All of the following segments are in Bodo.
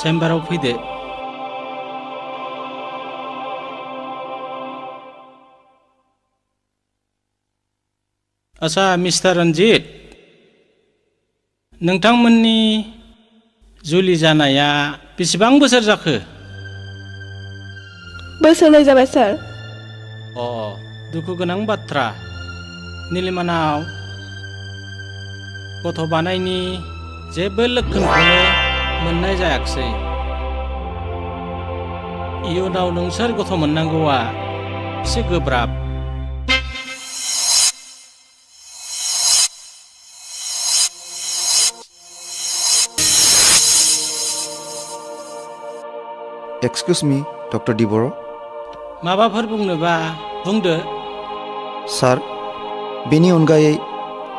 चेम्बाराव फैदो। आच्छा मिस्टार रन्जित, नोंथांमोननि जुलि जानाया बेसेबां बोसोर जाखो? बोसोरनै जाबाय सार। दुखु गोनां बाथ्रा। निलिमानाव गथ' बानायनि जेबो लक्षणखौनो मोननाय जायाखिसै। इयुनाव नोंसोर गथ' मोननांगौआ एसे गोब्राब। एक्सक्यूज मी डक्टर डिबर। माबाफोर बुंनोबा बुंदो। सार, बेनि अनगायै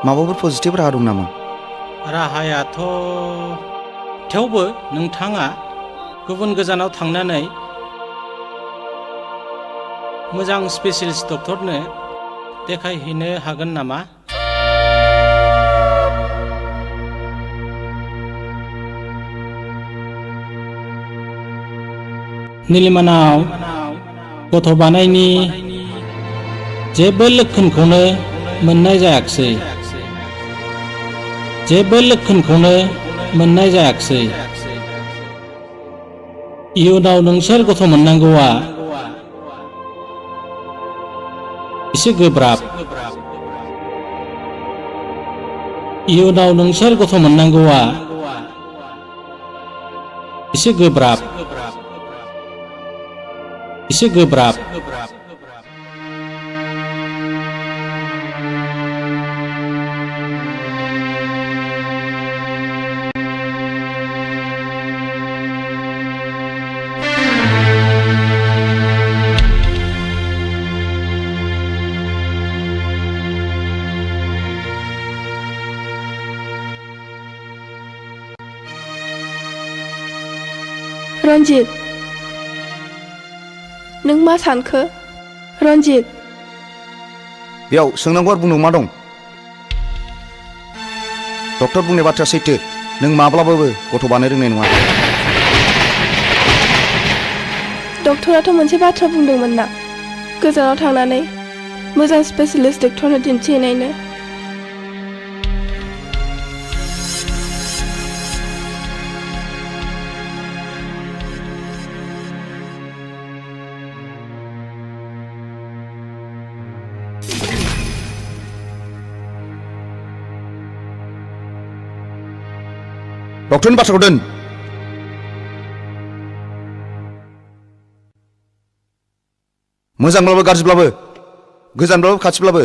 माबाफोर पजिटिभ राहा दं नामा? राहायाथ' थेवबो नोंथाङा गुबुन गोजानाव थांनानै मोजां स्पेसियलिस्ट डक्टरनो देखायहैनो हागोन नामा? निलिमानाव गथ' बानायनि जेबो लक्षणखौनो मोननाय जायाखिसै। इयुनाव नोंसोर गथ' मोननांगौआ एसे गोब्राब। रन्जित, नों मा सानखो? रन्जित, बेयाव सोंनांगौ आरो बुंनांगौ मा दं? डक्टर बुंनाय बाथ्राया सैथो। नों माब्लाबाबो गथ' बानाय रोंनाय नङा। डक्टराथ' मोनसे बाथ्रा बुंदोंमोन ना, गोजानाव थांनानै मोजां स्पेसियलिस्ट डक्टरनो दिन्थिहैनायनो। डक्टरनि बाथ्राखौ दोन। मोजांब्लाबो गाज्रिब्लाबो, गोजानब्लाबो खाथिब्लाबो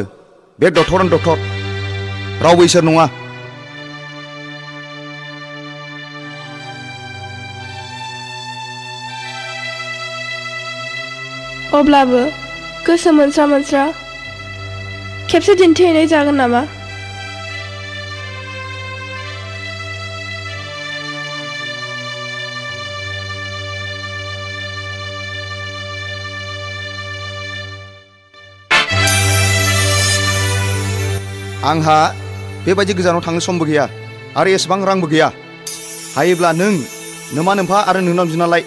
बे डक्टरानो डक्टर, रावबो इसोर नङा। अब्लाबो गोसो मोनस्रा खेबसे दिन्थिहैनाय जागोन नामा? आंहा बेबायदि गोजानाव थांनो समबो गैया आरो एसेबां रांबो गैया। हायोब्ला नों नोमा नोम्फा आरो नोंनाव बिनालाय।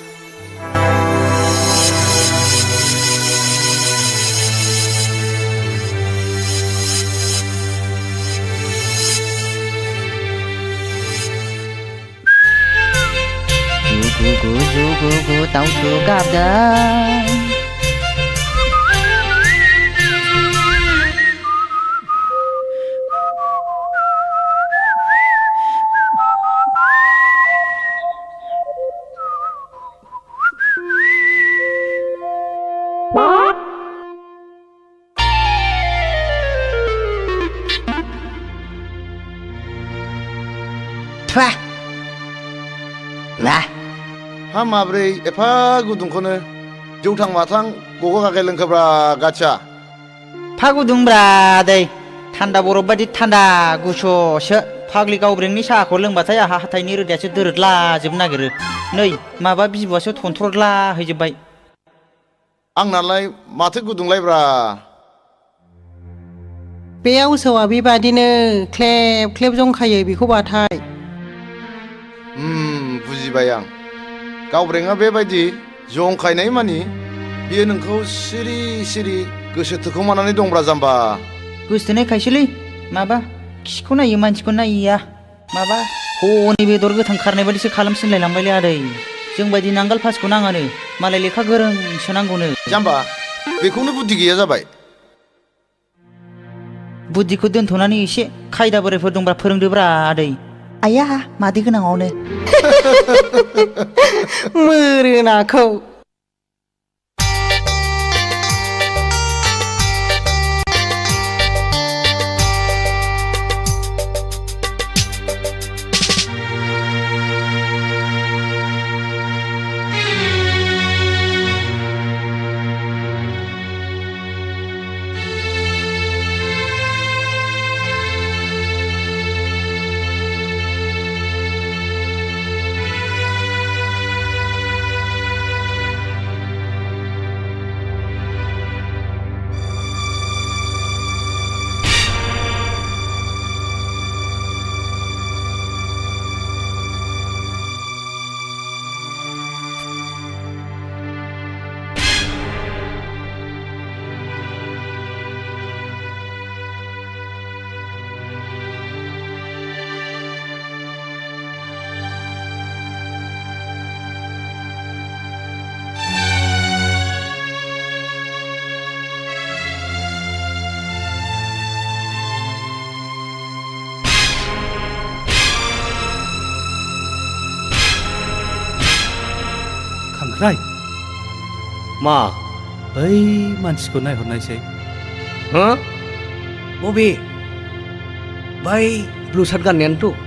Jugu दाउथु गाबदों। हा माब्रै एफा गुदुंखौनो जौथां माथां गग' गागे लोंखोब्रा गाथिया। फा गुदुंब्रा दै, थान्दा बरफ बायदि थान्दा गुसुसो। फाग्लि गावब्रेंनि साहाखौ लोंबाथाय आहा हाथाइनि रोदायासो दोरोदलाजोबनो नागिरो। नै माबा बिबुआसो थनथ्रदला हैजोब्बाय। आंनालाय माथो गुदुंलायब्रा। बे आवसोआ बेबादिनो ख्लेब ख्लेब जंखायो बेखौ बाथाय। बुजिबाय आं। गावब्रेंआ बेबायदि जंखायनाय मानि बियो नोंखौ सिरि सिरि गोसो थोखोमानानै दंब्रा जाम्बा। गोसथोनाय खायसोलै माबा खिखौ नायो मानसिखौ नायिया माबा हनै बेदर गोथां खारनाय बायदिसो खालामसिनलायलांबायलै आदै जोंबायदि नांगोल फासिखौ नाङानो मालाय लेखा गोरोंसो नांगौनो। जाम्बा बेखौनो बुद्धि गैया जाबाय। बुद्धिखौ दोनथ'नानै एसे खायदा बोरायफोर दंब्रा फोरोंदोब्रा आदै। आया मादै गोनाङावनो मोरोनाखौ खांख्राइ मा बै मानसिखौ नायहरनायसै। हो बबे बै ब्लु सार्ट गाननायानोथ'।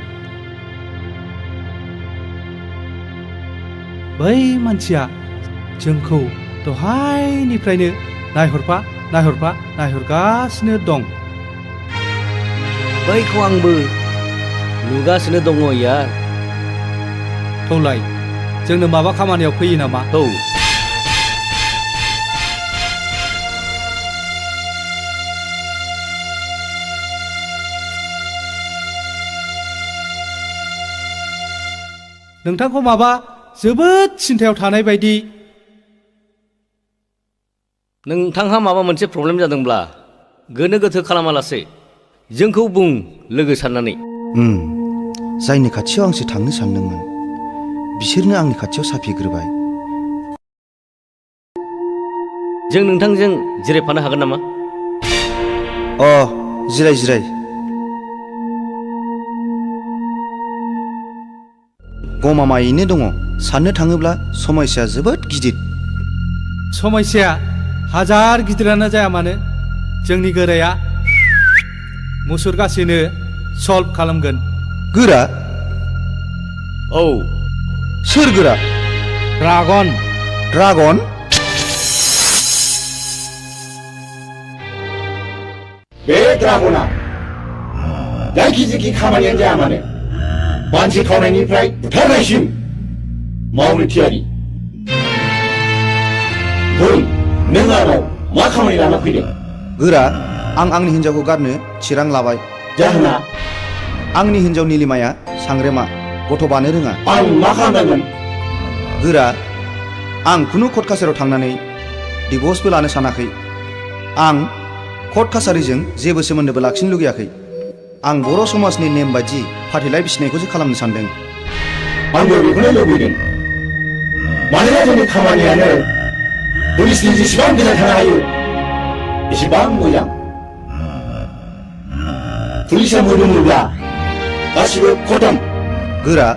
बै मानसिया जोंखौ दहायनिफ्रायनो नायहरगासिनो दं। बैखौ आंबो नुगासिनो दङ यार। थौलाय जोंनो माबा खामानियाव फैयो नामा? औ नोंथांखौ माबा जोबोद सिन्थायाव थानाय बायदि। नोंथांहा माबा मोनसे प्रब्लेम जादोंब्ला गोनो गोथो खालामालासे जोंखौ बुं लोगो साननानै। जायनि खाथियाव आंसो थांनो सानदोंमोन बिसोरनो आंनि खाथियाव साफिग्रोबाय। जों नोंथांजों जिरायफानो हागोन नामा? जिराय जिराय। गमामायैनो दङ। साननो थाङोब्ला समस्याया जोबोद गिदिर। समस्याया हाजार गिदिरानो जाया मानो जोंनि गोराया मुसुरगासिनो सल्भ खालामगोन। गोरा? औ सोर गोरा? ड्रागन। ड्रागन? बे ड्रागना जायखिजाया खामानियानो जाया मानो मानसि खावनायनिफ्राय बुथारनायसिम मावनो थियारि। बुं नों आंनाव मा खामानि लाना फैदों? गोरा, आं आंनि हिन्जावखौ गारनो थिरां लाबाय। जाहोना? आंनि हिन्जाव निलिमाया सांग्रेमा, गथ' बानो रोङा। आं मा खालामनांगोन? गोरा, आं खुनु कर्ट कासारियाव थांनानै डिभर्सबो लानो सानाखै। आं कर्ट कासारिजों जेबो सोमोन्दोबो लाखिनो लुगैयाखै। आं बर' समाजनि नेम बायदि फाथैलाइ बिसिनायखौसो खालामनो सानदों। आंबो बेखौनो लुबैदों। मानोना जोंनि खामानियानो पुलिसनि जेसेबां गोजान थानो हायो एसेबां मोजां। पुलिसा मोदोमोब्ला गासिबो खतम। गोरा,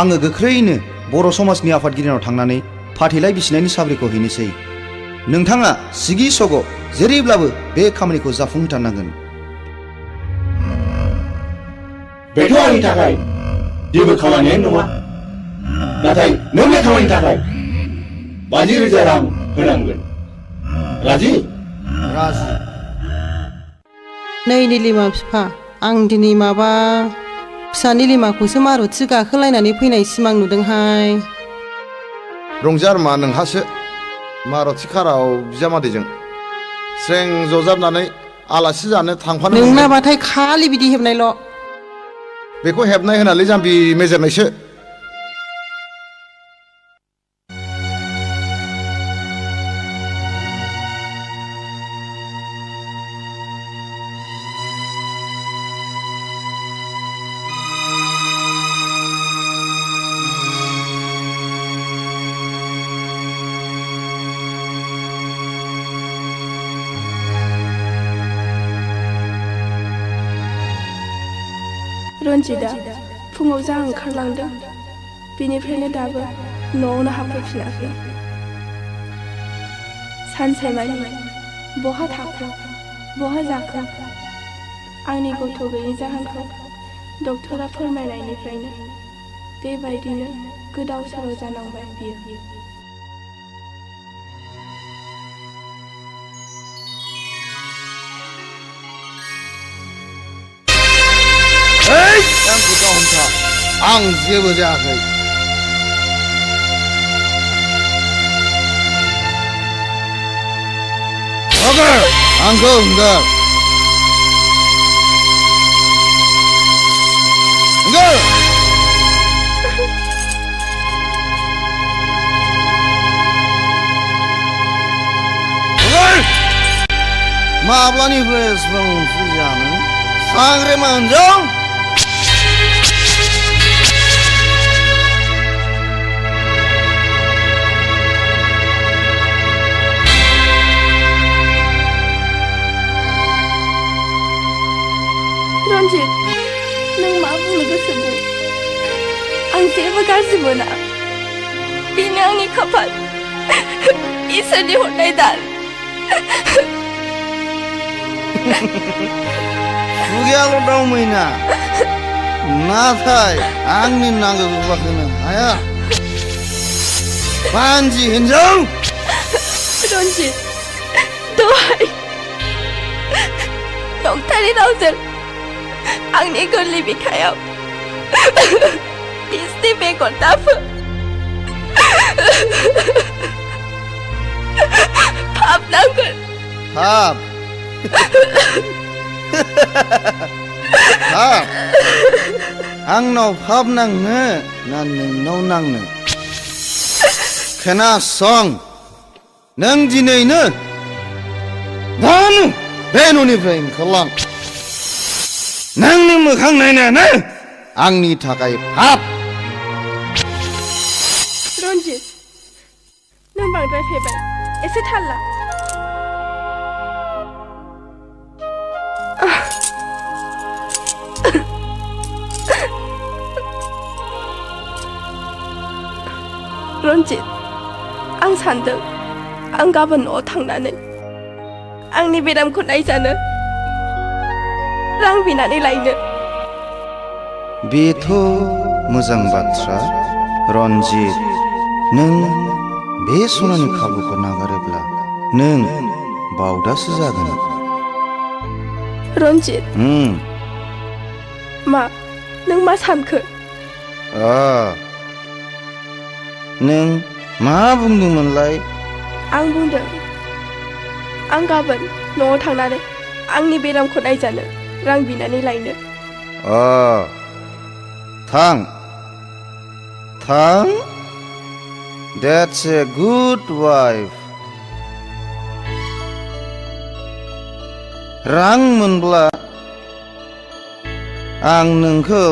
आङो गोख्रैनो बर' समाजनि आफादगिरिनाव थांनानै फाथैलाइ बिसिनायनि साब्रिखौ हैनोसै। नोंथाङा सिगि सग' जेरैब्लाबो बे खामानिखौ जाफुंहोथारनांगोन। बेथ' आंनि थाखाय जेबो खामानियानो नङा। नाथाय नों बे खामानिनि थाखाय 50,000 रां होनांगोन। राजि? राजि। नै निलिमा बिफा, आं दिनै माबा फिसा निलिमाखौसो मारुथि गाखोलायनानै फैनाय सिमां नुदोंहाय। रंजार मा नोंहासो मारुथि काराव बिजामादैजों स्रें जजाबनानै आलासि जानो थांफानो मोनदों। नोंनाबाथाय खालि बिदि हेबनायल'। बेखौ हेबनाय होनालै जाम्बि मेजेरनायसो। रन्जितआ फुङाव जा ओंखारलांदों बिनिफ्रायनो दाबो न'आवनो हाबफैफिनाखै। सानसेमानि बहा थाखो बहा जाखो आंनि गथ' गैयै जाहोनखौ डक्टरा फोरमायनायनिफ्रायनो बेबायदिनो गोदाव सोराव जानांबाय बियो। आंखौ दा हमथा आं जेबो जायाखै। आंखौ हंगार माब्लानिफ्राय एसेबां ओंख्रि जानो सांग्रेमांजों रन्जित नों मा बुंनो गोसो बुं आं जेबो गाज्रि मोना बेनो आंनि खाफाल इसोरनि हरनाय दान। खुगायाल' दावमैना नाथाय आंनि नांगौ होनो हाया बानजि हिन्जाव। रन्जित दहाय नंथारै रावजों आंनि गोरलै बिखायाव बिसनि बेगर दाफो पाप नांगोन। पाप पाप आंनाव पाप नांनो ना नोंनाव नांनो? खोनासं नों दिनैनो दानो बे न'निफ्राय ओंखारलां। नोंनि मोखां नायनायानो आंनि थाखाय पाप। रन्जित नों बांद्राय फेबाय एसे थाल ला। रन्जित आं सान्दों आं गाबोन न'आव थांनानै आंनि बेरामखौ नायजानो रां बिनानै लायनो। बेथ' मोजां बाथ्रा रन्जित। नों बे सनानि खाबुखौ नागारोब्ला नों बावदासो जागोन। रन्जित मा नों मा सानखो? नों मा बुंदोंमोनलाय? आं बुंदों आं गाबोन न'आव थांनानै आंनि बेरामखौ नायजानो रां बिनानै लायनो। थां थां That's a good wife. रां मोनब्ला आं नोंखौ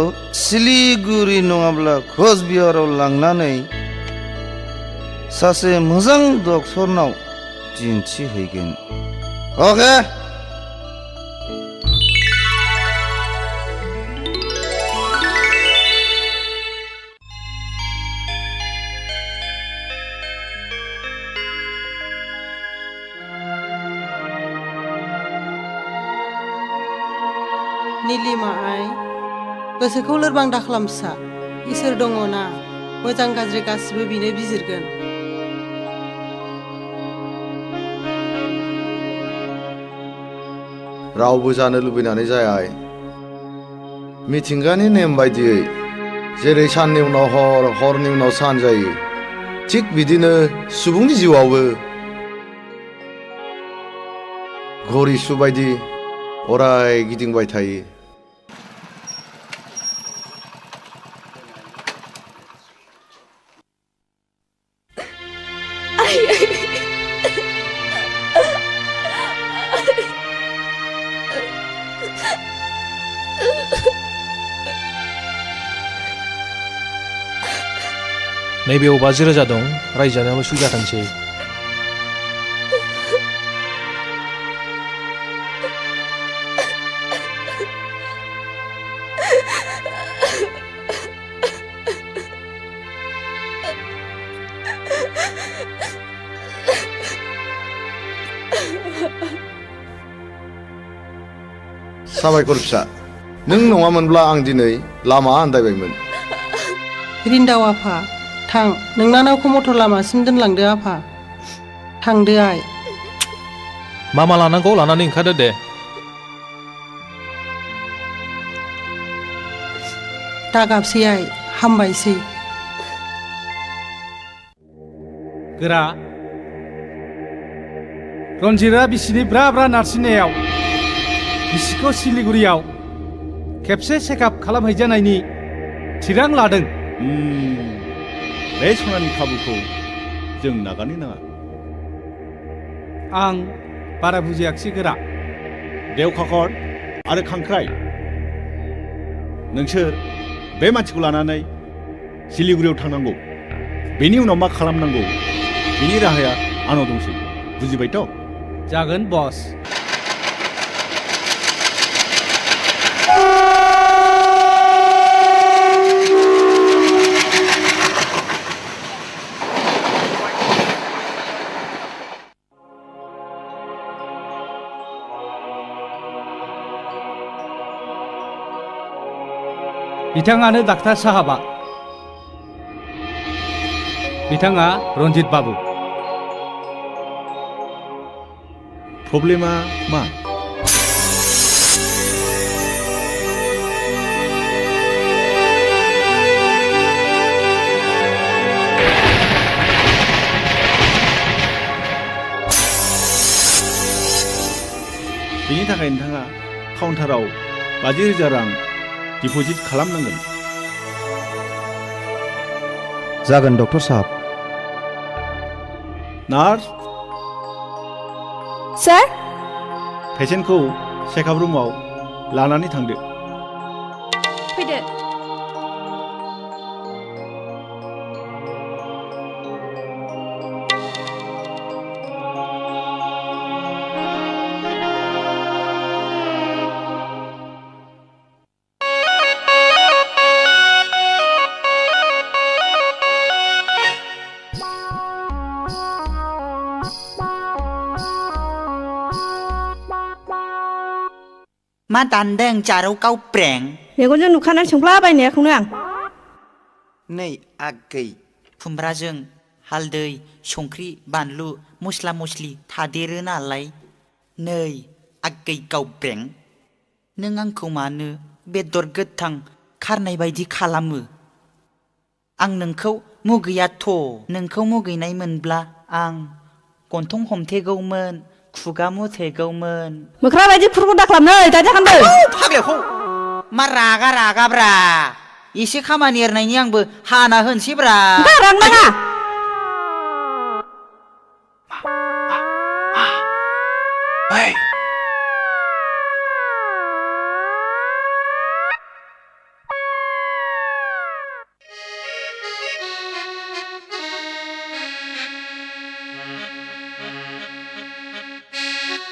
सिलिगुरि नङाब्ला कचबिहाराव लांनानै सासे मोजां डक्टरनाव दिन्थिहैगोन। अके? निलिमा आइ गोसोखौ लोरबां दाखालाम फिसा। इसोर दङ ना मोजां गाज्रि गासिबो बिनो बिजिरगोन। रावबो जानो लुबैनानै जाया। मिथिंगानि नेम बायदियै जेरै साननि उनाव हर हरनि उनाव सान जायो थिग बिदिनो सुबुंनि जिउआवबो घड़ी सु बायदि अराय गिदिंबाय थायो। नैबेयाव 50,000 दं रायजानायाव सुबिदा थांसै। साबायखर फिसा नों नङामोनब्ला आं दिनै लामा आन्दायबायमोन रिन्दाव आफा थां नोंनानावखौ मटर लामासिम दोनलांदो आफा थांदो आइ मा मा लानांगौ लानानै ओंखारदो दे दागाबसै आइ हामबायसै गोरा रन्जितआ बिसिनि ब्रा ब्रा नारसिननायाव बिसिखौ सिलिगुरियाव खेबसे चेकआप खालामहैजानायनि थिरां लादों बे सनानि खाबुखौ जों नागारनो नाङा आं बारा बुजियाखिसै गोरा देवखाखर आरो खांख्राइ नोंसोर बे मानसिखौ लानानै सिलिगुरियाव थांनांगौ बेनि उनाव मा खालामनांगौ बेनि राहाया आंनाव दंसै बुजिबायथ' जागोन बस बिथाङानो डाक्टार साहाबा बिथाङा रन्जित बाबु प्रब्लेमा मा बेनि थाखाय नोंथाङा काउन्टाराव 50,000 रां डिप'जिट खालामनांगोन जागोन डक्टर साहाब नार्स सर पेसेन्टखौ चेकआप रुमाव लानानै थांदो फैदो मा दानदों जारौ गावब्रें मेगनजों नुखानानै सोंफ्लाबायनायखौनो आं नै आगै खुमब्राजों हालदै संख्रि बानलु मस्ला मस्लि थादेरो नालाय नै आगै गावब्रें नों आंखौ मानो बेदर गोथां खारनाय बायदि खालामो आं नोंखौ मुगैयाथ' नोंखौ मुगैनाय मोनब्ला आं गन्थं हमथेगौमोन खुगा मुथेगौमोन मोख्रा बायदि फुरखौ दाख्लाबनै दाजाखानदो फाग्लाखौ मा रागाब्रा एसे खामानि एरनायनि आंबो हाना होनसैब्रा रां नाङा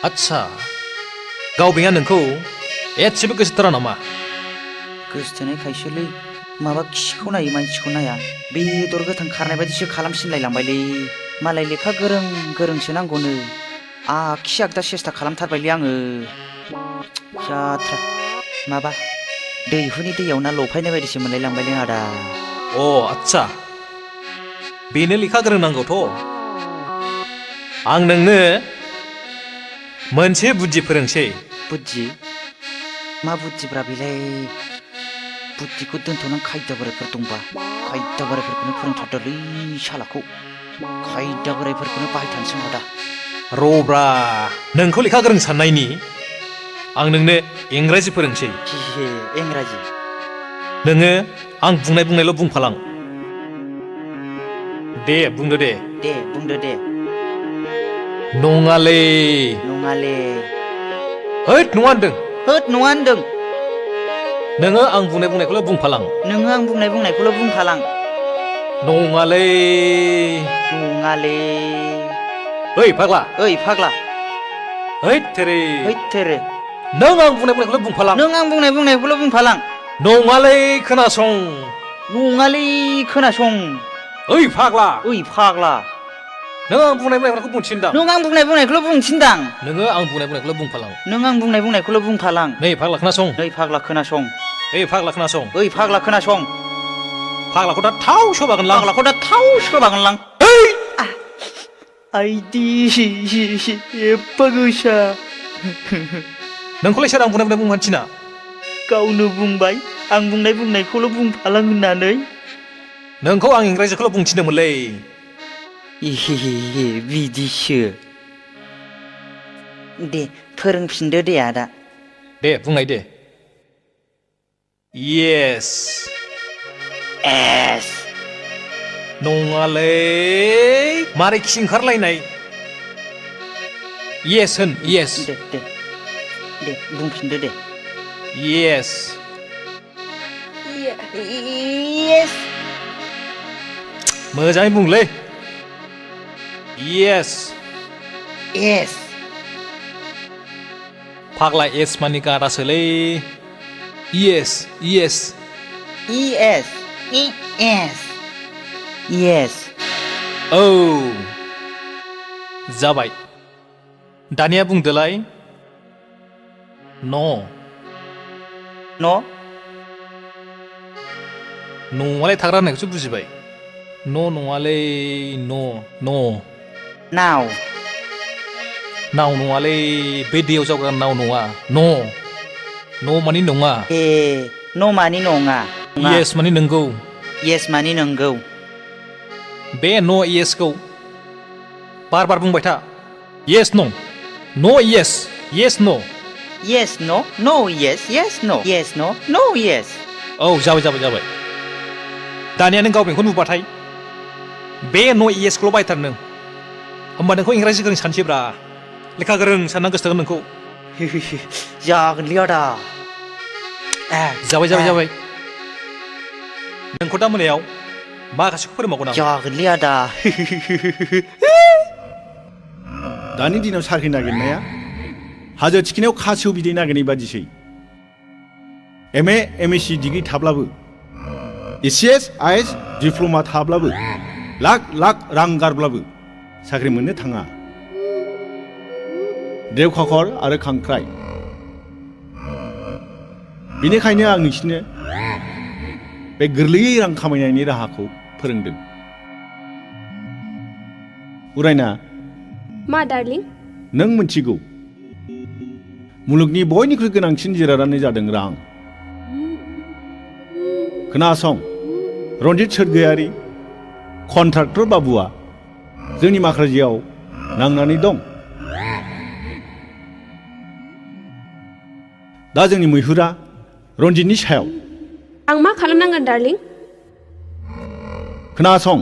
आच्छा गावबेंआ नोंखौ एसेबो गोसोथारा नामा गोसोथोनायखायसोलै माबा खिखौ नायो मानसिखौ नाया बेदर गोथां खारनाय बायदिसो खालामसिनलायलांबायलै मालाय लेखा गोरोंसो नांगौनो आखि आगदा सेस्था खालामथारबायलै आङो जाथ्रा माबा दैहुनि दैयाव ना लफायनाय बायदिसो मोनलायलांबायलै आदा अ आच्छा बेनो लेखा गोरों नांगौथ' आं नोंनो मोनसे बुद्धि फोरोंसै बुद्धि मा बुद्धिब्रा बेलाय बुद्धिखौ दोनथ'नानै खायदा बोरायफोर दंबा खायदा बोरायफोरखौनो फोरोंथारदोलै सालाखौ खायदा बोरायफोरखौनो बाहायथानोसै आदा रब्रा नोंखौ लेखा गोरों साननायनि आं नोंनो इंराजि फोरोंसै इंराजि नोङो आं बुंनायल' बुंफालां दे बुंदो दे बुंदो दे नङालै होद नङा होनदों नोङो आं बुंनायखौल' बुंफालां नङालै ओइ फाग्ला हैद थेरे नों आं बुंनायखौल' बुंफालां नङालै खोनासं ओइ फाग्ला नों आं बुंनाय बुंनायखौ बुंथिनदां नों आं बुंनायखौल' बुंथिनदां नोङो आं बुंनाय बुंनायखौल' बुंफालां नों आं बुंनायखौल' बुंफालां नै फाग्ला खोनासं नै फाग्ला खोनासं ओइ फाग्ला खोनासं ओइ फाग्ला खोनासं फाग्लाखौ दा थाव सोबागोनलां फाग्लाखौ दा थाव सोबागोनलां आइदि एफा गोसा नोंखौलाय सोर आं बुंनाय बुंनाय बुंनो थिना गावनो बुंबाय आं बुंनायखौल' बुंफालां होननानै नोंखौ आं इंराजिखौल' बुंथिनोमोनलै ए बिदिसो दे फोरोंफिनदो दे आदा दे बुंनाय दे येस एस नङालै मारै खि ओंखारलायनाय येस होन येस दे दे दे बुंफिनदो दे येस येस मोजाङै बुंलै येस येस फाग्ला एस मानि गारासोलै yes yes ES ES yes औ जाबाय दानिया बुंदोलाय न' न' न'आलाय थाग्रा होननायखौसो बुजिबाय न' नङालै न' न' नाव नाव नङालै बे दैयाव जावग्रा नाव नङा न' मानि नङा ए न' मानि नङा येस मानि नोंगौ येस मानि नंगौ बे न' येसखौ बार बार बुंबाय था येस न' येस येस न' येस न' नो येस येस न' येस न' नो येस औ जाबाय दानिया नों गाव बेंखौ नुबाथाय बे न' येसखौल' बायथार नों होमबा नोंखौ इंराजि गोरों सानसैब्रा लेखा गोरों सानना गोसोथोगोन नोंखौ जागोनलै आदा जाबाय नोंखौ दा मोनायाव माखासेखौ फोरोंबावगोन आं जागोनलै आदा दानि दिनाव साख्रि नागिरनाया हाजो थिखिनायाव खासेव बिदै नागिरनाय बादिसै एम ए सि डिग्रि थाब्लाबो ECS IS डिप्ल'मा थाब्लाबो लाख रां गारब्लाबो साख्रि मोननो थाङा देवखाखर आरो खांख्राइ बेनिखायनो आं नोंसिनो बे गोरलैयै रां खामायनायनि राहाखौ फोरोंदों उरायना मा डार्लिं नों मिथिगौ मुलुगनि बयनिख्रुइ गोनांसिन जिरादानो जादों रां खोनासं रन्जित सोरगोयारि कन्ट्राक्टर बाबुआ जोंनि माख्राजियाव नांनानै दं दा जोंनि मैहुरा रन्जितनि सायाव आं मा खालामनांगोन डार्लिं खोनासं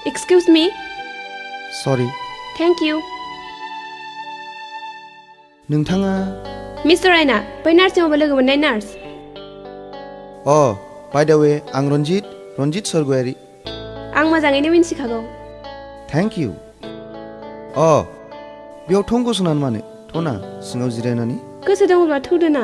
एक्सक्यूज मी सरि थैंक यू नोंथाङा मिस्टर रायना बै नार्सिंआवबो लोगो मोननाय नार्स बाय द वे आं रन्जित सोरगोयारि आं मोजाङैनो मिन्थिखागौ थेंक इउ बेयाव थं गसंनानै मानो थना सिङाव जिरायनानै गोसो दङब्ला थौदोना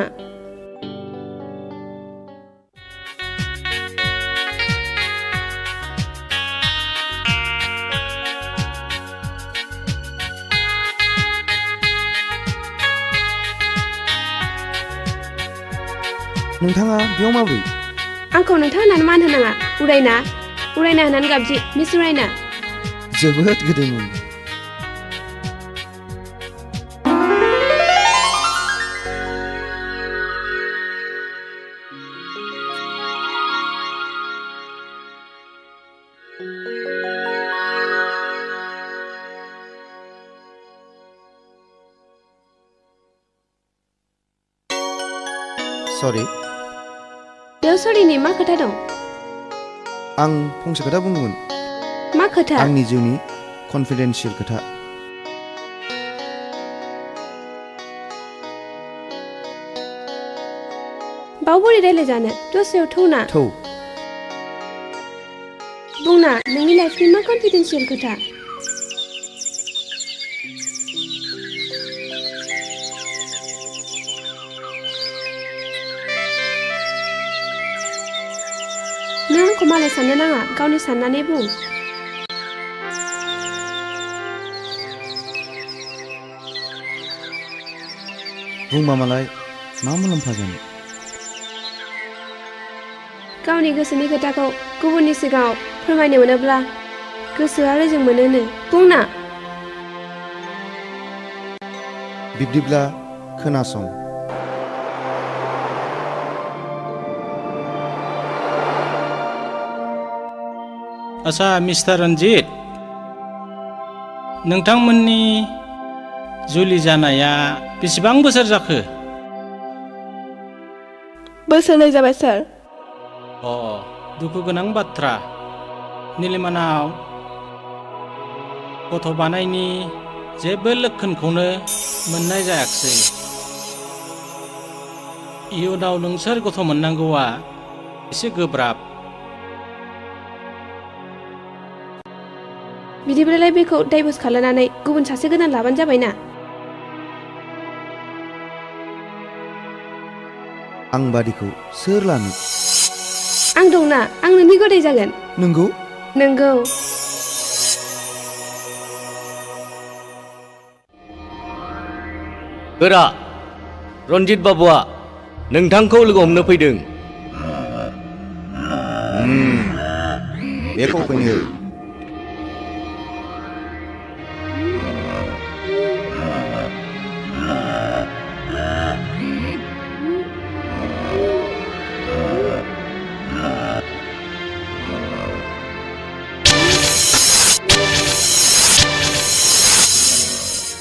नोंथाङा बेयाव माब्रै आंखौ नोंथां होननानै मान होनाङा उरायना होननानै गाबज्रि मिस उरायना जोबोद गोदैमोन सरि बेयाव सरिनि मा खोथा दं? आं फंसे खोथा बुंगौमोन। मा खोथा? आंनि जिउनि कनफिडेन्सियेल खोथा। बाव बोरै रायलायजानो दस्रायाव थौना थौ बुंना नोंनि लाइफनि मा कनफिडेन्सियेल खोथा? नों आंखौ मालाय साननो नाङा गावनि साननानै बुं। बुंबा मालाय मा मुलाम्फा जानो? गावनि गोसोनि खोथाखौ गुबुननि सिगाङाव फोरमायनो मोनोब्ला गोसोआ रेजें मोनोनो। बुंना बिब्दिब्ला खोनासं। आच्छा मिस्टार रन्जित, नोंथांमोननि जुलि जानाया बेसेबां बोसोर जाखो? बोसोरनै जाबाय सार। दुखु गोनां बाथ्रा। निलिमानाव गथ' बानायनि जेबो लक्षणखौनो मोननाय जायाखिसै। इयुनाव नोंसोर गथ' मोननांगौआ एसे गोब्राब। बिदिब्लालाय बेखौ डाइभर्स खालामनानै गुबुन सासे गोदान लाबानो जाबायना। आं बादिखौ सोर लानो? आं दंना, आं नोंनि गदाय जागोन। नंगौ? नंगौ। गोरा, रन्जित बाबुआ नोंथांखौ लोगो हमनो फैदों। बेखौ फैनो हो।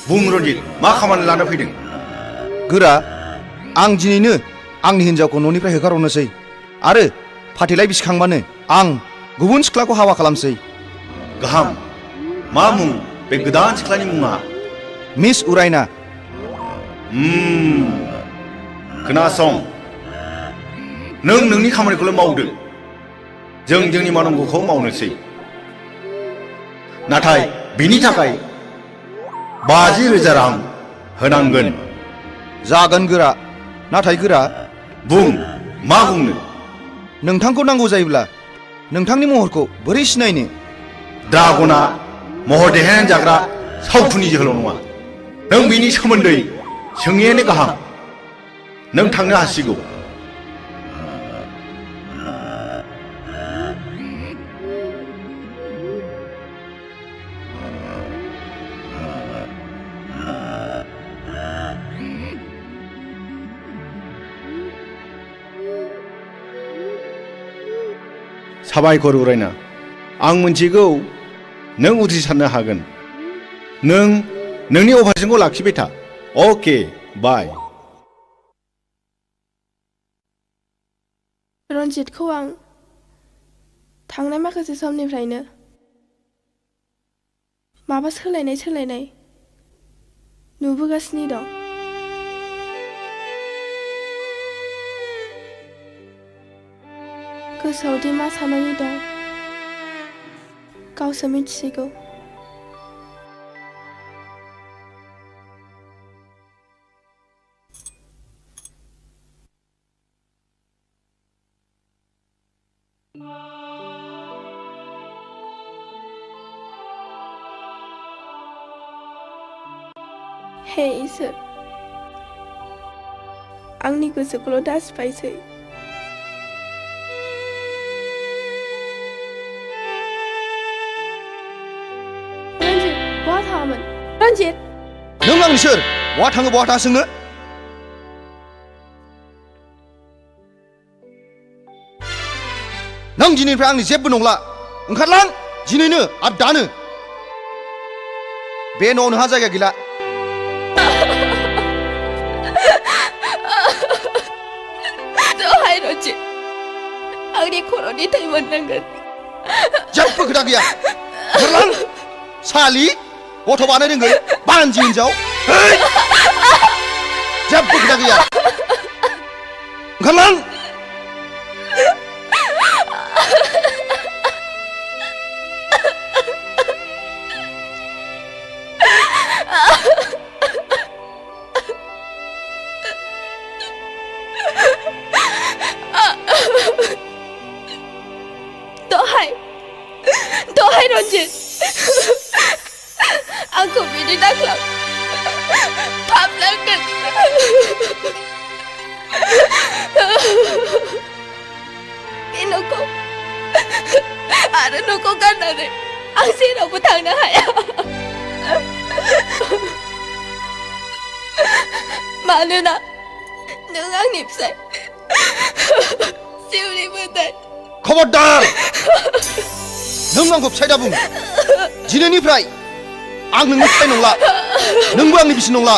बुं रन्जित, मा खामानि लाना फैदों? गोरा, आं दिनैनो आंनि हिन्जावखौ न'निफ्राय होखारहरनोसै आरो फाथैलाइ बिसिखांबानो आं गुबुन सिख्लाखौ हाबा खालामसै। गाहाम। मा मुं बे गोदान सिख्लानि मुङा? मिस उरायना। खोनासं, नों नोंनि खामानिखौल' मावदो, जों जोंनि मावनांगौखौ मावनोसै। नाथाय बिनि थाखाय 50,000 रां होनांगोन। जागोन गोरा, नाथाय गोरा। बुं, मा बुंनो? नोंथांखौ नांगौ जायोब्ला नोंथांनि महरखौ बोरै सिनायनो? ड्रागना महर देहायानो जाग्रा सावथुननि जोहोलाव नङा। नों बिनि सोमोन्दै सोङैयानो गाहाम। नों थांनो हासिगौ। साबायखर उरायना, आं मिन्थिगौ नों उथ्रिसारनो हागोन। नों नोंनि अभारजोंखौ लाखिबाय था। अके, बाय। रन्जितखौ आं थांनाय माखासे समनिफ्रायनो माबा सोलायनाय नुबोगासिनो दं। गोसोआव दि मा साननानै दं गावसो मिथिसिगौ। हे इसोर, आंनि गोसोखौल' दासिबायसै। रन्जित, नों आंनि सोर? बहा थाङो बहा थाङा सोंनो? नों दिनैनिफ्राय आंनि जेबो नंला। ओंखारलां दिनैनो आरो दानो। बे न'आव नोंहा जायगा गैला। दहाय रन्जित, आंनि खर'नि थै मोननांगोन जेबो खोथा गैया ओंखारलां सालि गथ' बानो रोंगोन बानजि हिनजाव जेबो खोथा गैया ओंखारलां दहाय रन्जित आंखौ बिदि दाख्लाब फाबनांगोन बे न'खौ आरो न'खौ गारनानै आं जेरावबो थांनो हाया मानोना नों आंनि फिसाय जिउनि मोदाय खबरदार नों आंखौ फिसाय दा बुं दिनैनिफ्राय आं नोंनि फिसाय नंला नोंबो आंनि बिसि नंला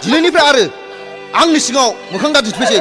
दिनैनिफ्राय आरो आंनि सिगाङाव मोखां गादिफैसै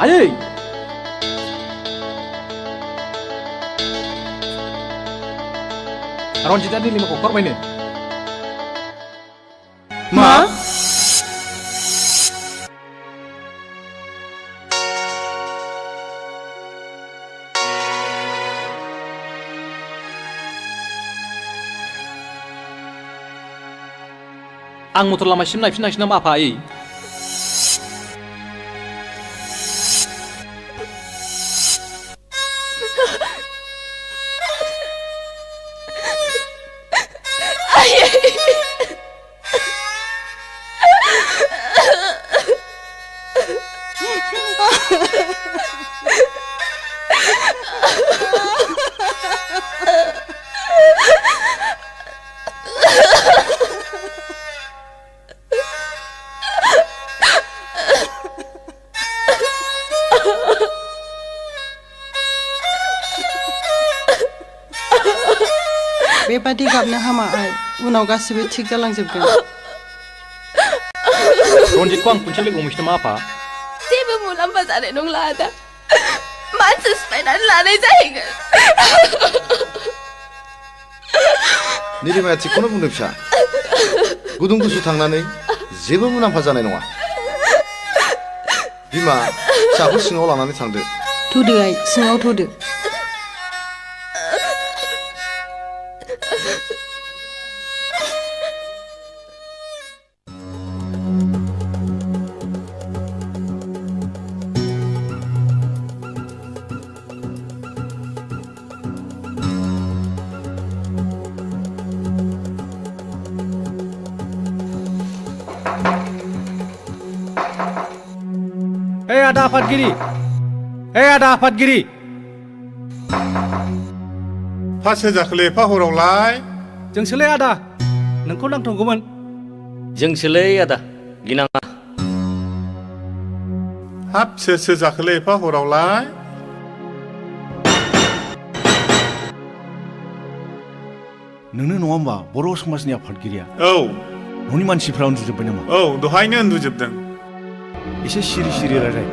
आयै रन्जितआ निलिमाखौ हरबायनो मा आं मटर लामासिम नायफिननांसिगोन नामा आफा आयै बेबादि गाबनो हामा आइ उनाव गासिबो थिग जालांजोबगोन रन्जितखौ आं खनसे लोगो हमहैसै नामा आफा जेबो मुलाम्फा जानाय नंला आदा मानसि सिफायनानै लानाय जाहैगोन निलिमाया थिगखौनो बुंदों फिसा गुदुं गुसु थांनानै जेबो मुलाम्फा जानाय नङा बिमा फिसाखौ सिङाव लानानै थांदो थुदो आइ सिङाव थुदो आदा आफादगिरि आदा आफादगिरि फासो जाखोलै एफा हरावलाय जोंसोलै आदा नोंखौ नांथ'गौमोन जोंसोलै आदा गिनाङा हाब सोरसो जाखोलै एफा हरावलाय नोंनो नङा होमबा बर' समाजनि आफादगिरिया औ न'नि मानसिफ्रा उन्दुजोब्बाय नामा औ दहायनो उन्दुजोबदों एसे सिरि सिरि रायलाय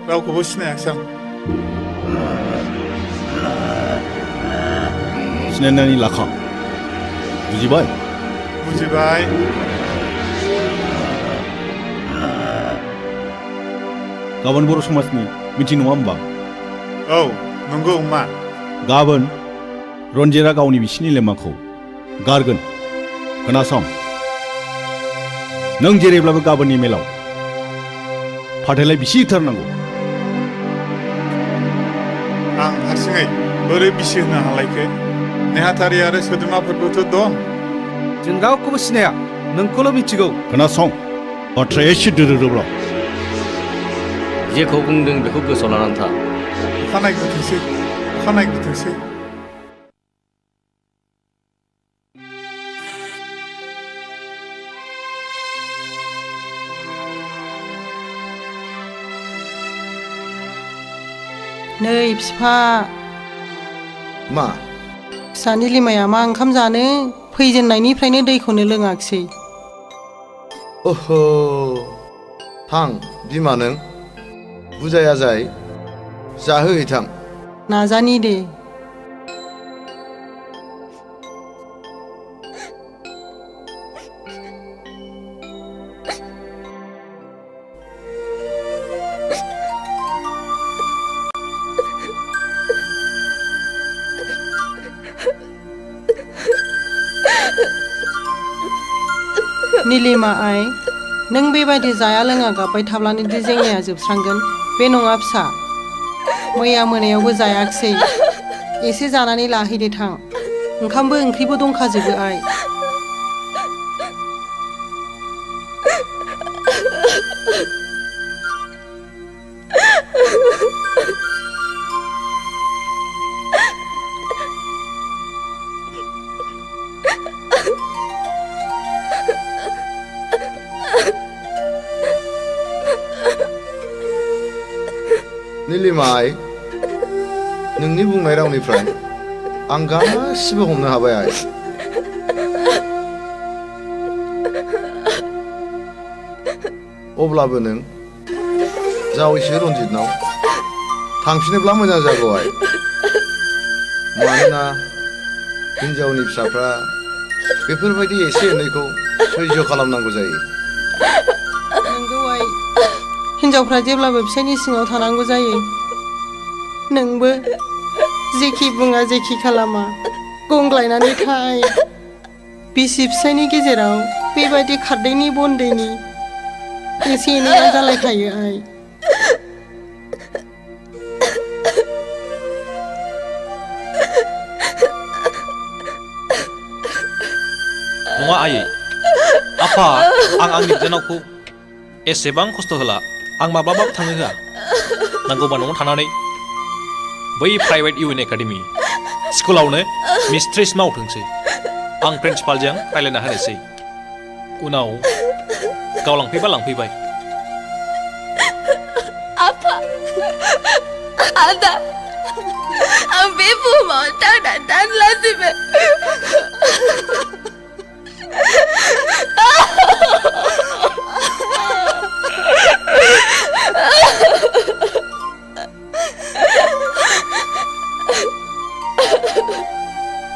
रावखौबो सिनायाखिसै आं सिनायनानै लाखा बुजिबाय बुजिबाय गाबोन बर' समाजनि मिटिं नङा होमबा औ नंगौ मा गाबोन रन्जितआ गावनि बिसिनि लेमाखौ गारगोन खोनासं नों जेरैब्लाबो गाबोननि मेलाव फाथैलाय बिसि होथारनांगौ आं हारसिङै बोरै बिसि होनो हालायखो नेहाथारि आरो सोद्रोमाफोरबोथ' दं जों रावखौबो सिनाया नोंखौल' मिथिगौ खोनासं बाथ्राया एसे दोरोदोब्ला जेखौ बुंदों बेखौ गोसोआव लानानै था अखानाय गुथोंसै नै बिफा मा फिसानि लिमाया मा ओंखाम जानो फैजेननायनिफ्रायनो दैखौनो लोङाखिसै ओह थां बिमा नों बुजाया जाय जाहोहैथां नाजानि दे निलिमा आइ नों बेबायदि जाया लोङा गाबबाय थाब्लानो दि जेंनाया जोबस्रांगोन बे नङा फिसा मैया मोनायावबो जायाखिसै एसे जानानै लाहैदो थां ओंखामबो ओंख्रिबो दंखाजोबो आइ निलिमा आइ नोंनि बुंनाय रावनिफ्राय आं गासिबो हमनो हाबाय आइ अब्लाबो नों जावैसो रन्जितनाव थांफिनोब्ला मोजां जागौ आइ मानोना हिन्जावनि फिसाफ्रा बेफोरबायदि एसे एनैखौ सैज्य खालामनांगौ जायो नंगौ आइ हिन्जावफ्रा जेब्लाबो फिसायनि सिङाव थानांगौ जायो नोंबो जेखि बुङा जेखि खालामा गंग्लायनानै थाय बिसि फिसायनि गेजेराव बेबायदि खारदैनि बनदैनि एसे एनैया जालायखायो आइ नङा आयै आफा आं आंनि बिनानावखौ एसेबां खस्थ' होला आं माब्लाबाबो थांनो होआ नांगौबा न'आव थानानै बै प्राइभेट इउ एन एकाडेमि स्कुलावनो मिस्ट्रेस मावथोंसै आं प्रिन्सिपालजों रायज्लायना होनोसै उनाव गाव लांफैबा लांफैबाय आफा आदा आं बे बुहुमाव थांनानै थानोलाजिबो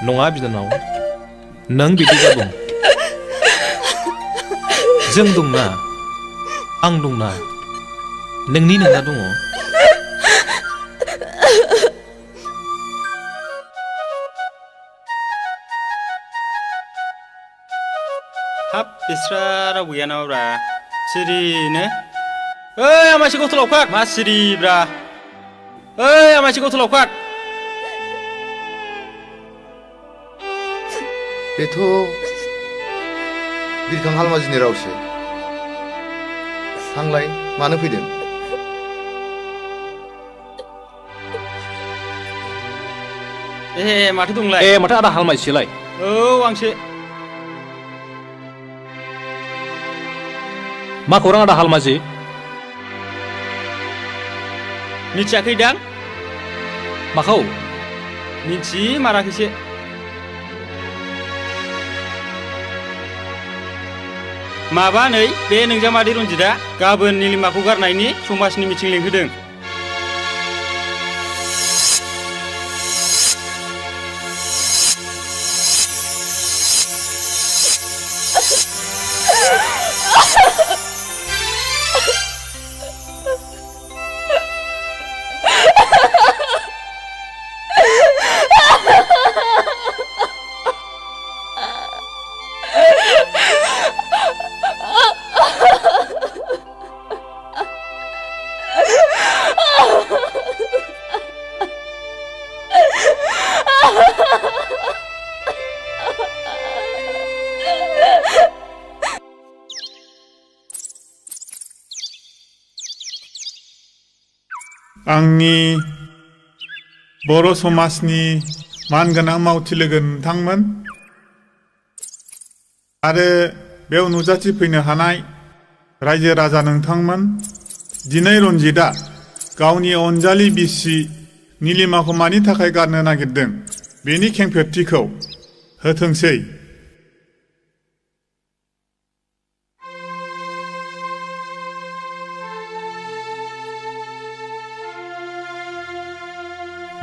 नङा बिनानाव नों बिदि दाबुं जों दंना आं दंना नोंनि नोंना दङ हाब बिस्रा रावबो गैया नामाब्रा सिरिनो ओइ आमासि गथ' लावखार मा सिरिब्रा ओइ आमासि गथ' लावखार बेथ' बिरखां हालमाजिनि रावसो थांलाय मानो फैदों माथो दंलाय माथो आदा हालमाजिसोलाय औ आंसो मा खौरां आदा हालमाजि मिथियाखैदां माखौ मिथिमाराखैसो माबा नै बे नोंजामादै रन्जितआ गाबोन निलिमाखौ गारनायनि समाजनि मिटिं लिंहोदों आंनि बर' समाजनि मानगोनां मावथि लोगो नोंथांमोन आरो बेयाव नुजाथिफैनो हानाय रायजो राजा नोंथांमोन दिनै रन्जितआ गावनि अनजालि बिसि निलिमाखौ मानि थाखाय गारनो नागिरदों बेनि खेंफोरथिखौ होथोंसै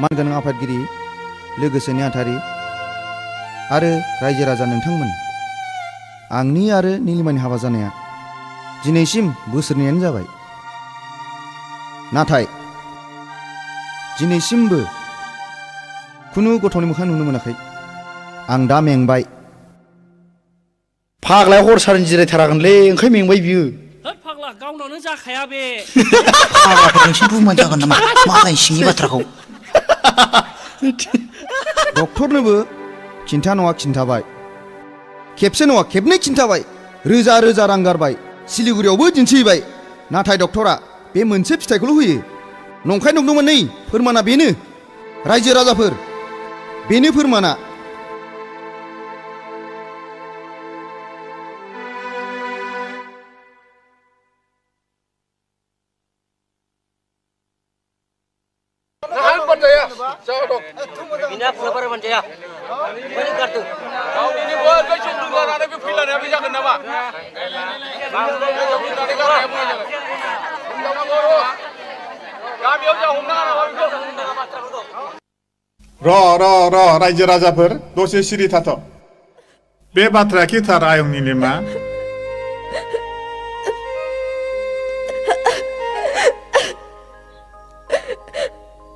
मानगोनां आफादगिरि लोगोसे नेहाथारि आरो रायजो राजा नोंथांमोन आंनि आरो निलिमानि हाबा जानाया दिनैसिम बोसोरनैयानो जाबाय नाथाय दिनैसिमबो खुनु गथ'नि मोखां नुनो मोनाखै आं दा मेंबाय फाग्लाया हर सान जिरायथारागोनलै ओंखाय मेंबाय बियो फाग्ला गावनावनो जाखाया बे फाग्लाफोर नोंसिनि बुहुमान जागोन नामा मालाय सिंनि बाथ्राखौ डक्टरनोबो खिन्था नङा खिन्थाबाय खेबसे नङा खेबनै खिन्थाबाय रोजा रोजा रां गारबाय सिलिगुरियावबो दिन्थिबाय नाथाय डक्टरा बे मोनसे फिथाइखौल' होयो नंखाय नंदोंमोन नै फोरमाना बेनो रायजो राजाफोर बेनो फोरमाना गैया बोरै गारदों गावनि बल बे जौदों लानानै बे फैलानाया बे जागोन नामा गामियाव जा हमनाङा नामा बेखौ र रायजो राजाफोर दसे सिरि थाथ' बे बाथ्राया खिथार आयं निलिमा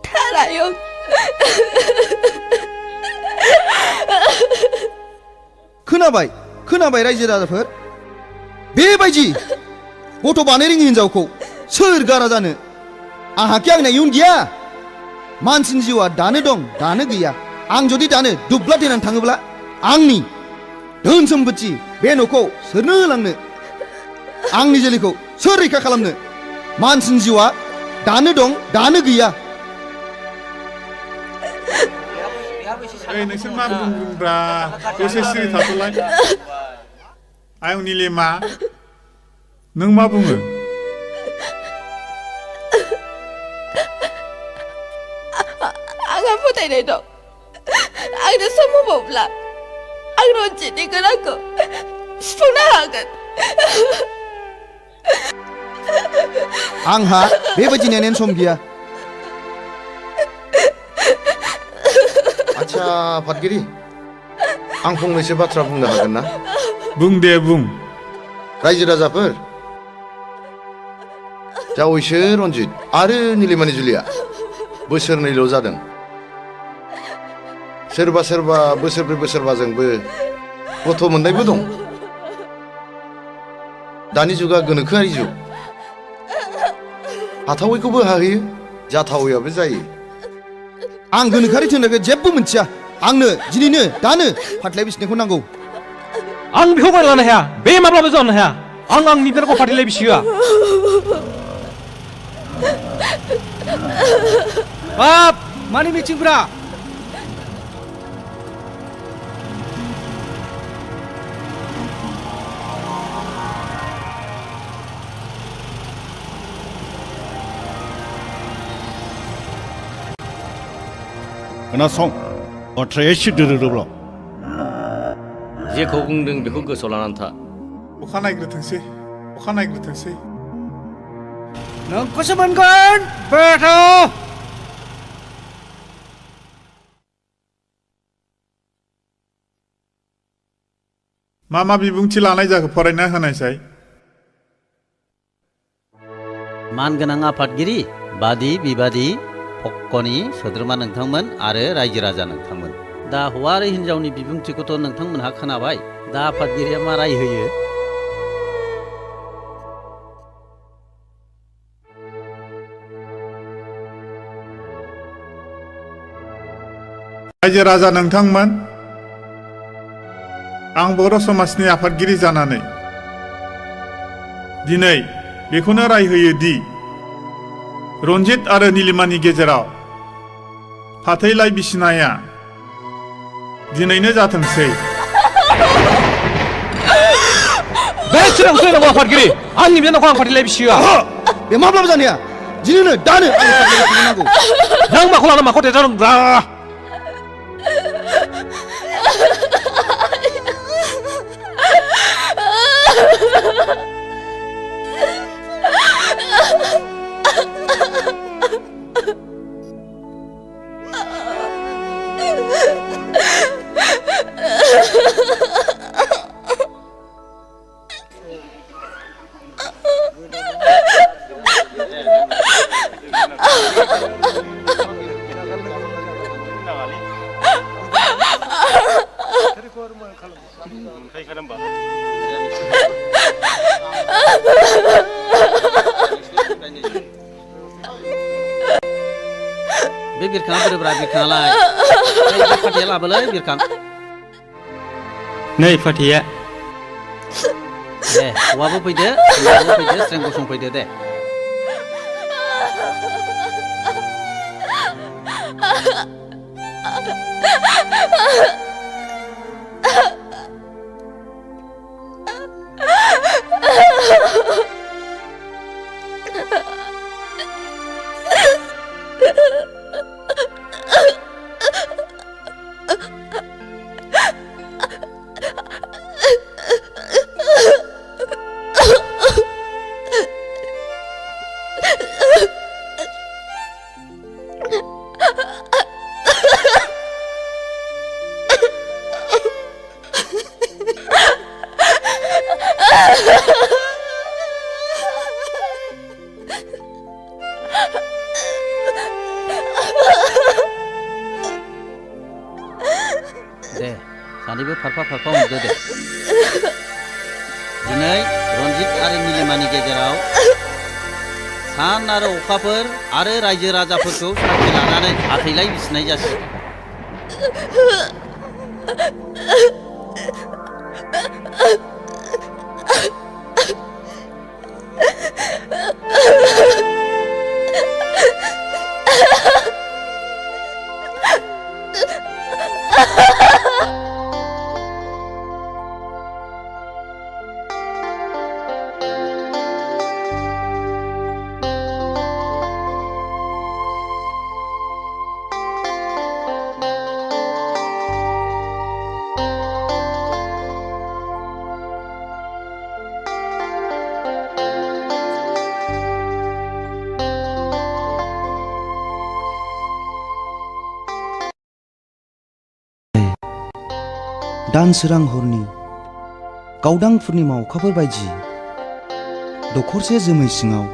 थारायं खोनाबाय रायजो राजाफोर बेबायदि गथ' बानाय रोङि हिनजावखौ सोर गारा जानो आंहाखि आंना इयुन गैया मानसिनि जिउआ दानो दं दानो गैया आं जुदि दानो दुब्ला देनानै थाङोब्ला आंनि धोन सम्पति बे न'खौ सोरनो होलांनो आंनि जोलैखौ सोर रैखा खालामनो मानसिनि जिउआ दानो दं दानो गैया नोंसोर मा बुंब्रा दसे सिरि थाथ'लाय आयं निलिमा नों मा बुङो आंहा फोथायनाय दं आंनो सम होबावब्ला आं रन्जितनि गोनांखौ सुफुंनो हागोन आंहा बेबायदि नेनायनि सम गैया आच्छा आफादगिरि आं फंनैसो बाथ्रा बुंनो हागोन ना बुं दे बुं रायजो राजाफोर जावैसो रन्जित आरो निलिमानि जुलिया बोसोरनैल' जादों सोरबा सोरबा बोसोरब्रै बोसोरबाजोंबो गथ' मोननायबो दं दानि जुगा गोनोखोआरि जुग हाथावैखौबो हाहैयो जाथावैयाबो जायो आं गोनोखोआरि थोननायखौ जेबो मोनथिया आंनो दिनैनो दानो फाथलाय बिसिनायखौ नांगौ आं बेखौ गनायना लानो हाया बे माब्लाबा जानो हाया आं आंनि बिनानावखौ फाथैलाय बिसि होआ बाप मानि मिथिंफ्रा खोनासं बाथ्राया एसे दोरोदोब्ल' जेखौ बुंदों बेखौ गोसोआव लानानै था अखा नायग्रोथोंसै नोंखौसो मोनगोन बेथ' मा बिबुंथि लानाय जाखो फरायना होनायसाय मानगोनां आफादगिरि बादि बिबादि पक्कनि सोद्रोमा नोंथांमोन आरो रायजो राजा नोंथांमोन दा हौवा आरो हिन्जावनि बिबुंथिखौथ' नोंथांमोनहा खोनाबाय दा आफादगिरिया मा राय होयो रायजो राजा नोंथांमोन आं बर' समाजनि आफादगिरि जानानै दिनै बेखौनो राय होयो दि रन्जित आरो निलिमानि गेजेराव फाथैलाय बिसिनाया दिनैनो जाथोंसै बे सिगांसो नांगौ आफादगिरि आंनि बिनानावखौ आं फाथैलाय बिसि होआ बे माब्लाबा जानाया दिनैनो दानो आंनो फाथैलाय बिसिनो नांगौ नों माखौ लाना माखौ देरजादों ब्रा बे बिरखाङा बोरोब्रा बिरखाङालाय फाथैया लाबोलै बिरखां नै फाथैया दे हौवाबो फैदो हिन्जावबो फैदो स्रें गसंफैदो दे फारफा फारफा हमदो दे दिनै रन्जित आरो नीलिमानि गेजेराव सान आरो अखाफोर आरो रायजो राजाफोरखौ साखि लानानै हाथैलाय बिसिनाय जासि दान सोरां हरनि गावदां पुर्निमा अखाफोर बायदि दखरसे जोमै सिङाव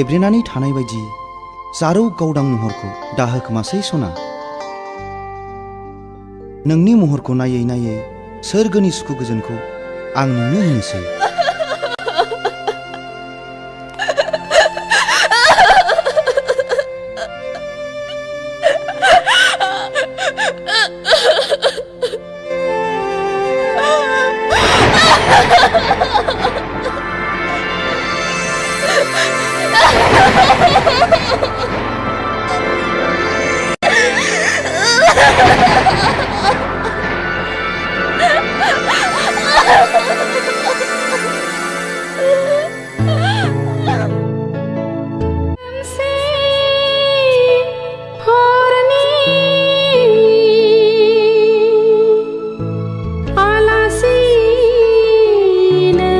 एब्रेनानै थानाय बायदि जारौ गावदां महरखौ दाहोखोमासै सना नोंनि महरखौ नायै नायै सोरगोनि सुखु गोजोनखौ आं नोंनो होनोसै आलासिनो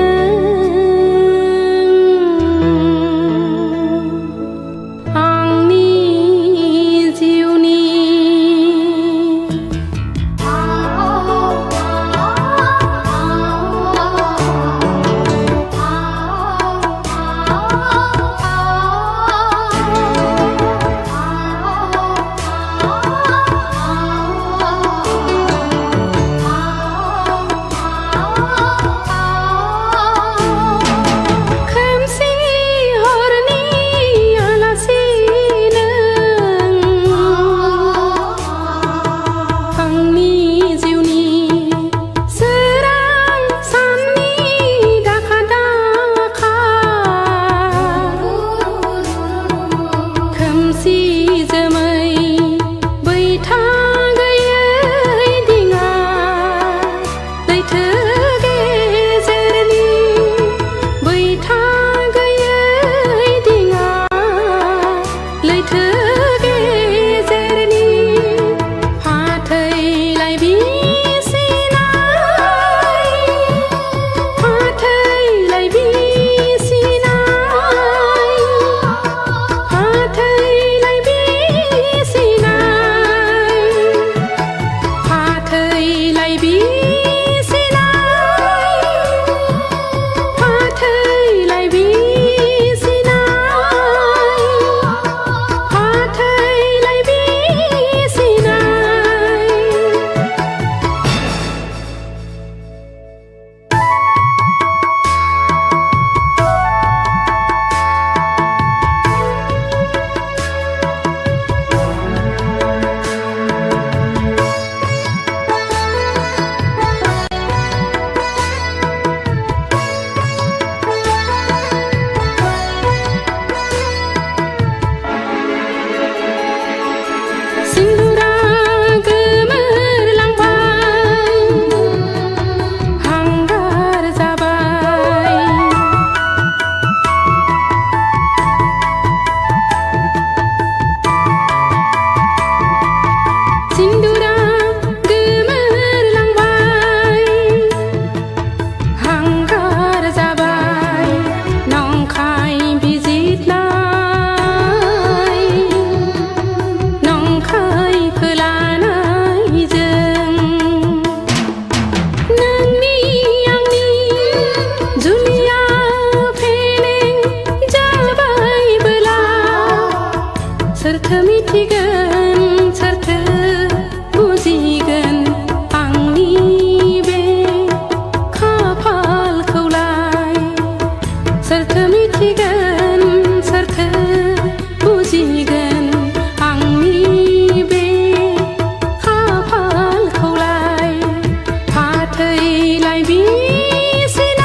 फाथैलाय बिसिनाय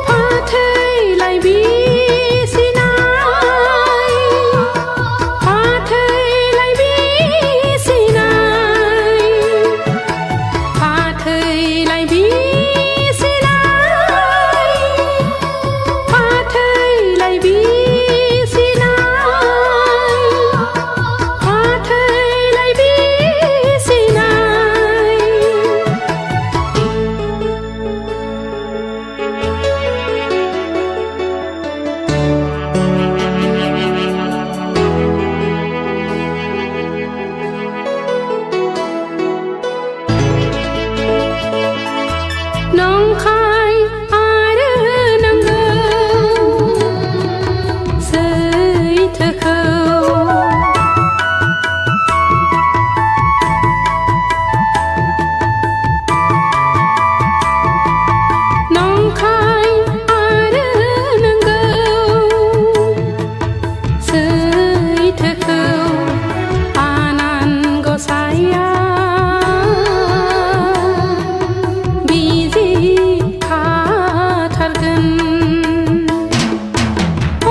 फाथैलाय बिसिनाय फाथैलाय बिसिनाय फाथैलाय बिसिनाय फाथैलाय बिसिनाय फाथैलाय बिसिनाय नंखाय आरो नंगौ सैथोखौ नंखाय आरो नंगौ सैथोखौ आनान गसाइया बिजि खाथारगोन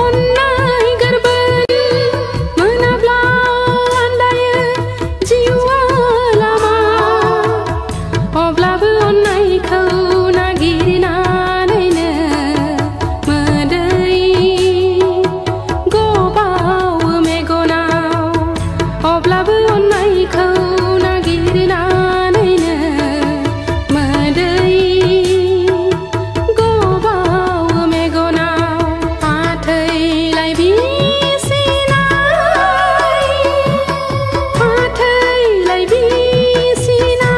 अननाय गोरबोन मोनाब्ला आन्दायो जिउआ लामा अब्लाबो अननायखौ नागिरनानैनो मोदै गबावो मेगनाव अब्लाबो अननायखौ नागिरनानैनो मोदै गबावो मेगनाव फाथैलाय बिसिनाय फाथैलाय बिसिनाय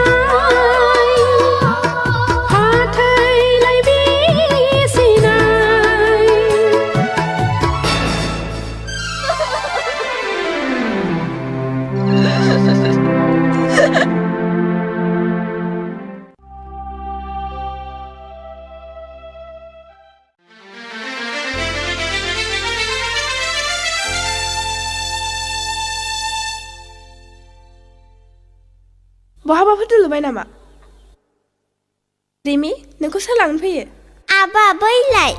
फाथैलाय बिसिनाय बहाबाफोर दुलुबाय नामा रिमि नोंखौ सोर लांनो फैयो आबा बैलाय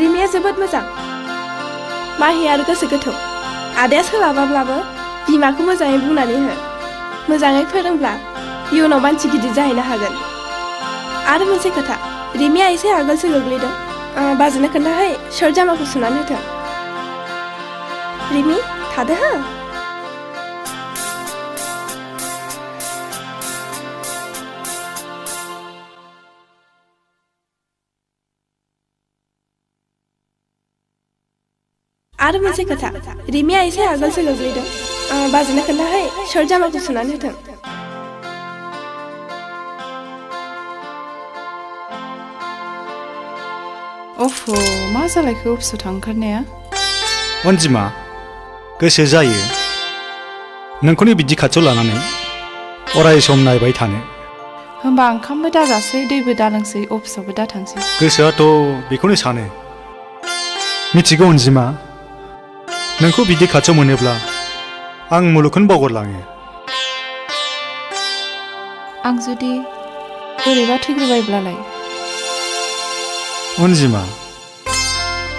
रिमिया जोबोद मोजां माहि आरो गोसो गोथौ आदाया सोलाबाब्लाबो बिमाखौ मोजाङै बुंनानै हो मोजाङै फोरोंब्ला इयुनाव मानसि गिदिर जाहैनो हागोन आरो मोनसे खोथा रिमिया एसे आगोलसो गोग्लैदों बाजैनो खोन्थाहै शर्ट जामाखौ सुनानै होथों रिमि थादो हो आरो मोनसे खोथा रिमिया एसे आगोलसो गोग्लैदों बाजैनो खोन्थाहै शर्ट जामाखौ सुनानै होथों अफ मा जालायखो अफिसाव थांखारनाया अनजिमा गोसो जायो नोंखौनो बिदि खाथियाव लानानै अराय सम नायबाय थानो होमबा ओंखामबो दाजासै दैबो दालोंसै अफिसावबो दाथांसै गोसोआथ' बेखौनो सानो मिथिगौ अनजिमा नोंखौ बिदि खाथियाव मोनोब्ला आं मुलुगखौनो बावगारलाङो आं जुदि बोरैबा थैग्रोबायब्लालाय अनजिमा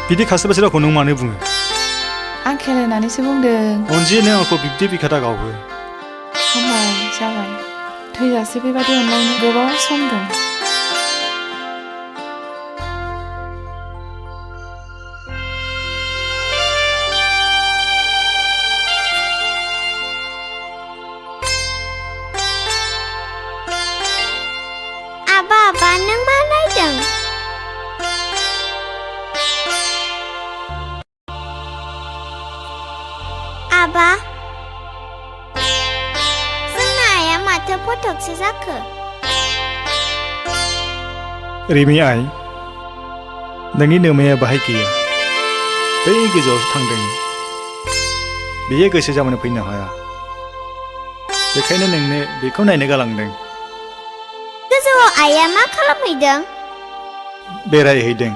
बिदि खासिबासो रावखौ नों मानो बुङो आं खेलायनानैसो बुंदों अनजि नों आंखौ बिब्दि बिखादा गावो हामबाय जाबाय थैजासे बेबादि अनलायनो गोबाव सम दं आबा नों मा नायदों आबा जोंना आइया माथो फटकसो जाखो रिमि आइ नोंनि नोमाया बाहाय गैया बै गोजौआवसो थांदों बेयो गोसो जाबानो फैनो हाया बेखायनो नोंनो बेखौ नायनो गालांदों गोजौ गोजौआव आइया मा खालामहैदों? बेरायहैदों।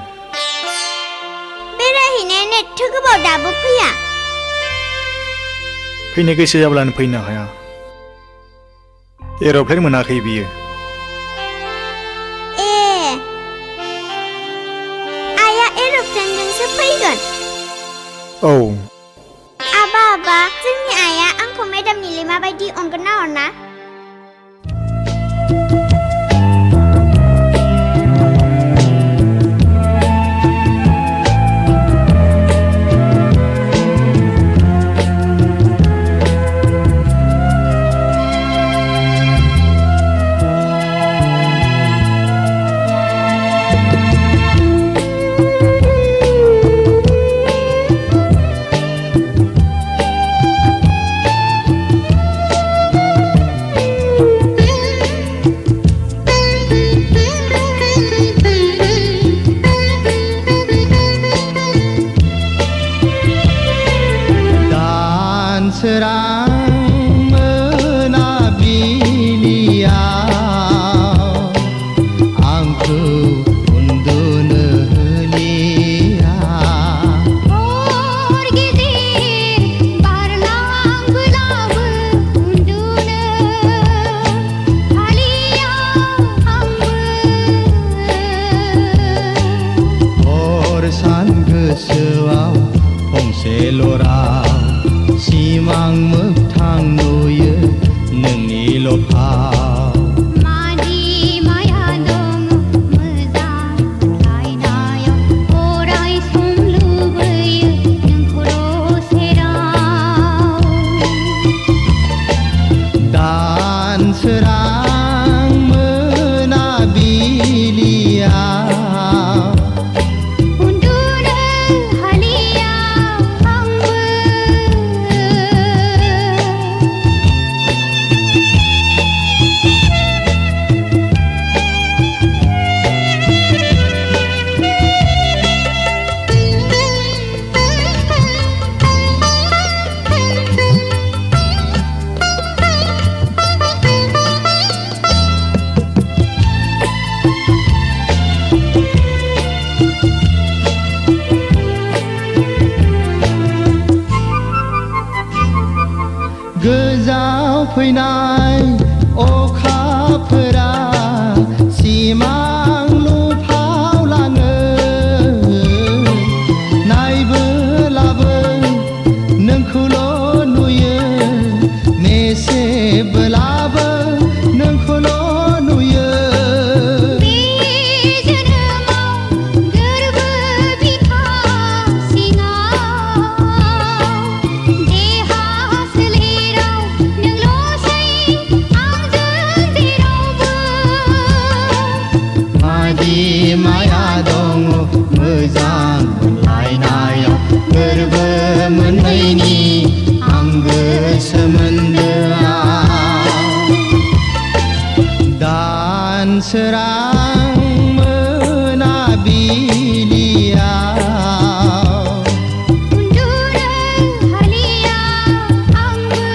बेरायहैनाया एथ' गोबाव दाबो फैया? फैनो गोसो जाब्लानो फैनो हाया। एर'प्लेन मोनाखै बियो। आइया एर'प्लेनजोंसो फैगोन? औ। आबा जोंनि आइया आंखौ मेडाम निलिमा बायदि अनगोन ना अना? फैनाय अखाफोरा सिमां लुफावलाङो नायबोलाबो नोंखौल' नुयो मेसेबोलाबो नोंखौल' नुयो सोरां मोनाबिलियाव उन्दुनो हालिया आंबो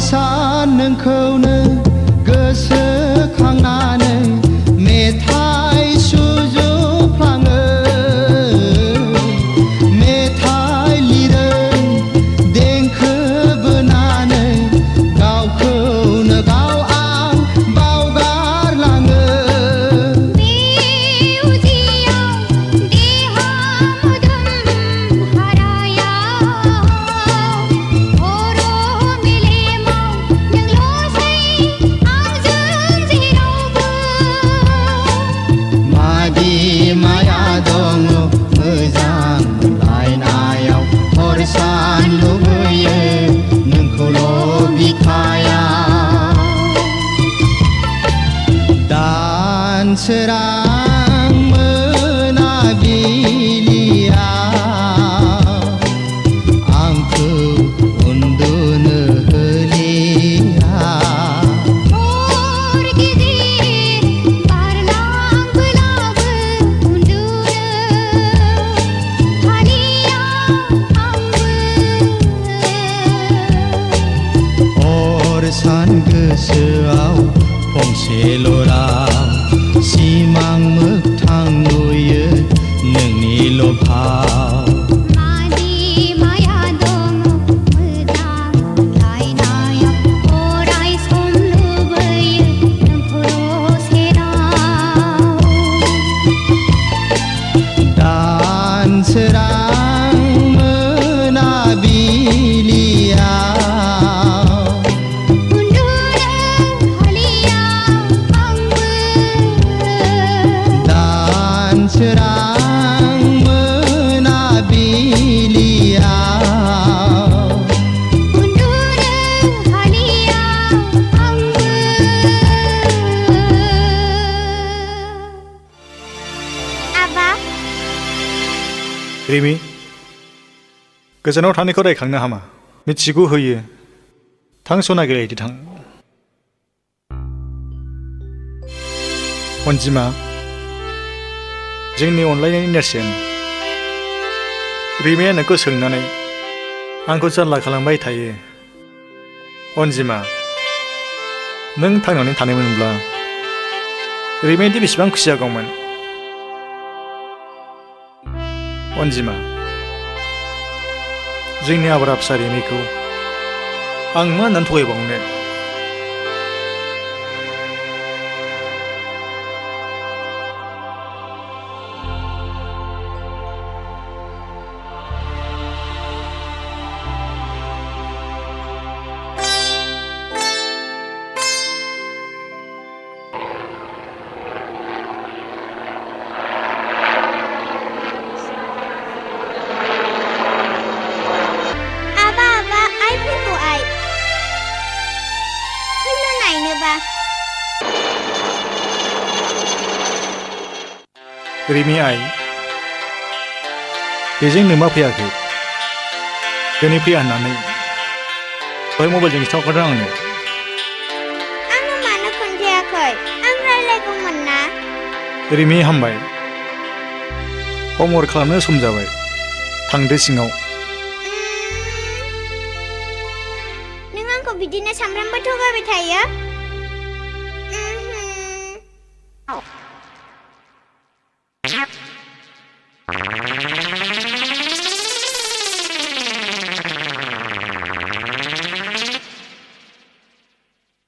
सान नोंखौनो गोसोखांनानै मेथाइ सुजुफ्लाङो मेथाइ लिरो देंखो बोनानै गावखौनो गाव आं बावगारलाङो आंखौ उन्दुनो होलिया हर गिदिर बारलांब्लाबो उन्दुनो हालिया आंबो अर सान गोसोआव फंसेल' राव सिमां मोगथां नुयो नोंनिल' भाव मादि माया दङ मोजां मोनलायनाया अराय सम लुबैयो नोंखौ सेराव दानसोरां मोनाबिलियाव उन्दुनो हालिया आंबो दानसोरां मोनाबिलियाव उन्दुनो हालिया आंबो आबा रिमि गोजानाव थानायखौ रायखांनो हामा मिथिगौ होयो थां सना गेलेहैदो थां अनजिमा जोंनि अनलायनायनि नेरसोन रिमिया नोंखौ सोंनानै आंखौ जानला खालामबाय थायो अनजिमा नों थांनानै थानायमोनब्ला रिमियादि बेसेबां खुसि जागौमोन अनजिमा जोंनि आब्रा फिसा रिमिखौ आं मा होननानै थगायबावनो आबा आबा आइ फैगौ आइ फैनो नायनोबा रिमि आइ बेजों नोमा फैयाखै दिनै फैया होननानै दहाय मबाइलजों खिन्थाहरखादों आंनो आंनो मानो खोन्थायाखै आं रायलायगौमोन ना रिमि हामबाय हमवर्क खालामनो सम जाबाय थांदो सिङाव नों आंखौ बिदिनो सामफ्रामबो थगायबाय थायो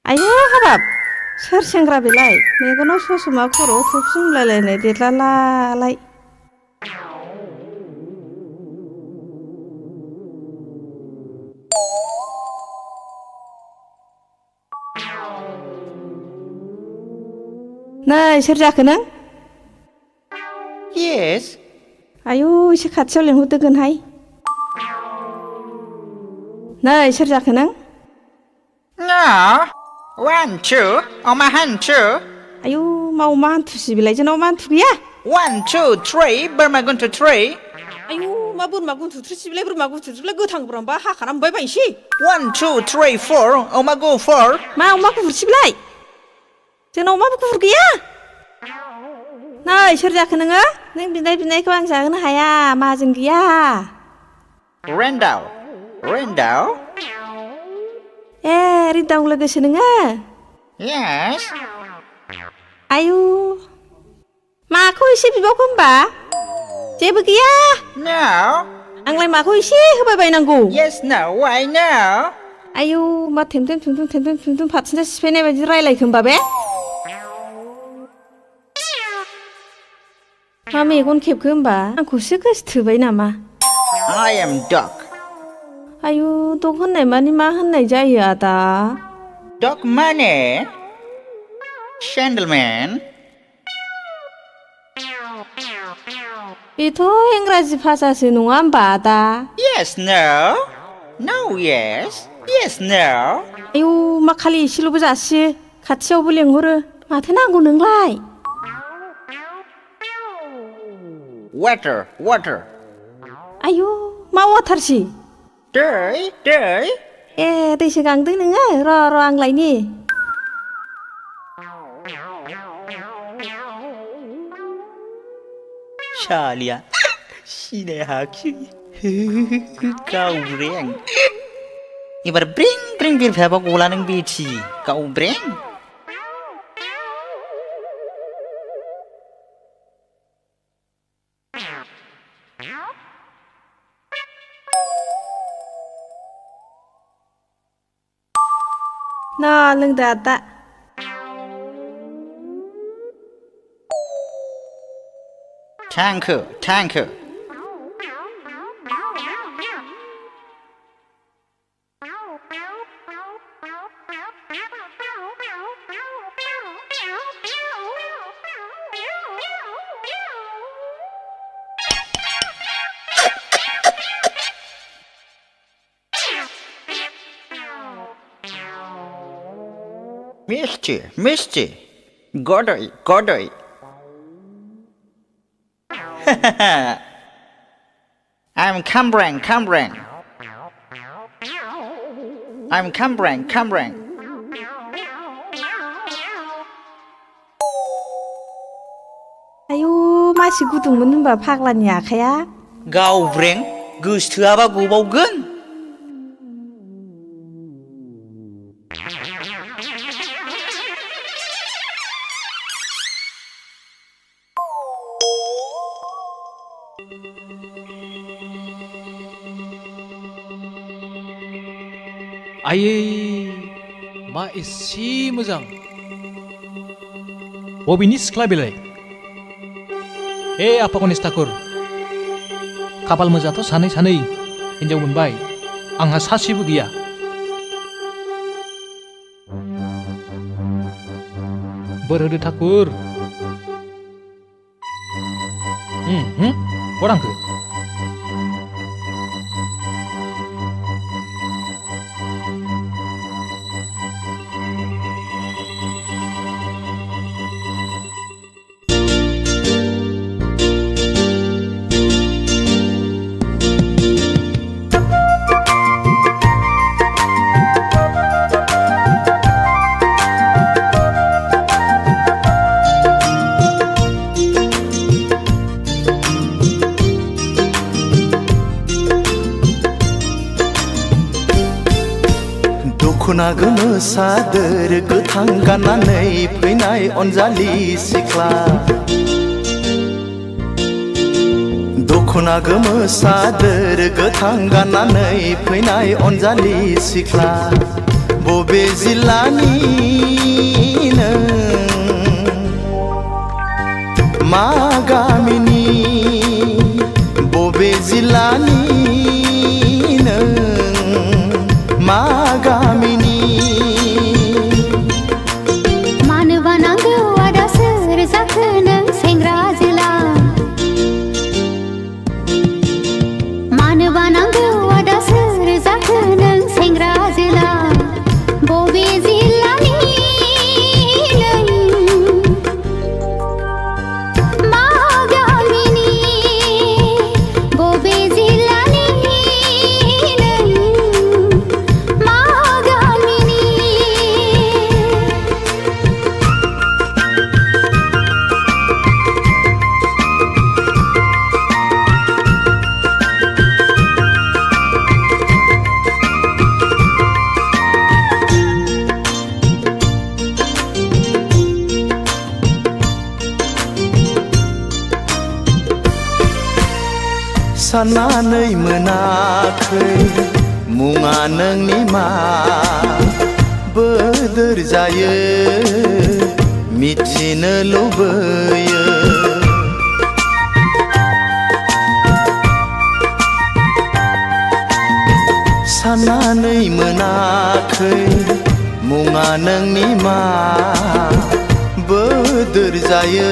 आयौ हाबाब सोर सेंग्रा बेलाय मेगनाव ससमा खर'आव थफि मुलायलायनाय देरलालाय नै सोर जाखो नों येस आयौ एसे खाथियाव लेंहरदोगोनहाय नै सोर जाखो नों No. 1, 2, अमा हान्थु आयौ मा अमा हान्थुसि बेलाय जोंनाव मा हान्थु गैया 1, 2, 3 बोरमा गुन्थु 3 आयौ मा बोरमा गुन्थु थ्रिसिबिलाय बोरमा गुन्थु थ्रिसिबिलाय गोथां बोरमाबा हाखाना मोनबाय बायनोसै 1, 2, 3, 4 अमा गुफुर मा अमा गुफुरसिबिलाय जोंनाव अमा गुफुर गैया नै सोर जाखो नोङो नों बिनायखौ आं जाहोनो हाया माहाजोन गैया रेन्दाव ए रिदाव लोगोसो नोङो Yes. आयु माखौ एसे बिबावखो होमबा जेबो गैया No. आंलाय माखौ एसे होबाय बायनांगौ Yes, no, why no? आयु मा थेमथेम फाथिना सिफायनाय बायदि रायलायखो होमबा बे मा मेगन खेबखो होमबा आंखौसो गोसोथोबाय नामा I am duck. आयु दग होननाय मानि मा होननाय जायो आदा Duck माने Gentleman. बेथ' इंराजि भाषासो नङा होमबा आदा Yes, no. No, yes. Yes, no. आयु मा खालि एसेल'बो जासियो खाथियावबो लेंहरो माथो नांगौ नोंलाय Water. आयु मा वाटारसि दै ए दैसो गांदों नोङो र' आं लायनि सालिया सिनाय हाखि गावब्रें एबार ब्रें ब्रें बिरफायाबा गला नों बेथि गावब्रें ना लोंदो आदा थेंक यू मिस्टी गडै I'm Cambrang. आयु मासि गुदुंमोन होनबा फाग्लानि आखाया गावब्रें गोसोथोआबा गबावगोन आयै मा एसे मोजां बबेनि सिख्ला बेलाय आफा गणेश ठाकुर खाफाल मोजांथ' सानै हिनजाव मोनबाय आंहा सासेबो गैया बोर होदो ठाकुर गरांखो दखना गोमो सादोर गोथां गाननानै फैनाय अनजालि सिख्ला दखना गोमो सादोर गोथां गाननानै फैनाय अनजालि सिख्ला बबे जिल्लानि नों मा गामिनि बबे जिल्लानि नों मा गामिनि मानो बानांगौ आदा सोर जाखो नों सेंग्रा जोला मानो बानांगौ आदा सोर जाखो नों सेंग्रा जोला बबे जिल्लानि नों मा गामिनि बबे जिल्लानि साननानै मोनाखै मुङा नोंनि मा बोदोर जायो मिथिनो लुबैयो साननानै मोनाखै मुङा नोंनि मा बोदोर जायो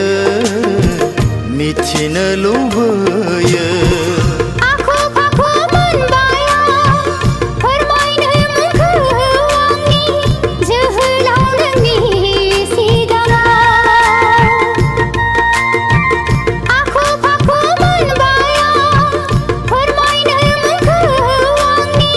मिथिनो लुबैयो आखु फाखु मोनबाया फोरमायनो मुंखौ आंनि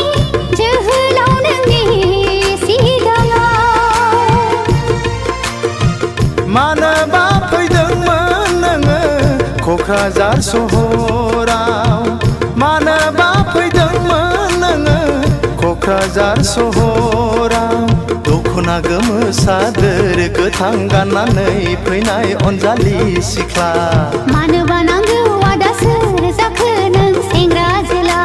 क'क्राझार सहराव मानोबा फैदोंमोन नोङो क'क्राझार सहराव दख'ना गोमो सादोर गोथां गाननानै फैनाय अनजालि सिख्ला मानोबा नांगौ आदा सोर जाखो नों सेंग्रा जोला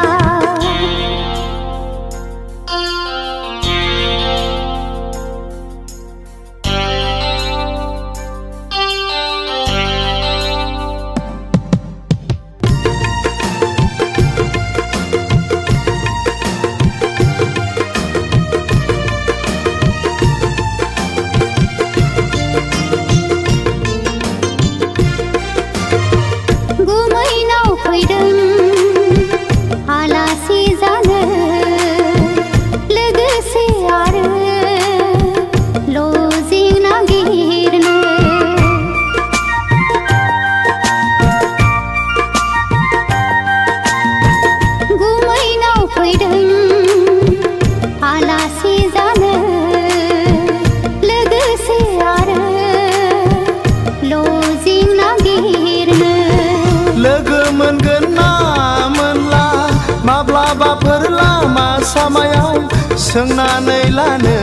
सोंनानै लानो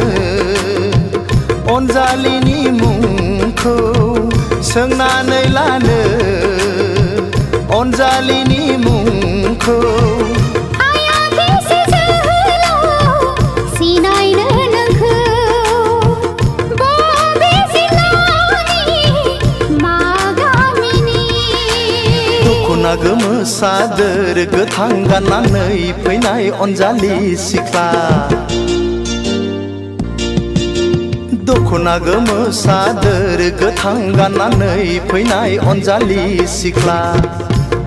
अनजालिनि मुंखौ सोंनानै लानो अनजालिनि मुंखौ सिनायनो नोंखौ बबे जिल्लानि मा गामिनि दख'ना गोमो सादोर गोथां गाननानै फैनाय अनजालि सिख्ला दख'ना गोमो सादोर गोथां गाननानै फैनाय अनजालि सिख्ला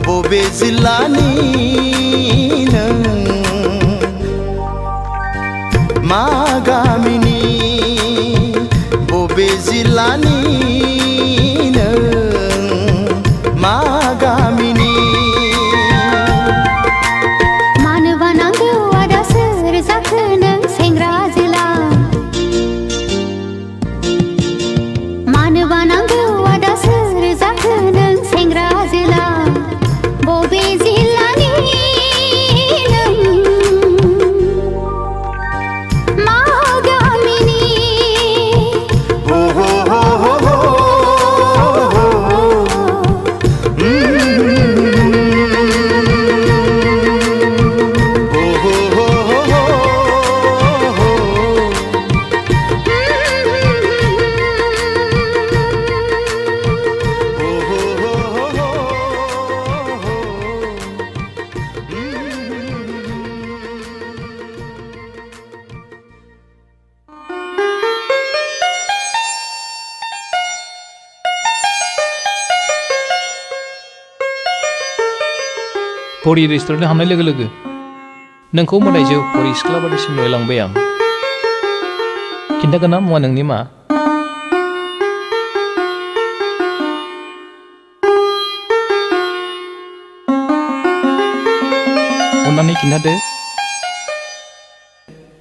बबे जिल्लानि नों मा गामिनि बबे जिल्लानि नों मा गामिनि मानोबा नांगौ आदा सोर जाखो नों सेंग्रा जोला मानोबा नांगौ आदा सोर जाखो नों सेंग्रा जोला बबे जिल्लानि नों मा गामिनि हो हो हो हो हो परि रेस्टुरेन्टआव हाबनाय लोगो लोगो नोंखौ मोदायजो परि सिख्ला बादिसिम नुलांबाय आं खिन्थागोन ना मुवा नोंनि मा अन्नानै खिन्थादो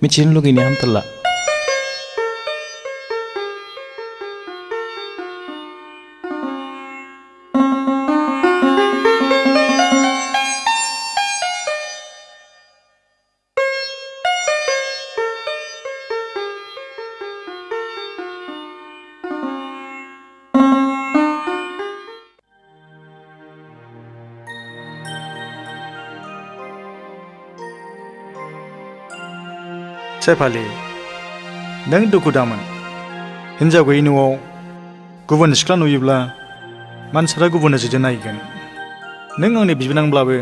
मिथिनो लुगैनाया हामथारला सेफालि नों दुखु दामोन हिन्जाव गैयै न'आव गुबुन सिख्ला नुयोब्ला मानसिफ्रा गुबुन नोजोरजों नायगोन नों आंनि बिबोनांब्लाबो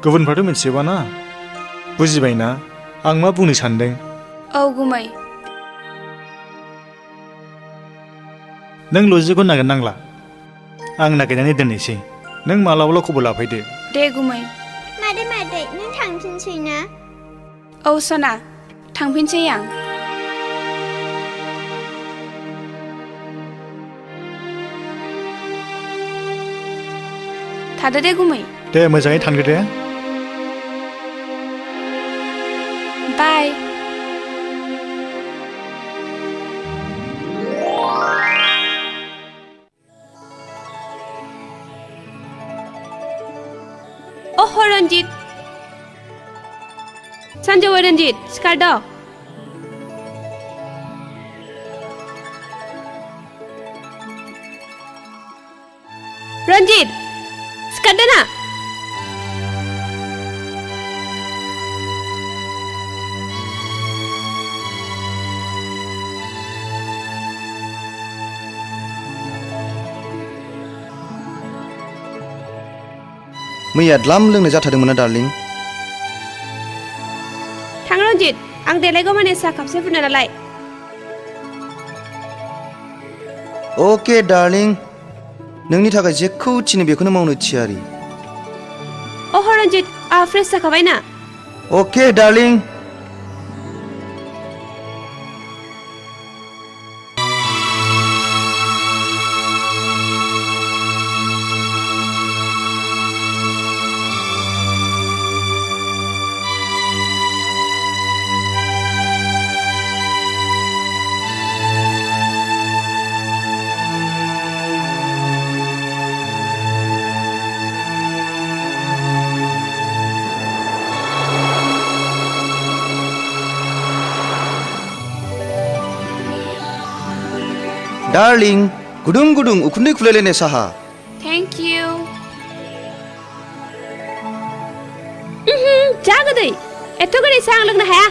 गुबुनफ्राथ' मिथिजोबाना बुजिबायना आं मा बुंनो सानदों औ गुमै नों लजिकखौ नागिरनांला आं नागिरनानै दोननोसै नों मालाबाल' खबर लाफैदो दे गुमै मादै मादै नों थांफिनसै ना औ सना थांफिनसै आं थादो दे गुमै दे मोजाङै थांदो दे बाय रन्जित सानजौआ रन्जित सिखारद' रन्जित सिखारदो ना मैया द्लाम लोंनो जाथारदोंमोन ना डार्लिं थां रन्जित आं देलायगौ माने साहा कापसे फुदुंना नालाय अके डार्लिं नोंनि थाखाय जेखौ थिनो बेखौनो मावनो थियारि अह रन्जित आहा फ्रेस जाखाबाय ना अके डार्लिं डार्लिं गुदुं गुदुं उखुन्दै खुलायलायनाय साहा थेंक इउ जा गोदै एथ' गोदै साहा आं लोंनो हाया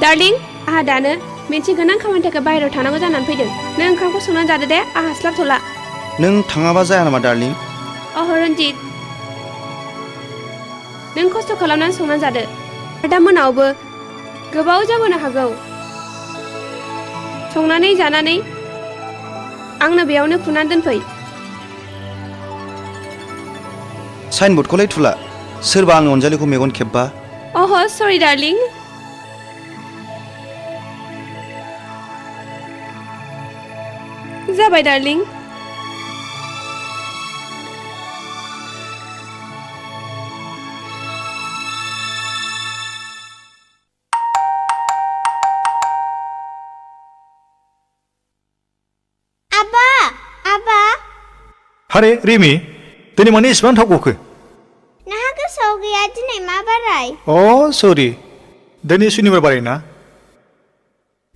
डार्लिं आहा दानो मोनसे गोनां खामानिनि थाखाय बाहेरायाव थांनांगौ जानानै फैदों नों ओंखामखौ संनानै जादो दे आहा हास्लाबथ'ला नों थाङाबा जाया नामा डार्लिं अह रन्जित नों खस्थ' खालामनानै संनानै जादो दा मोनायावबो गोबाव जाबोनो हागौ संनानै जानानै आंनो बेयावनो खुनानै दोनफै साइनबर्डखौलाय थुला सोरबा आंनि अनजालिखौ मेगन खेब्बा अह सरि डार्लिं जाबाय डार्लिं हारे रिमि दिनै माने इसेबां थाब गखो नोंहा गोसोआव गैया दिनै मा बाराय अ सरि दिनै सुनिबार बाराय ना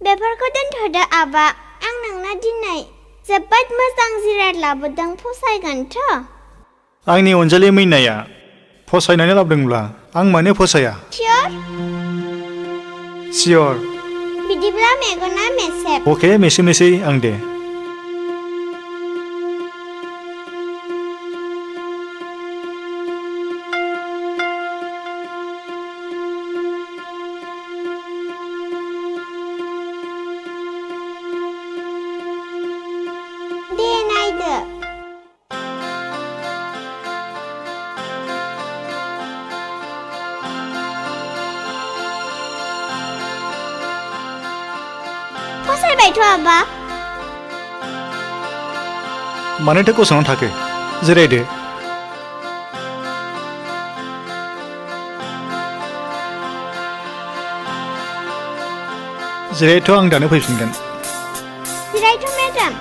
बेफोरखौ दोनथ'दो आबा आं नोंनो दिनै जोबोद मोजां जिराद लाबोदों फसायगोनथ' आंनि अनजालि मैनाया फसायनानै लाबोदोंब्ला आं मानो फसाया सियर बिदिब्ला मेगना मेसेब अके मेसेबनोसै आं दे फसायबायथ' आबा मानोथो गसंनानै थाखो जिरायदो जिरायथ' आं दानो फैफिनगोन जिरायथ' मेडाम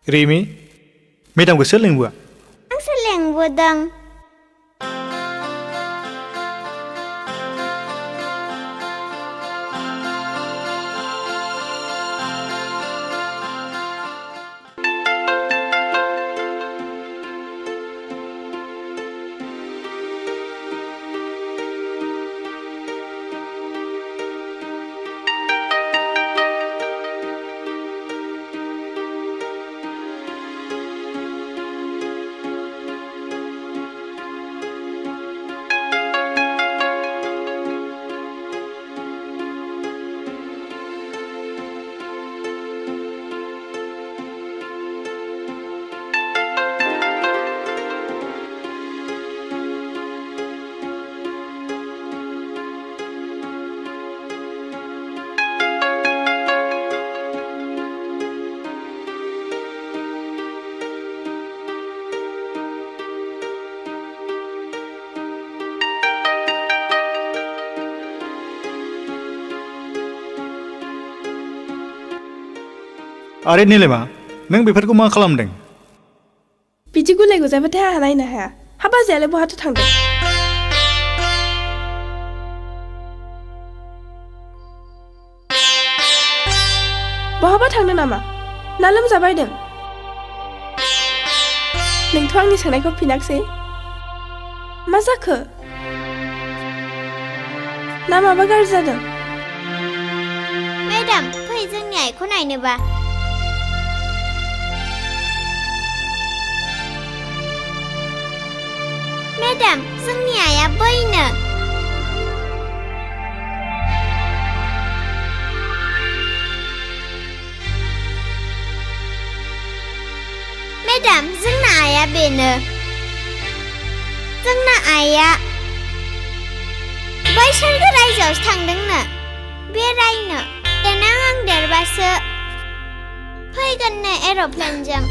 रिमि मेडामखौ सोर लिंबोआ आंसो लेंबोदों आरे निलेमा नों बेफोरखौ मा खालामदों बिदि गुलाय गुजायबाथाय आंहा नायनो हाया हा बाजैयालाय बहाथो थांदों बहाबा थांदों नामा ना लोमजाबायदों नोंथ' आंनि सोंनायखौ फिनाखसै मा जाखो ना माबा गाज्रि जादों मेडाम फै जोंनि आइखौ नायनोबा मेडाम जोंनि आइया बैनो मेडाम जोंना आइया बेनो जोंना आइया बैसोरगो रायजोआवसो थांदोंनो बेरायनो देनां आं देरबासो फैगोननो एर'प्लेनजों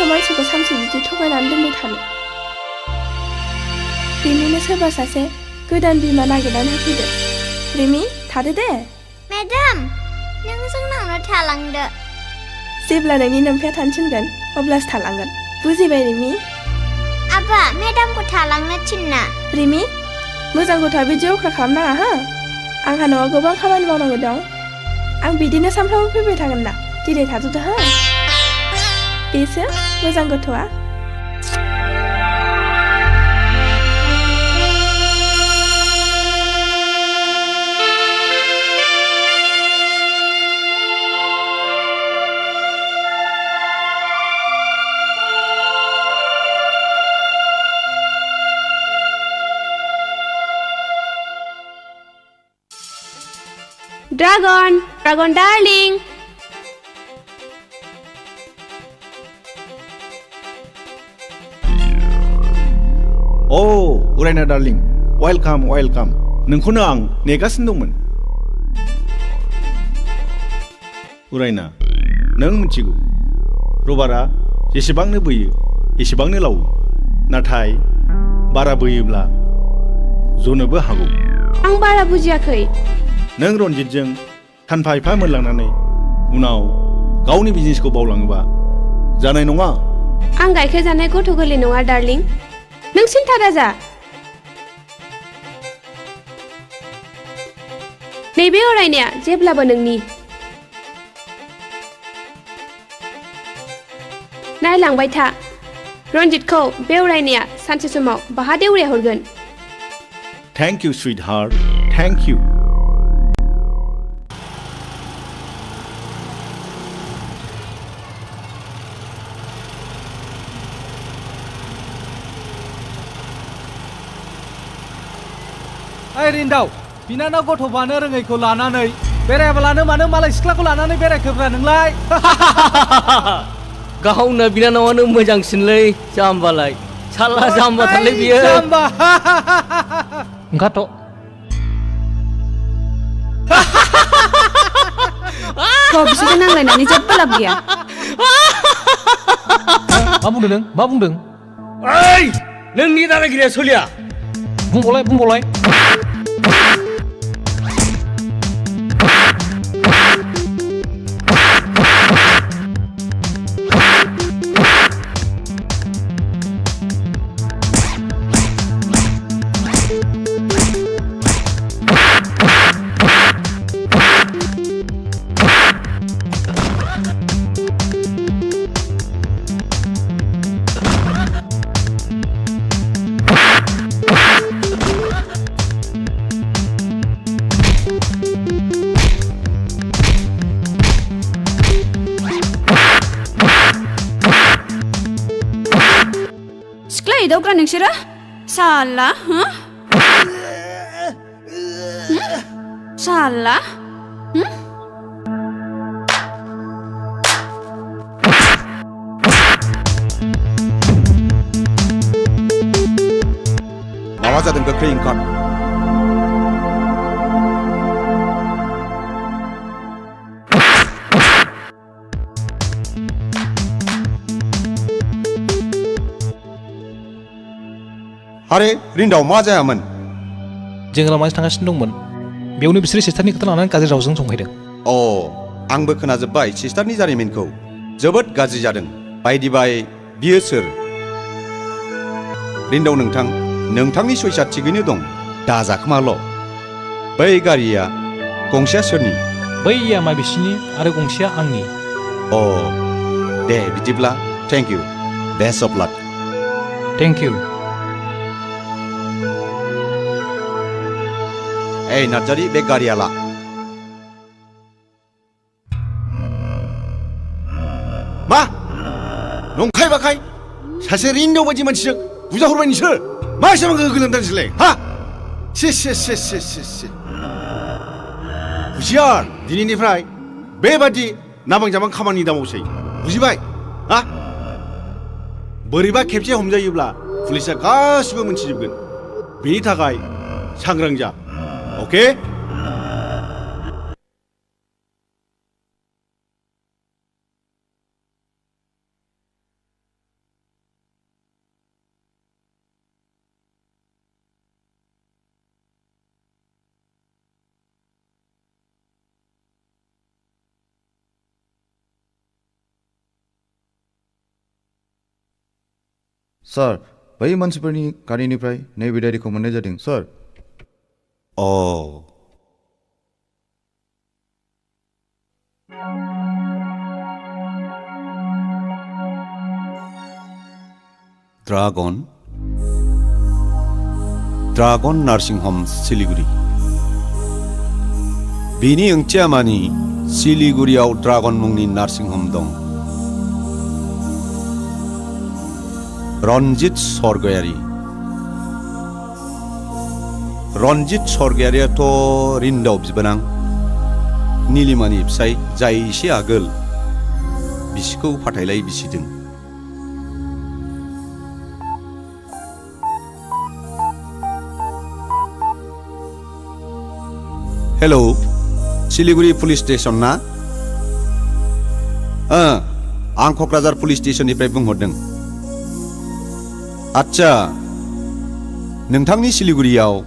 मानसिखौ सानसे बिदि थगायनानै दोनबाय थानो रिमिनो सोरबा सासे गोदान बिमा नागिरनानै होफैदो रिमि थादो दे मेडाम नों जोंनावनो थालांदो जेब्ला नोंनि नोमफाया थानो थिनगोन अब्लासो थालांगोन बुजिबाय रिमि आबा मेडामखौ थालांनो थिनना रिमि मोजां गथ'आ बिदि अख्रा खालामनाङा हो आंहा न'आव गोबां खामानि मावनांगौ दं आं बिदिनो सानफ्रामबो फैबाय थागोन ना दिनै थाथ'दो हो बेसो मोजां गथ'आ Dragon darling. अ उरायना डार्लिं वेलकाम नोंखौनो आं नेगासिनो दंमोन उरायना नों मिथिगौ रबारा जेसेबांनो बोयो एसेबांनो लावो नाथाय बारा बोयोब्ला जनोबो हागौ आं बारा बुजियाखै नों रनजितजों सानफा एफा मोनलांनानै उनाव गावनि बिजनेसखौ बावलाङोबा जानाय नङा आं गाइखेर जानाय गथ' गोरलै नङा डार्लिं नों सिन्था दाजा नैबे अरायनाया जेब्लाबो नोंनि नायलांबाय था रनजितखौ बे अरायनाया सानसे समाव बाहा देउरिया हरगोन thank you sweet heart thank you ओइ रिन्दाव बिनानाव गथ' बानो रोङैखौ लानानै बेरायाबालानो मानो मालाय सिख्लाखौ लानानै बेरायखोब्रा नोंलाय गावनो बिनानावानो मोजांसिनलै जाम्बालाय साला जाम्बाथारलै बियो जाम्बा ओंखारथ' बिसोरजों नांलायनानै जेबो लाब गैया मा बुंदों नों मा बुंदों ओइ नोंनि दादागिरिया सोलिया बुंबावलाय दावग्रा नोंसोरो साला साला माबा जादों गोख्रै ओंखार आरे रिन्दाव मा जायामोन जों लामाजों थांगासिनो दंमोन बेयावनो बिसोरो सिस्टारनि खोथा लानानै गाज्रि रावजों जंखायदों आंबो खोनाजोब्बाय सिस्टारनि जारिमिनखौ जोबोद गाज्रि जादों बायदि बाय बियो सोर रिन्दाव नोंथांनि सयसा थिगैनो दं दाजाखोमाल' बै गारिया गंसेया सोरनि बैया माबिसिनि आरो गंसेया आंनि दे बिदिब्ला thank you best of luck thank you A Narzary बे गारिया ला मा नंखाय बाखाय सासे रिन्दाव बायदि मानसिजों बुजाहरबाय नोंसोर मा एसेबां गोलोमदों नोंसोरलाय हा हुसियार दिनैनिफ्राय बेबादि नाबां जाबां खामानि दामावसै बुजिबाय हा बोरैबा खेबसे हमजायोब्ला पुलिसा गासिबो मोनथिजोबगोन बेनि थाखाय सांग्रां जा ओके सार बै मानसिफोरनि गारिनिफ्राय नैबे डायरिखौ मोननाय जादों सार ड्रागन नार्सिं हम सिलिगुरि बेनि ओंथिया मानि सिलिगुरियाव ड्रागन मुंनि नार्सिं हम दं रन्जित सरगयारियाथ' रिन्दाव बिबोनां नीलिमानि फिसाय जाय एसे आगोल बिसिखौ फाथायलाय बिसिदों हेलौ सिलिगुरि पुलिस स्टेशन ना आं क'क्राझार पुलिस स्टेशननिफ्राय बुंहरदों आच्छा नोंथांनि सिलिगुरियाव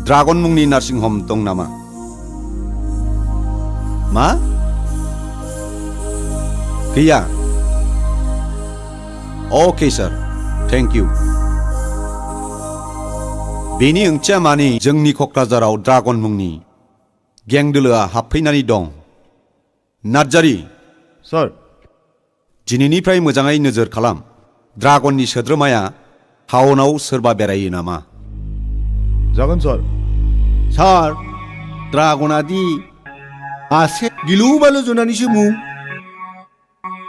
ड्रागन मुंनि नार्सिं हम दं नामा मा गैया अके सार थेंक इउ बेनि ओंथिया मानि जोंनि क'क्राझाराव ड्रागन मुंनि गें दोलोआ हाबफैनानै दं नार्जारी सार दिनैनिफ्राय मोजाङै नोजोर खालाम ड्रागननि सोद्रोमाया टाउनाव सोरबा बेरायो नामा जागोन सार ड्रागना दि आसे गिलु बालु जुनारनिसो मुं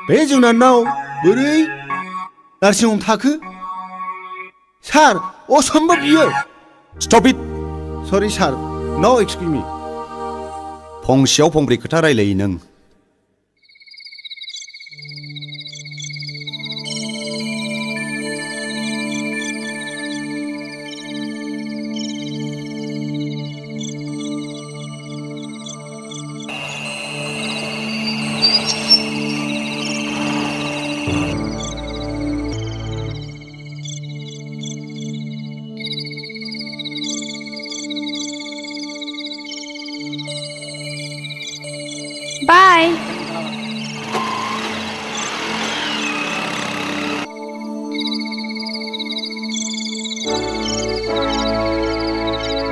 बे जुनारनाव बोरै नार्सिं हम थाखो सार असम्भब बियो स्टप इट सरि सार नो एक्सकिउज मी फंसेयाव फंब्रै खोथा रायलायो नों Bye.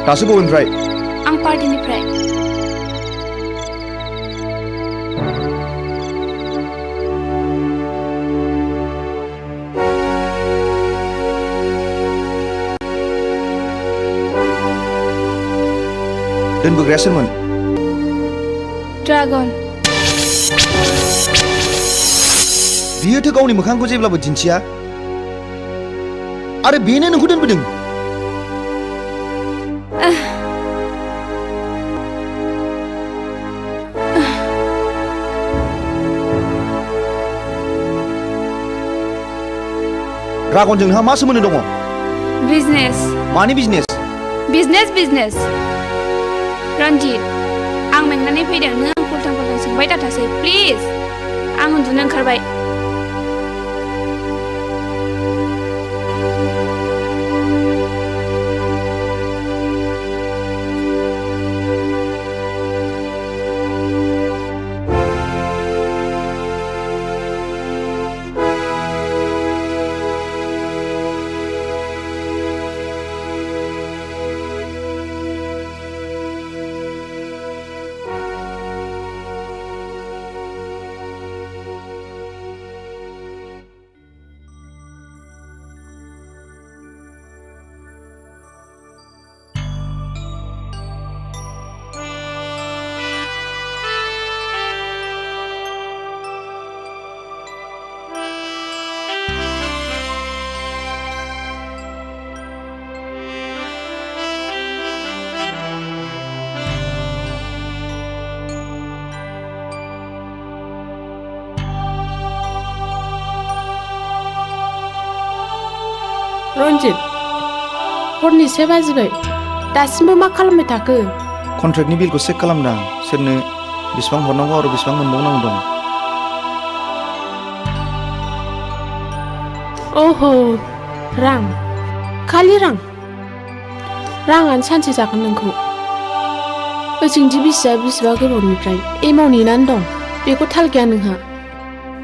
दासो बबेनिफ्राय आं पार्टिनिफ्राय दोनबोग्राया सोरमोन ड्रागन बियोथ' गावनि मोखांखौ जेब्लाबो दिन्थिया आरो बेनो नोंखौ दोनबोदों ड्रागनजों नोंहा मा सोमोन्दो दङ बिजनेस मानि बिजनेस बिजनेस रन्जित आं मेंनानै फैदों नों आं फुलटां सोंबाय दाथासै प्लिज आं उन्दुनो ओंखारबाय रन्जित हरनि 7 बाजिबाय दासिमबो मा खालामबाय थाखो कन्ट्रेक्टनि बिलखौ चेक खालामदां सोरनो बेसेबां हरनांगौ आरो बेसेबां मोनबावनांगौ दं ओहो रां खालि राङानो सानसे जागोन नोंखौ ओजोंदि बिसिबा गोबावनिफ्राय एमाव नेनानै दं बेखौ थाल गैया नोंहा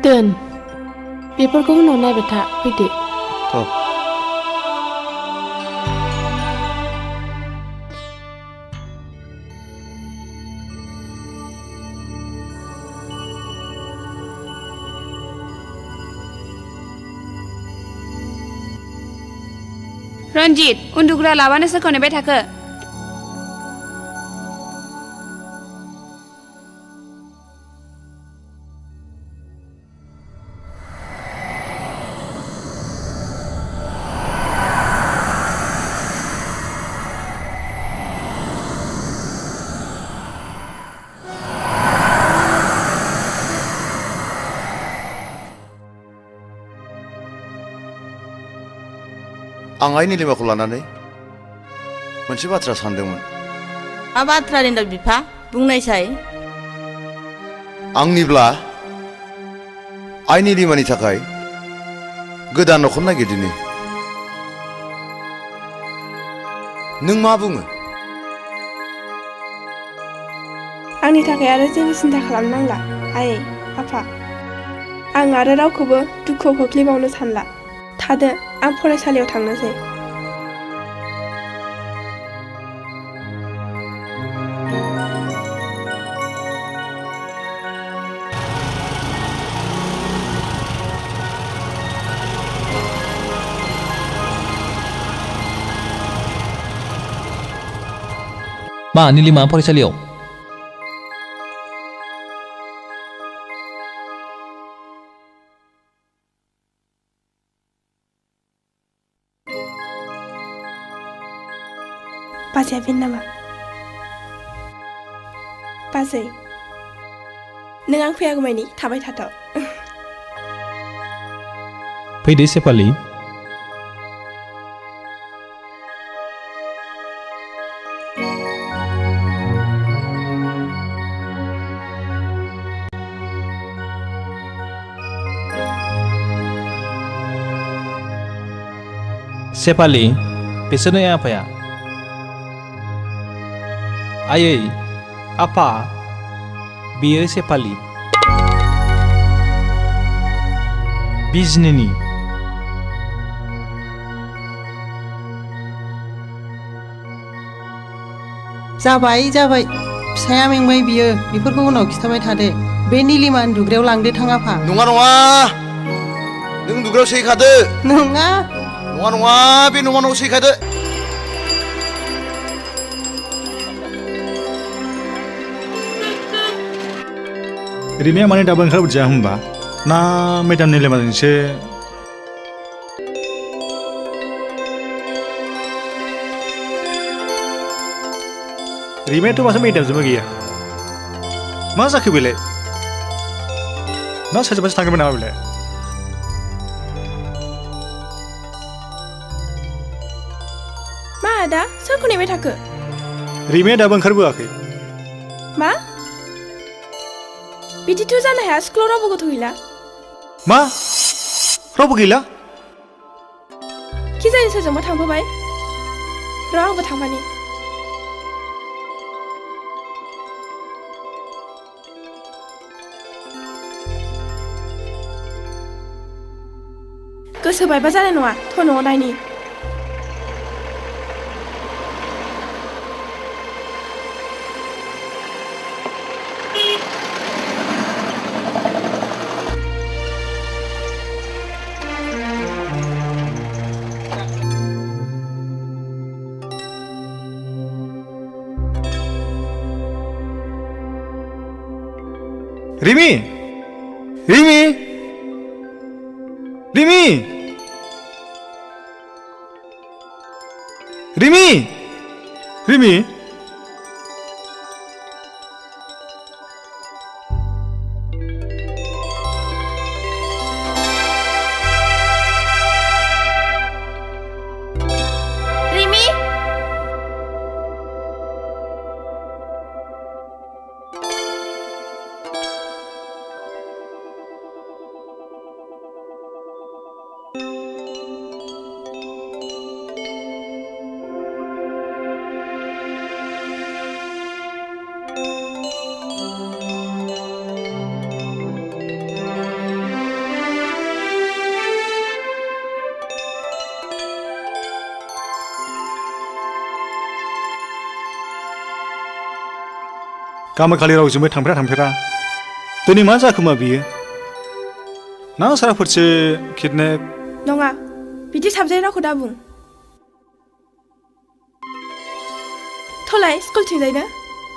दोन बेफोरखौ उनाव नायबाय था फैदो रन्जित उन्दुग्रा लाबानो सोरखौ नेबाय थाखो आं आइ निलिमाखौ लानानै मोनसे बाथ्रा सानदोंमोन मा बाथ्रा रिन्दाव बिफा बुंनायसाय आंनिब्ला आइ निलिमानि थाखाय गोदान न'खर नागिरदिनि नों मा बुङो आंनि थाखाय आरो जेबो सिन्था खालामनांला आइ आफा आं आरो रावखौबो दुखुआव खोख्लैबावनो सानला थादो आं फरायसालियाव थांनोसै मा निलिमा फरायसालियाव बाजैया बेनो नामा बाजै नों आं फैयागौमानि थाबाय थाथाव फैदो सेफालि सेफालि बिसोरनो आफाया आयै आफा बियो सेफालि बिजनेनि जाबाय फिसाया मेंबाय बियो बेफोरखौ उनाव खिथाबाय थादे बे निलिमा उन्दुग्रायाव लांदो थां आफा नङा नों उन्दुग्रायाव सैखादो नङा बे न'आव सैखादो रिमाया माने दाबो ओंखारबोदिया होमबा ना मेदाम निलिमाजोंसो रिमायाथ' माथो मेदामजोंबो गैया मा जाखो बेलाय ना सोरजोंबासो थांदोंमोन नामा बेलाय आदा सोरखौ नेबाय थाखो रिमिया दाबो ओंखारबोआखै मा बिदिथ' जानो हाया स्कुलाव रावबो गथ' गैला मा रावबो गैला खि जायो सोरजोंबा थांफाबाय र' आंबो थांफानि गोसो बायबा जानाय नङा थ' न'आव नायनि रिमि रिमि रिमि रिमि रिमि रिमि गामोखालि रावजोंबो थांफेरा दिनै मा जाखोमा बियो ना साराफोरसो किडनेप नङा बिदि साबजाय रावखौ दा बुं थलाय स्कुलथिंजायनो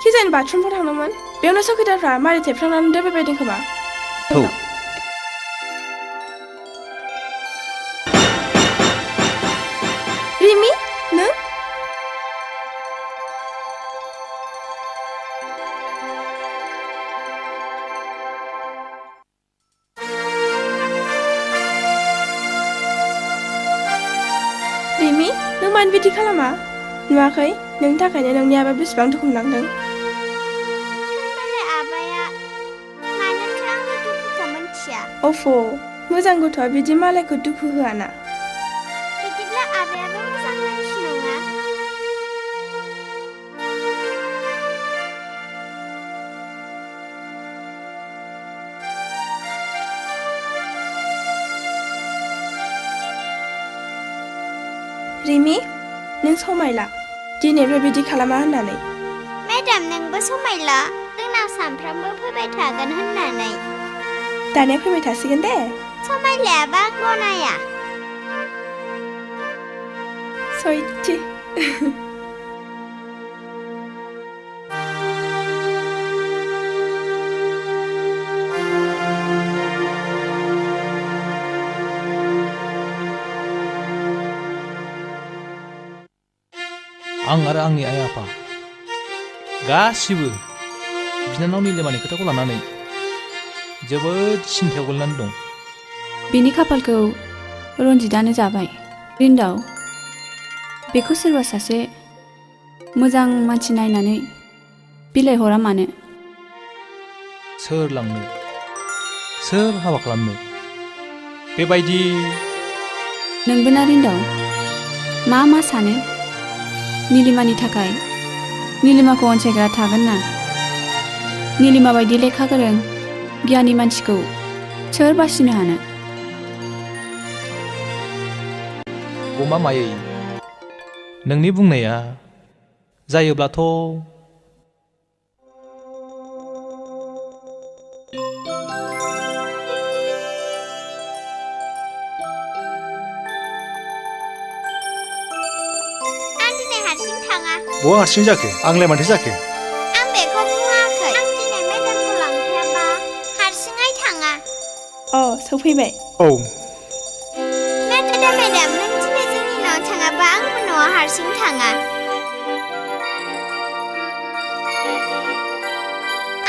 खि जानो बाथरुमफ्राव थांदोंमोन बेयावनो सखिदारफ्रा मारि थेबफ्रांनानै दोनबायबायदों खोमा रिमि नों रिमि नों मानो बिदि खालामा नुवाखै नोंनि थाखायनो नोंनि आबा बेसेबां दुखु मोनलांदों अफ' मोजां गथ'आ बिदि मालायखौ दुखु होआना बिदिब्ला आबायाबो मोजां मानसि नङा रिमि नों समायला दिनैफ्राय बिदि खालामा होननानै मेडाम नोंबो समायला जोंनाव सानफ्रामबो फैबाय थागोन होननानै दानिया फैबाय थासिगोन दे समायलायाबा गनाया सयथि आं आरो आंनि आइ आफा गासिबो बिनानाव निलिमानि खोथाखौ लानानै जोबोद सिन्थायाव गोलैनानै दं बिनि खाफालखौ रन्जितआनो जाबाय रिन्दाव बेखौ सोरबा सासे मोजां मानसि नायनानै बिलाइ हरा मानो सोर लांनो सोर हाबा खालामनो बेबायदि नोंबो ना रिन्दाव मा सानो निलिमानि थाखाय निलिमाखौ अनसायग्रा थागोन ना निलिमा बायदि लेखा गोरों गियानि मानसिखौ सोर बासिनो हानो गमा मायै नोंनि बुंनाया जायोब्लाथ' बहा हारसिं जाखो आंलाय माथो जाखो आं बेखौ बुङाखै आं दिनै मेडामखौ लांफायाबा हारसिङै थाङा सफैबाय औ मेडाम नों दिनै जोंनि न'आव थाङाबा आंबो न'आव हारसिं थाङा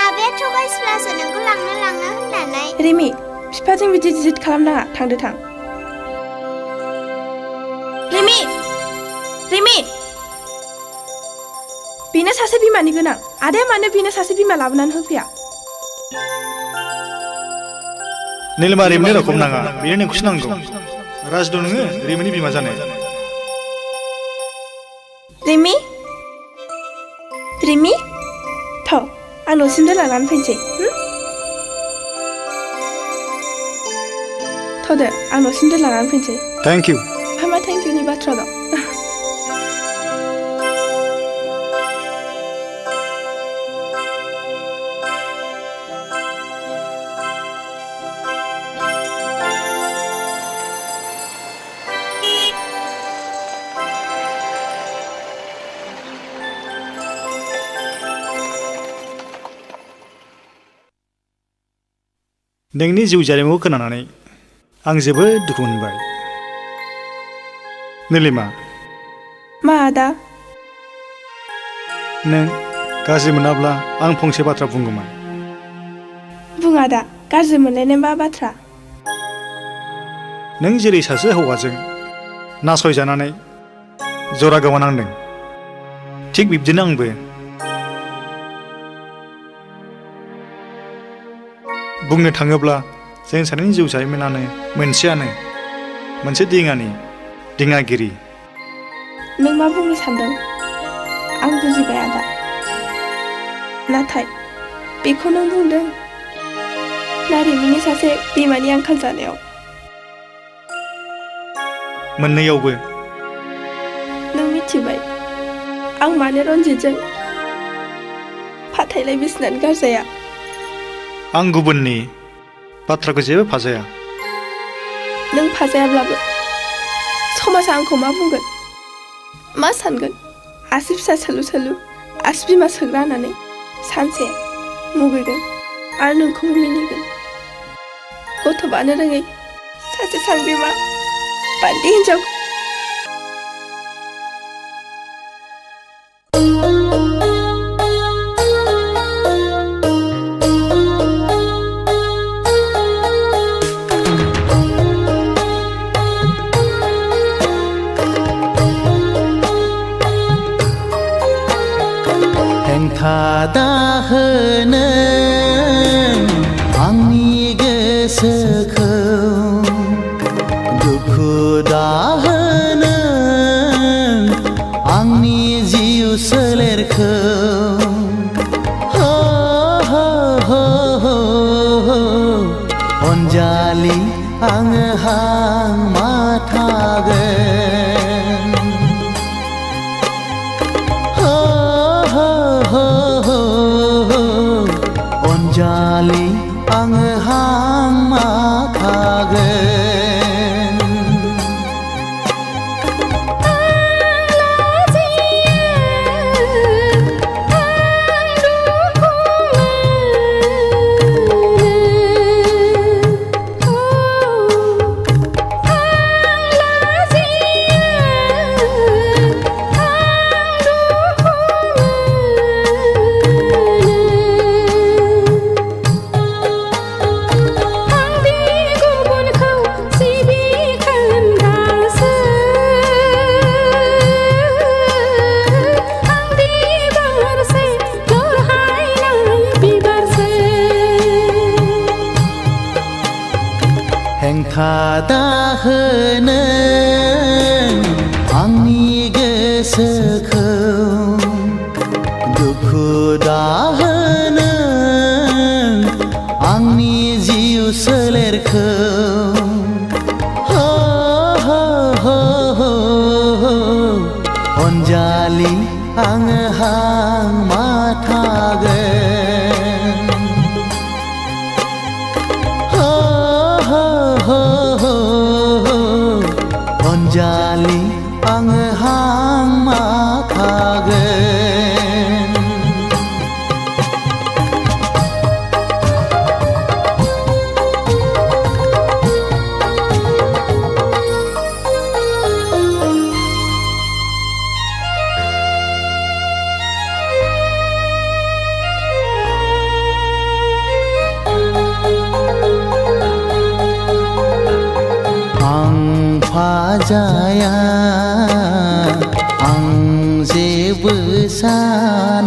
आबाया थगायसुलासो नोंखौ लांनो होननानै रिमि बिफाजों बिदि जिद खालामनाङा थांदो थां रिमि बेनो सासे बिमानि गोनां आदाया मानो बेनो सासे बिमा लाबोनानै होफैया नीलिमा रिमनि रखम नाङा बेनो नोंखौसो नांगौ राजद' नोङो रिमिनि बिमा जानो रिमि रिमि थ' आं न'सिम लानानै फैनोसै थ'दो आं न'सिम लानानै फैनोसै थेंक इउ मा थेंक इउनि बाथ्रा दं नोंनि जिउ जारिमिनखौ खोनानानै आं जोबोद दुखु मोनबाय नीलिमा मा आदा नों गाज्रि मोनाब्ला आं फंसे बाथ्रा बुंगौमोन बुं आदा गाज्रि मोनलायनाय मा बाथ्रा नों जेरै सासे हौवाजों नासयजानानै जरा गोमानांदों थिग बिब्दिनो आंबो बुंनो थाङोब्ला जों सानैनि जिउ जारिमिनानो मोनसे दिङागिरि नों मा बुंनो सानदों आं बुजिबाय आदा नाथाय बेखौ नों बुंदों ना रिमिनि सासे बिमानि आंखाल जानायाव मोननैयावबो नों मिथिबाय आं मानो रन्जितजों फाथैलाय बिसिनानै गारजाया आं गुबुननि बाथ्राखौ जेबो फाजाया नों फाजायाब्लाबो समाजा आंखौ मा बुंगोन मा सानगोन आसि फिसा सोलु आसि बिमा सोग्रा होननानै सानसे मुगैगोन आरो नोंखौबो मिनिगोन गथ' बानो रोङै सासे सांबिमा बान्दि हिन्जाव दाहोनो आंनि गोसोखौ दुखु दाहोनो आंनि जिउ सोलेरखौ अनजालि आङो हां माथागोन अनजालि आङो हां माथागोन दाहोनो आंनि गोसोखौ दुखु दाहोनो आंनि जिउ सोलेरखौ अनजालि आङो हां माथागोन अनजालि आङो हां माथागोन फाजाया आं जेबो सान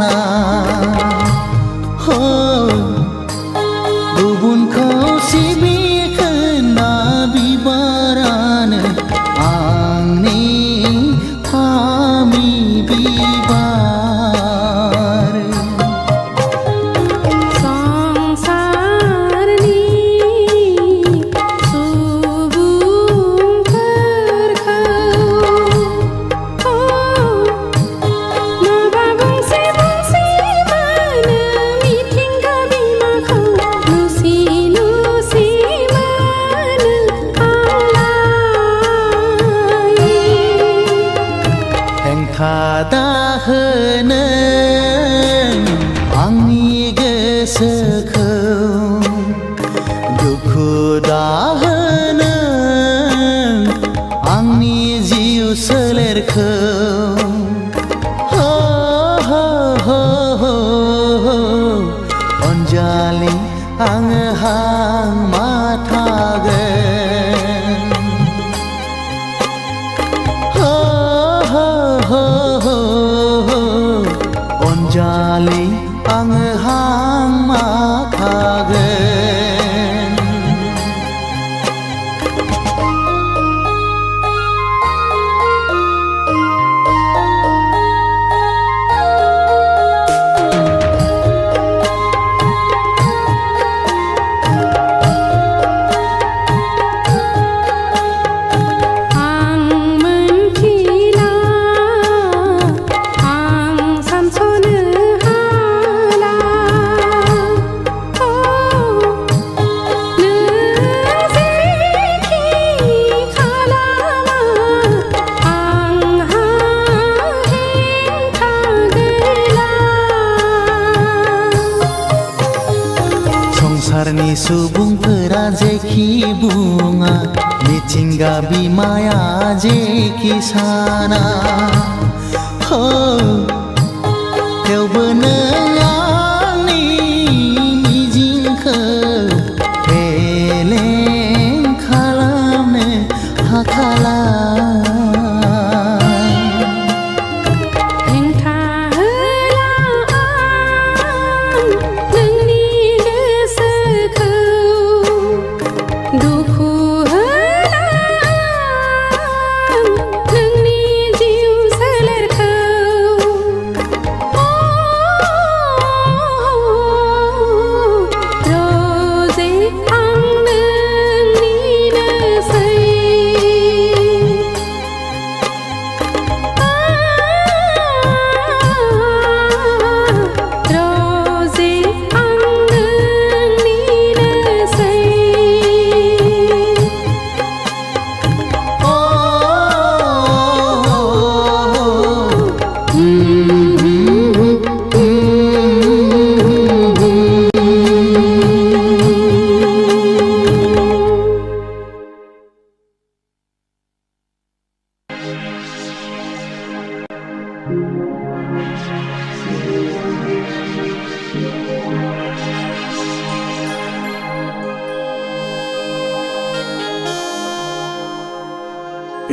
बिखा दाहोनो आंनि गोसोखौ दुखु दाहोनो आंनि जिउ सोलेरखौ अनजालि आङो हां माथागोन अनजालि आङो हां माथागोन संसारनि सुबुंफोरा जेखि बुङा मिथिंगा बिमाया जेखि साना थेवबो नों आंनि मिजिंखौ फेलें खालामनो हाखाला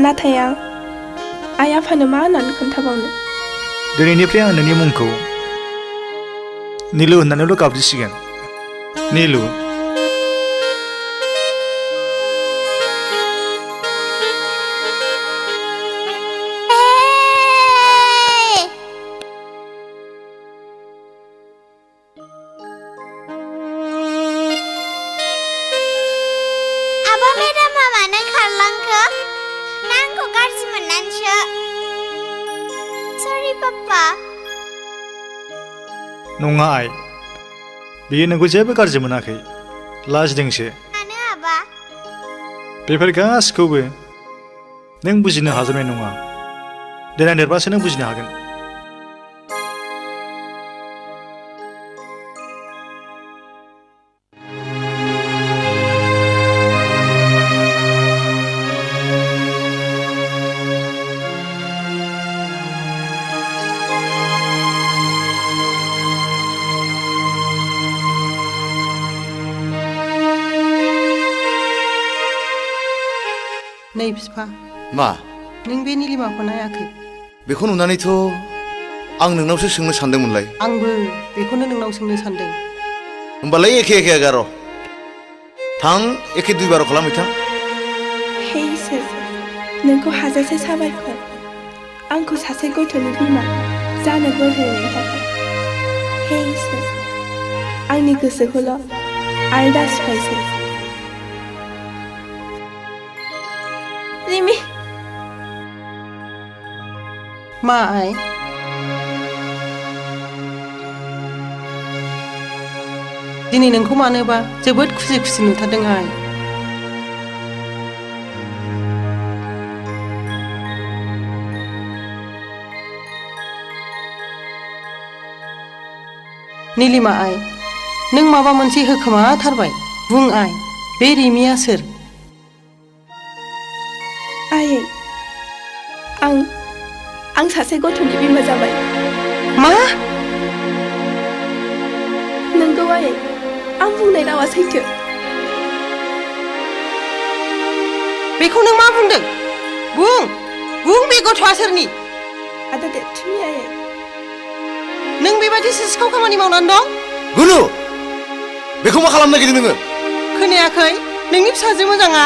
नाथाय आं आइ आफानो मा होननानै खोन्थाबावनो दिनैनिफ्राय आं नोंनि मुंखौ नीलु होननानैल' गाबज्रिसिगोन नीलु आबा मेडामा मानो खारलांखो ना आंखौ गाज्रि मोननानैसो सरि पापा नङा आइ बियो नोंखौ जेबो गाज्रि मोनाखै लाजिदोंसो मानो आबा बेफोर गासिखौबो नों बुजिनो हाजोबनाय नङा देनां देरबासो नों बुजिनो हागोन नै बिफा मा नों बे निलिमाखौ नायाखै बेखौ नुनानैथ' आं नोंनावसो सोंनो सानदोंमोनलाय आंबो बेखौनो नोंनाव सोंनो सानदों होमबालाय एखे एखे गार' थां एखे दुइ बार' खालामहैथां हे इसोर नोंखौ हाजासे साबायखर आंखौ सासे गथ'नि बिमा जानो बोर होनायनि थाखाय हे इसोर आंनि गोसोखौल' आरो दा सिफायसै रिमि मा आइ दिनै नोंखौ मानोबा जोबोद खुसि खुसि नुथारदों आइ निलिमा आइ नों माबा मोनसे होखोमाथारबाय बुं आइ बे रिमिया सोर आयै आं सासे गथ'नि बिमा जाबाय मा नंगौ आयै आं बुंनाय रावा सैथो बेखौ नों मा बुंदों बुं बे गथ'आ सोरनि आदा देरथुमि आयै नों बेबायदि सिखाव खामानि मावनानै दं गुनु बेखौ मा खालामनो नागिरदों नोङो खोनायाखै नोंनि फिसाजो मोजाङा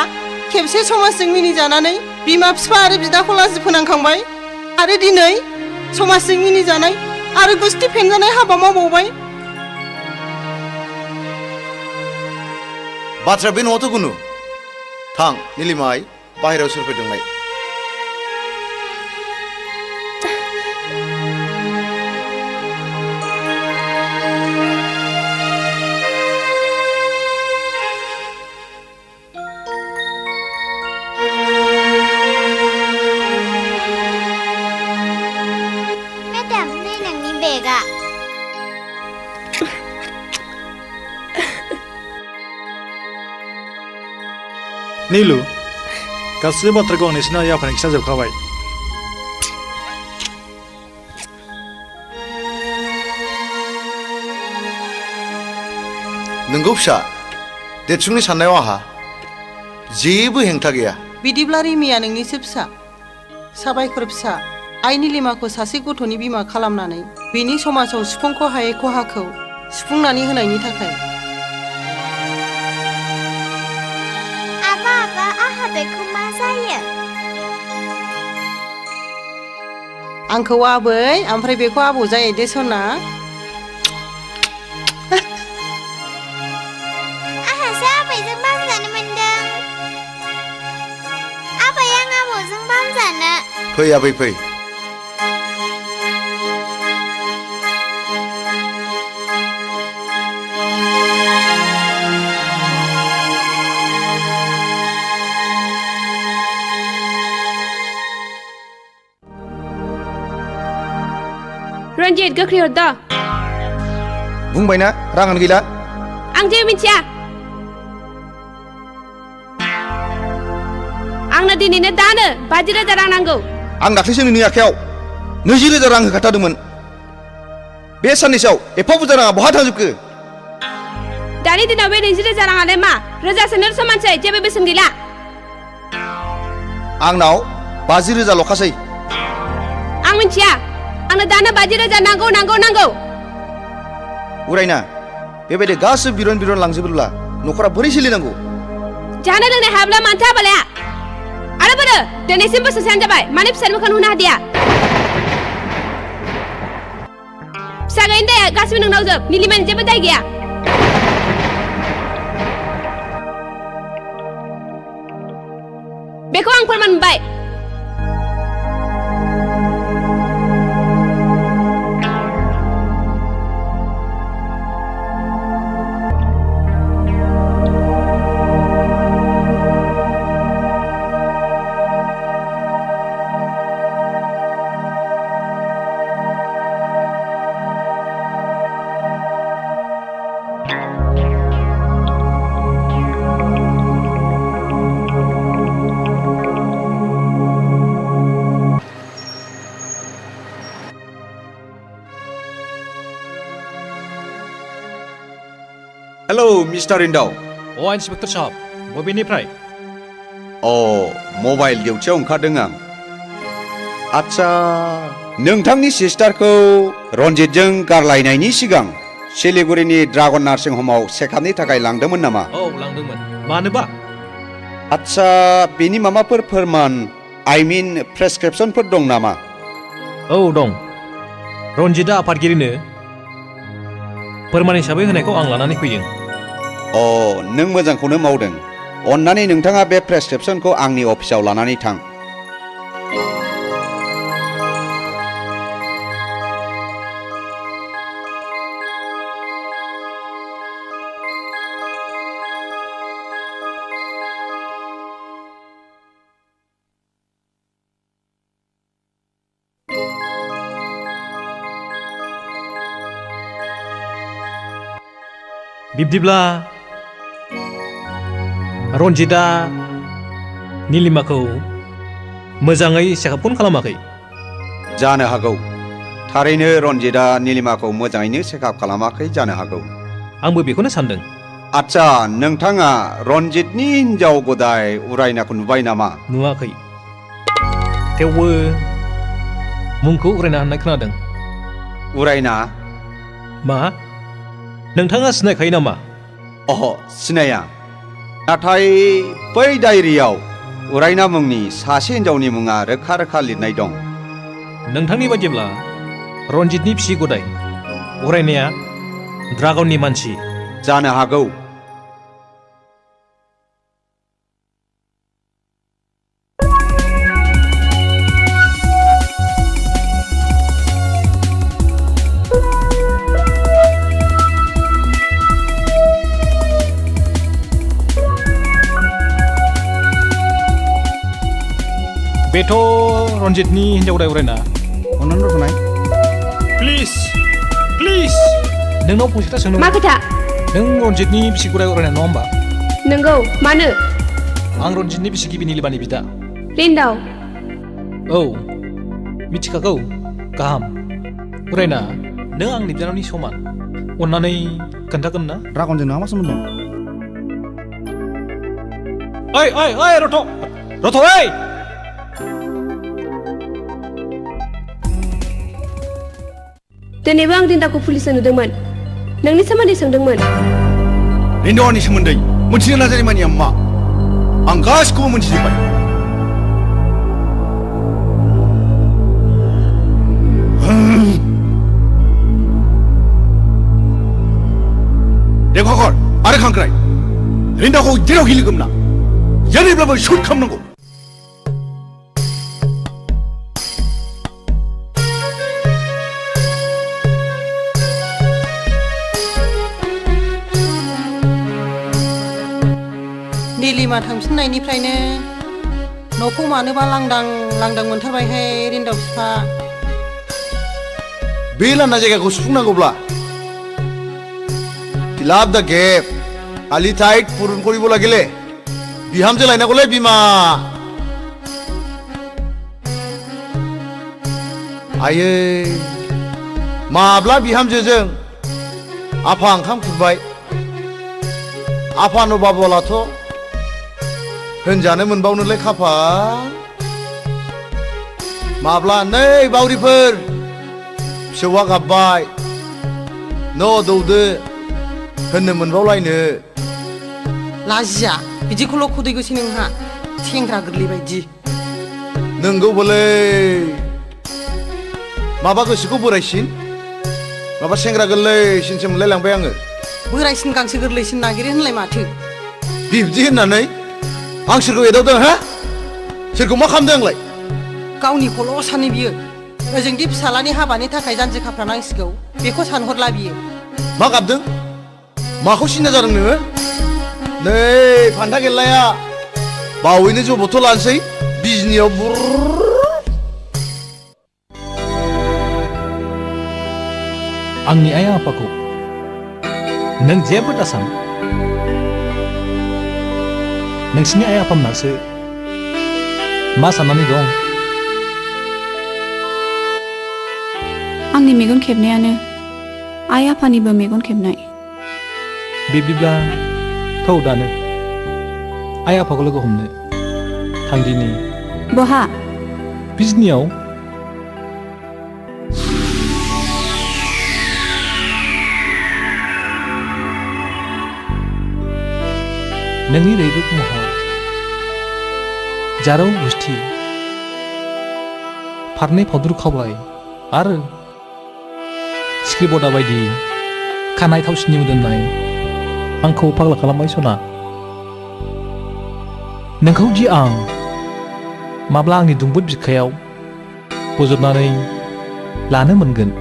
खेबसे समाजजों मिनिजानानै बिमा बिफा आरो बिदाखौ लाजि फोनांखांबाय आरो दिनै समाजजों मिनिजानाय आरो गुस्थि फेनजानाय हाबा मावबावबाय बाथ्राया बे नङाथ' गुनु थां निलिमा आइ बाहेरायाव सोर फैदोंलाय नीलु गासैबो बाथ्राखौ आं नोंसिनि आइ आफानि खिन्थाजोबखाबाय नोंगौ फिसा देरसुंनि साननायाव आंहा जेबो हेंथा गैया बिदिब्ला रिमिया नोंनिसो फिसा साबायखर फिसा आइ निलिमाखौ सासे गथ'नि बिमा खालामनानै बिनि समाजाव सुफुंख' हायै खहाखौ सुफुंनानै होनायनि थाखाय बेखौ मा जायो आंखौ आबै ओमफ्राय बेखौ आबौ जायो दे सना आंहासो आबैजों बामजानो मोनदों आबै आं आबौजों बामजानो फै आबै फै रन्जित गोख्रै हर दा बुंबायना राङानो गैला आं जेबो मिथिया आंनो दिनैनो दानो 50,000 रां नांगौ आं दाख्लैसो नोंनि आखायाव 20,000 रां होखाथारदोंमोन बे साननैसोआव एफा बुरजा राङा बहा थांजोबखो दानि दिनाव बे 20,000 राङालाय मा रोजासेनो समानसै जेबो बेसेन गैला आंनाव 50,000 ल'खासै आं मिथिया आंनो दानो 50,000 नांगौ उरायना बेबायदि गासिबो बिरन लांजोबोब्ला न'खरा बोरै सोलिनांगौ जानो लोंनाय हाब्ला मानथा बालाया आरो बोरो दिनैसिम बोसोरसेयानो जाबाय माने फिसानि मोखां नुनो हादिया फिसा गैयिनि दाया गासिबो नोंनाव जोब निलिमानि जेबो दाय गैया बेखौ आं फोरमान मोनबाय हेलो मिस्टार इन्दाव इन्सपेक्टर साहब बबेनिफ्राय मबाइल डिउटियाव ओंखारदों आं आच्छा नोंथांनि सिस्टारखौ रन्जितजों गारलायनायनि सिगां सिलिगुरिनि ड्रागन नार्सिं हमाव चेकआपनि थाखाय लांदोंमोन नामा लांदोंमोन मानोबा आच्छा बेनि माबाफोर फोरमान प्रेसक्रिप्शनफोर दं नामा दं रन्जितआ आफादगिरिनो फोरमान हिसाबै होनायखौ आं लानानै फैदों नों मोजांखौनो मावदों अन्नानै नोंथाङा बे प्रेसक्रिप्शनखौ आंनि अफिसाव लानानै थां बिब्दिब्ला रन्जितआ निलिमाखौ मोजाङै चेकआपखौनो खालामाखै। जानो हागौ थारैनो रन्जितआ निलिमाखौ मोजाङैनो चेकआप खालामाखै जानो हागौ। आंबो बेखौनो सानदों। आच्छा नोंथाङा रन्जितनि हिन्जाव गदाय उरायनाखौ नुबाय नामा? नुवाखै, थेवबो मुंखौ उरायना होननाय खोनादों। उरायना? मा नोंथाङा सिनायखायो नामा? अह सिनाया, नाथाय बै डायरियाव उरायना मुंनि सासे हिन्जावनि मुङा रोखा रोखा लिरनाय दं। नोंथांनि बायदिब्ला रन्जितनि फिसि गदाय उरायनाया ड्रागननि मानसि? जानो हागौ। बेथ' रन्जितनि हिन्जाव गदाय उरायना। अननानै रखनाय प्लिज प्लिज नोंनाव फंसे खोथा सोंनो। मा खोथा? नों रन्जितनि बिसि गदाय उरायना नङा होमबा? नंगौ, मानो? आं रन्जितनि बिसि गिबि निलिमानि बिदा। रिन्दाव। औ मिथिखागौ, गाहाम। उरायना नों आंनि बिनानावनि समान, अन्नानै खोन्थागोन ना? ड्रागनजों नोंहा मा सोमोन्दो दं? ओइ ओइ ओइ रथ' रथ' ओइ! दिनैबो आं रिन्दाखौ पुलिसआव नुदोंमोन, नोंनि सोमोन्दै सोंदोंमोन। रिन्दावनि सोमोन्दै मोनथिनो नाजानाय मानिया मा? आं गासिखौबो मोनथिजोब्बाय। देखर आरो खांख्राय, रिन्दाखौ जेरावखि लोगो मोना जेरैब्लाबो सुट खालामनांगौ। निलिमा थांफिननायनिफ्रायनो न'खौ मानोबा लांदां लांदां मोनथारबायहाय रिन्दाव बिफा। बे लांदां जायगाखौ सुफुंनांगौब्ला फिलाप दा गेप आलि टाइट पुरुन करिब लागिले बिहामजो लायनांगौलै बिमा। आयै माब्ला बिहामजोजों आफा ओंखाम खुरबाय, आफा नबाबलाथ' होनजानो मोनबावनोलाय खाफाल। माब्ला नै बावरिफोर फिसौआ गाबबाय न' दौदो होननो मोनबावलायनो। लाजिया बिदिखौल' खुदैगोसै नोंहा, सेंग्रा गोरलै बायदि। नोंगौबोलै माबा गोसोखौ बोरायसिन माबा सेंग्रा गोरलैसिनसो मोनलायलांबाय आङो। बोरायसिन गांसो गोरलैसिन नागिरो होनलाय माथो। बिब्दि होननानै आं सोरखौ एदावदों हा? सोरखौ मा खालामदों आंलाय? गावनिखौल' सानो बियो, ओजोंदि फिसालानि हाबानि थाखाय जानजि खाफ्रानांसिगौ बेखौ सानहरला बियो। मा गाबदों? माखौ सिन्था जादों नोङो? नै फान्था गेल्लाया बावैनो जबथ' लानोसै बिजनियाव बुर। आंनि आइ आफाखौ नों जेबो दासान। नोंसिनि आइ आफामोनासो मा साननानै दं? आंनि मेगन खेबनायानो आइ आफानिबो मेगन खेबनाय। बिब्दिब्ला थौ दानो आइ आफाखौ लोगो हमनो थांदिनि। बहा? बिजनियाव। नोंनि रैरुब महर, जारौ गुस्थि, फारनै फावद्रु खावलाय आरो सिख्रिबदा बायदि खानाय थावसिनि मोदोमनाय आंखौ फाग्ला खालामबाय सना। नोंखौ दि आं माब्ला आंनि दुंबुद बिखायाव बजबनानै लानो मोनगोन?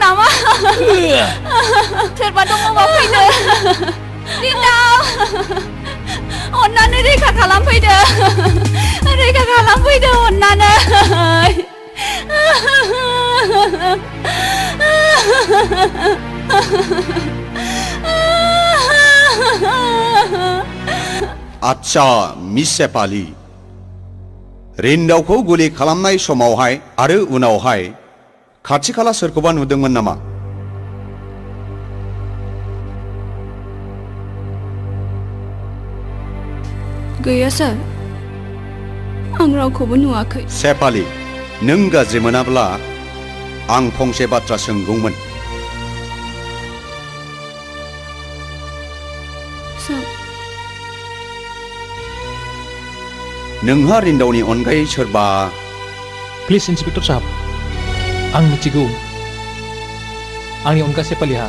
नामा सोरबा दङबा फैदो रिन्दाव अन्नानै रैखा खालामफैदो अन्नानै आच्छा मिस सेफाली रिन्दावखौ गुलि खालामनाय समावहाय आरो उनावहाय खाथि खाला सोरखौबा नुदोंमोन नामा? गैया सार आं रावखौबो नुवाखै सेफाली नों गाज्रि मोनाब्ला आं फंसे बाथ्रा सोंगौमोन नोंहा रिन्दावनि अनगायै सोरबा प्लिज इन्सपेक्टर साहब आं मिथिगौ आंनि अनगा सेफालीहा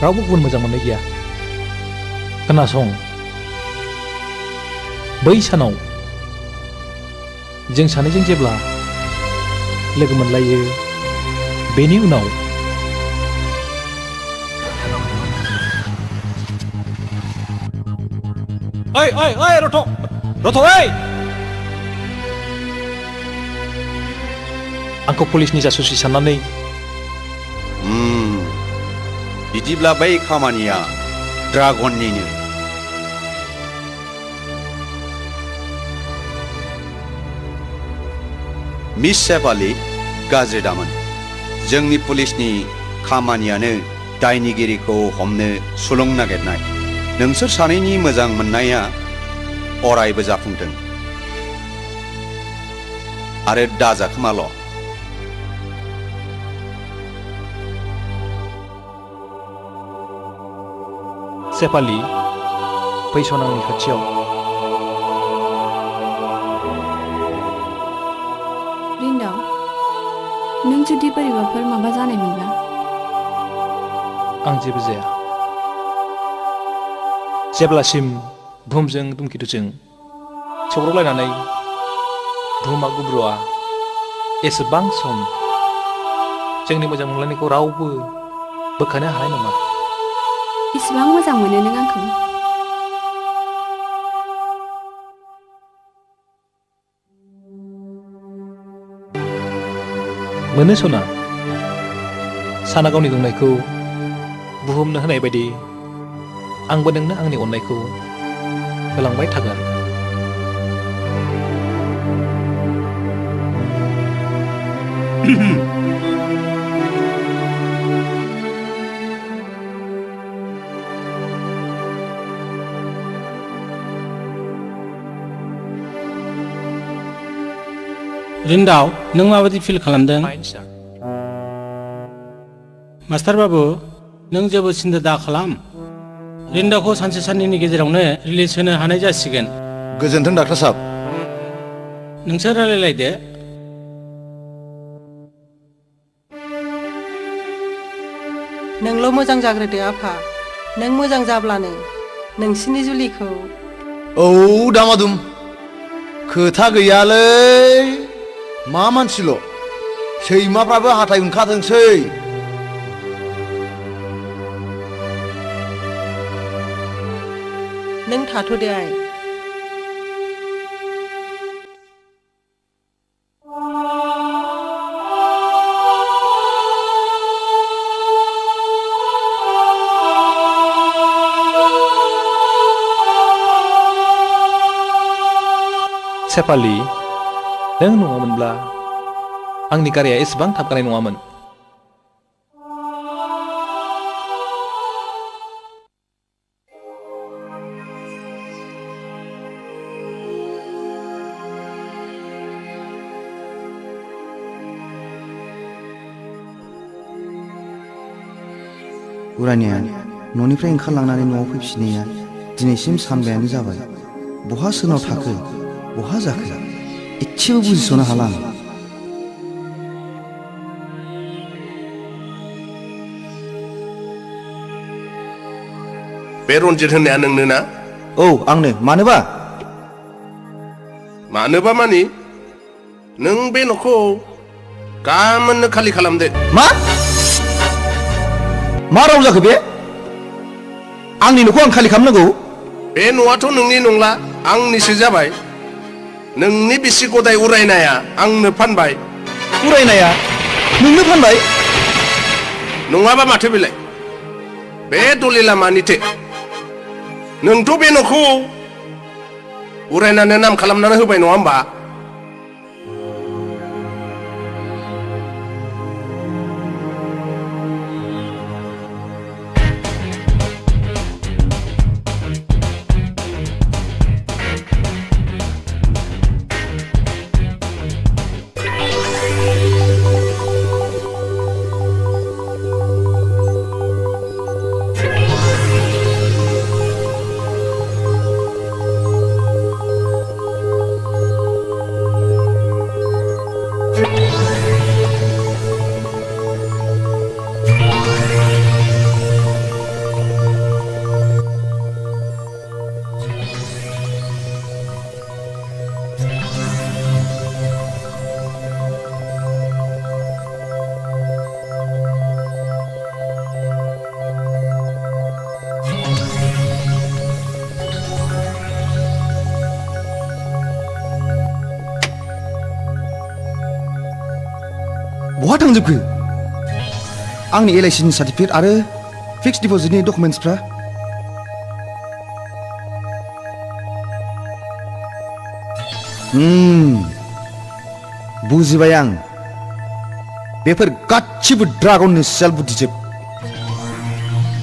रावबो गुबुन मोजां मोननाय गैया खोनासं बै सानाव जों सानैजों जेब्ला लोगो मोनलायो बेनि उनाव ओइ ओइ ओइ रथ' ओइ आंखौ पुलिसनि जासुसि साननानै बिदिब्ला बै खामानिया ड्रागननिनो मिस सेफाली गाज्रि दामोन जोंनि पुलिसनि खामानियानो दायनिगिरिखौ हमनो सुलुं नागिरनाय नोंसोर सानैनि मोजां मोननाया अरायबो जाफुंथों आरो दाजाखोमाल' सेफाली फैसन आंनि खाथियाव रिन्दाव नों जुदि बोरैबाफोर माबा जानायमोनब्ला आं जेबो जाया जेब्लासिम बुहुमजों धुमकेतुजों सौग्रावलायनानै बुहुमा गुब्रुआ एसेबां सम जोंनि मोजां मोनलायनायखौ रावबो बोखानो हानाय नङा इसिबां मोजां मोनो नों आंखौ मोनो सना साना गावनि दुंनायखौ बुहुमनो होनाय बायदि आंबो नोंनो आंनि अननायखौ होलांबाय थागोन रिन्दाव नों माबायदि फिल खालामदों मास्टार बाबु नों जेबो सिन्था दा खालाम रिन्दावखौ सानसे साननैनि गेजेरावनो रिलिज होनो हानाय जासिगोन गोजोन्थों डाक्टार साहब नोंसोर रायलायलायदो नोंल' मोजां जाग्रोदो आफा नों मोजां जाब्लानो नोंसिनि जुलिखौ औ दामादुम खोथा गैयालै मा मानसिल' सैमाफ्राबो हाथाय ओंखारथोंसै नों थाथ'दो आइ सेफाली नों नङामोनब्ला आंनि गारिया एसेबां थाबगानाय नङामोन उरानिया न'निफ्राय ओंखारलांनानै न'आव फैफिननाया दिनैसिम सानबायानो जाबाय बहा सोरनाव थाखो बहा जाखो इसेबो बुजिस'नो हाला आं बे रन्जित होननाया नोंनो ना औ आंनो मानोबा मानि नों बे न'खौ गामोननो खालि खालामदो मा मा राव जाखो बे आंनि न'खौ आं खालि खालामनांगौ बे न'आथ' नोंनि नंला आंनिसो जाबाय नोंनि बिसि गदाय उरायनाया आंनो फानबाय उरायनाया नोंनो फानबाय नङाबा माथो बेलाय बे दलिला मानिथो नोंथ' बे न'खौ उरायनानै नाम खालामनानै होबाय नङा होमबा बहा थांजोबखो आंनि एलआइसिनि सार्टिफिकेट आरो फिक्स डिप'जिटनि डकुमेन्ट्सफ्रा बुजिबाय आं बेफोर गासिबो ड्रागननि सेल बुद्धिजोब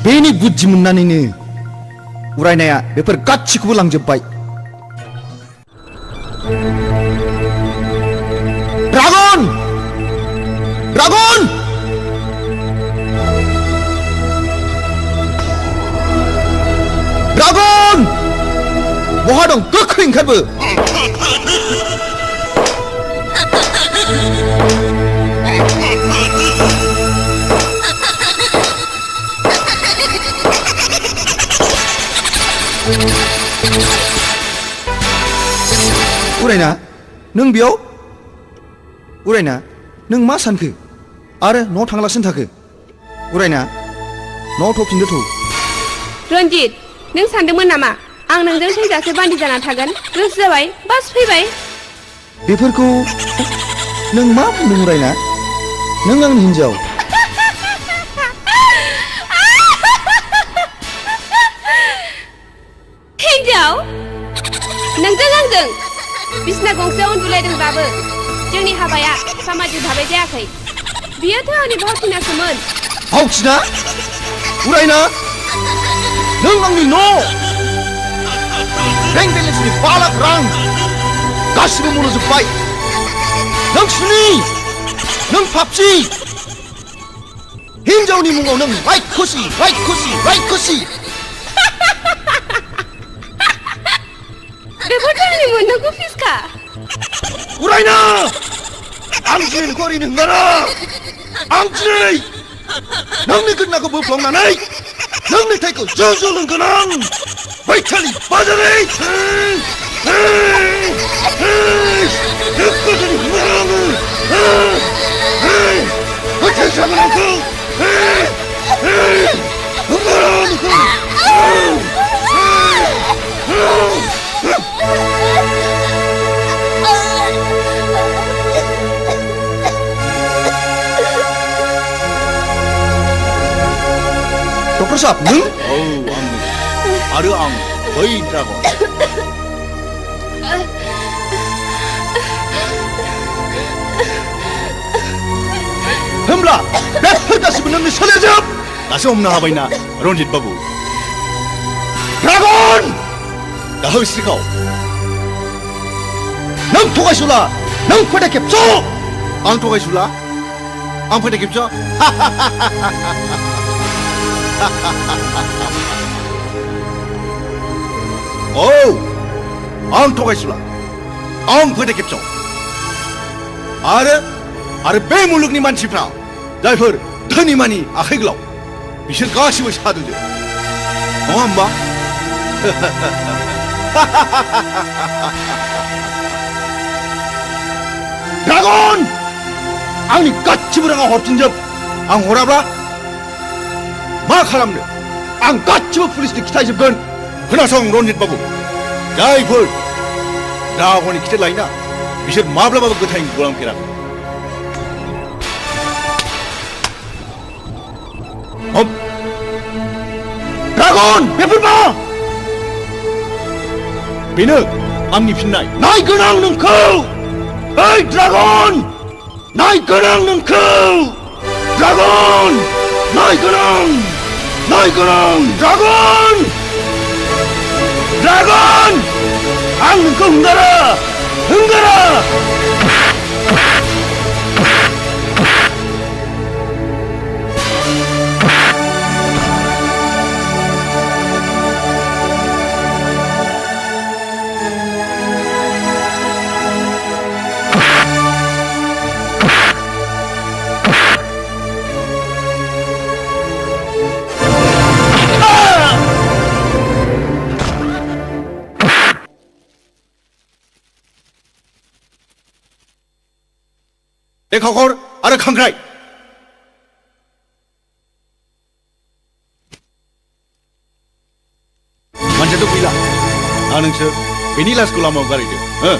बेनि बुद्धि मोननानैनो उरायनाया बेफोर गासिखौबो लांजोबबाय ड्रागन ड्रागन ड्रागन बहा दं गोख्रै ओंखारबो उरायना नों बेयाव उरायना नों मा सानखो आरो न'आव थांलासिनो थाखो उरायना न'आव थफिनदो थौ रन्जित नों सानदोंमोन नामा आं नोंजों थैजासे बान्दि जाना थागोन गोसो जाबाय बास फैबाय बेफोरखौ नों मा बुंदों उरायना नों आंनि हिन्जाव हिन्जाव नोंजों आंजों बिसना गंसेयाव उन्दुलायदोंबाबो जोंनि हाबाया सामाजिक भाबै जायाखै बियोथ' आंनि भावथिनासोमोन भावथिना उरायना नों आंनि न' बेंक बेलेन्सनि 5 लाख रां गासिबो मनोजोब्बाय नों सुनि नों पापसि हिन्जावनि मुङाव नों रायखसि बेफोरथ' आंनि मोननांगौ फिसखा उरायना आं दिनै नोंखौ ओरैनो हंगारा आं दिनै नोंनि गोदोनाखौ बोफ्लंनानै नोंनि थैखौ ज' लोंगोन आं बैखालि बाजारै डक्टर साहब नों आरो आं बै ड्रागन होमब्ला बेफोर गासिबो नोंनि सोलोजोब दासो हमनो हाबायना रन्जित बाबु ड्रागन दा होस्रिखाव नों थगायसुला नों फोथायखेबस' आं थगायसुला आं फोथायखेबस' औ आं थगायसुला आं फोथायखेबस' आरो बे मुलुगनि मानसिफ्रा जायफोर धोनि मानि आखाइ गोलाव बिसोर गासिबो सादोजोब नङा होमबा ड्रागन आंनि गासिबो राङा हरफिनजोब आं हराब्ला मा खालामनो आं गासिबो पुलिसनि खिथाजोबगोन खोनासं रनजित बाबु जायफोर ड्रागननि खिथेर लायोना बिसोर माब्लाबाबो गोथां गलांफेराखै ड्रागन बेफोर मा बेनो आंनि फिननाय नायगोन आं नोंखौ ओइ ड्रागन नायगोन आं नोंखौ ड्रागन नायगोन आं ड्रागन ड्रागन आं नोंखौ हंगारा एखाखर आरो खांख्राइ मानसियाथ' गैला दा नोंसोर बेनि लासखौ लामायाव गारहैदो हो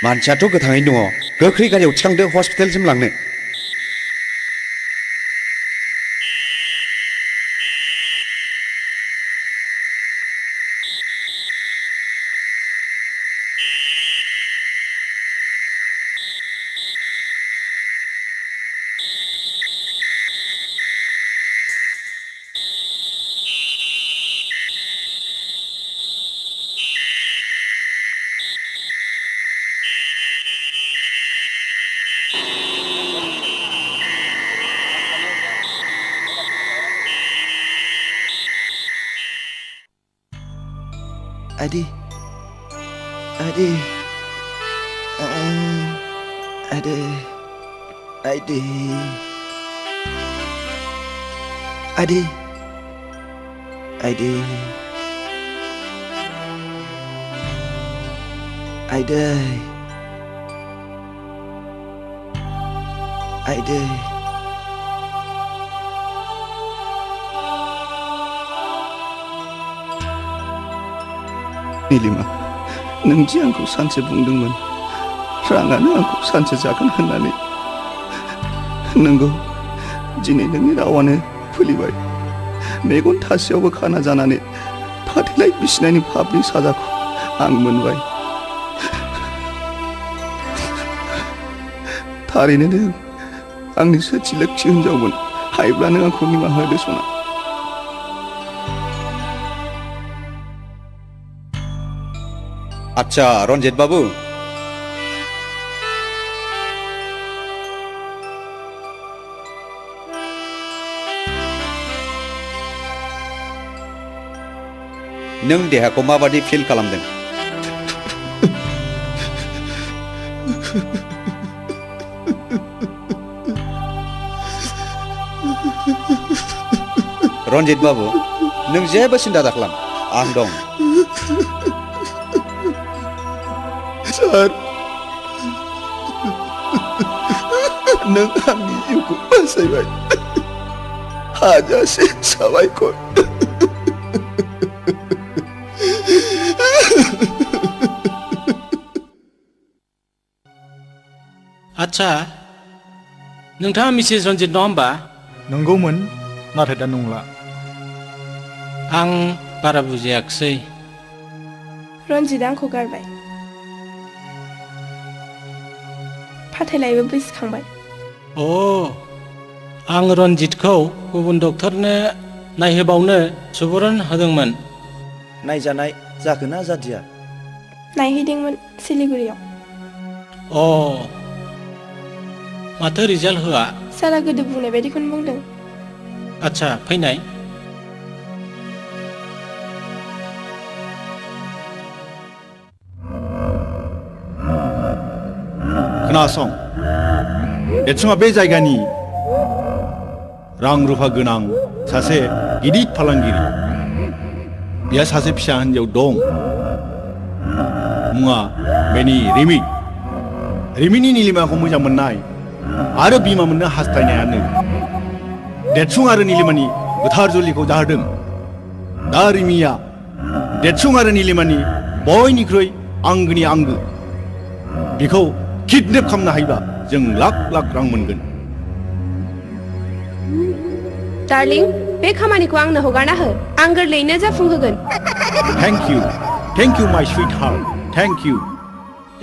मानसियाथ' गोथाङैनो दङ गोख्रै गारियाव थिखांदो हस्पिटालसिम लांनो Adi, Adi, Adi, Adi, Adi, Adi, Adi, Adi. Nilima नों दि आंखौ सानसे बुंदोंमोन राङानो आंखौ सानसे जागोन होननानै नंगौ दिनै नोंनि रावानो फुलिबाय मेगन थासेयावबो खाना जानानै फाथैलाय बिसिनायनि पापनि साजाखौ आं मोनबाय थारैनो नों आंनि सोथि लोक्षि हिनजावमोन हायोब्ला नों आंखौ निमाहा होदो सना आच्छा रनजित बाबु नों देहाखौ माबादि फिल खालामदों रनजित बाबु नों जेबो सिन्था दाखालाम आं दं सार नों आंनि जिउखौ बासायबाय हाजासे साबायखर आच्छा नोंथाङा मिसेस रनजित नङा होमबा नंगौमोन नाथाय दा नंला आं बारा बुजियाखिसै रनजितआ आंखौ गारबाय फाथैलायबो बैसोखांबाय अ आं रनजितखौ गुबुन डक्टरनो नायहोबावनो सुबुरुन होदोंमोन नायजानाय जाखोना जादिया नायहैदोंमोन सिलिगुरियाव अ माथो रिजाल्ट होआ सारा गोदो बुंनाय बायदिखौनो बुंदों आच्छा फैनाय खोनासं देरसुङा बे जायगानि रां रुफा गोनां सासे गिदिर फालांगिरि बिहा सासे फिसा हिन्जाव दं मुङा बेनि रिमि रिमिनि निलिमाखौ मोजां मोननाय आरो बिमा मोननो हास्थायनायानो देरसुं आरो निलिमानि गोथार जुलिखौ जाहोदों दा रिमिया देरसुं आरो निलिमानि बयनिख्रुइ आंगोनि आंगो बिखौ किडनेप खालामनो हायोबा जों लाख लाख रां मोनगोन डार्लिं बे खामानिखौ आंनो हगारना हो आं गोरलैयैनो जाफुंहोगोन थेंक इउ माय स्वीट हार्ट थेंक इउ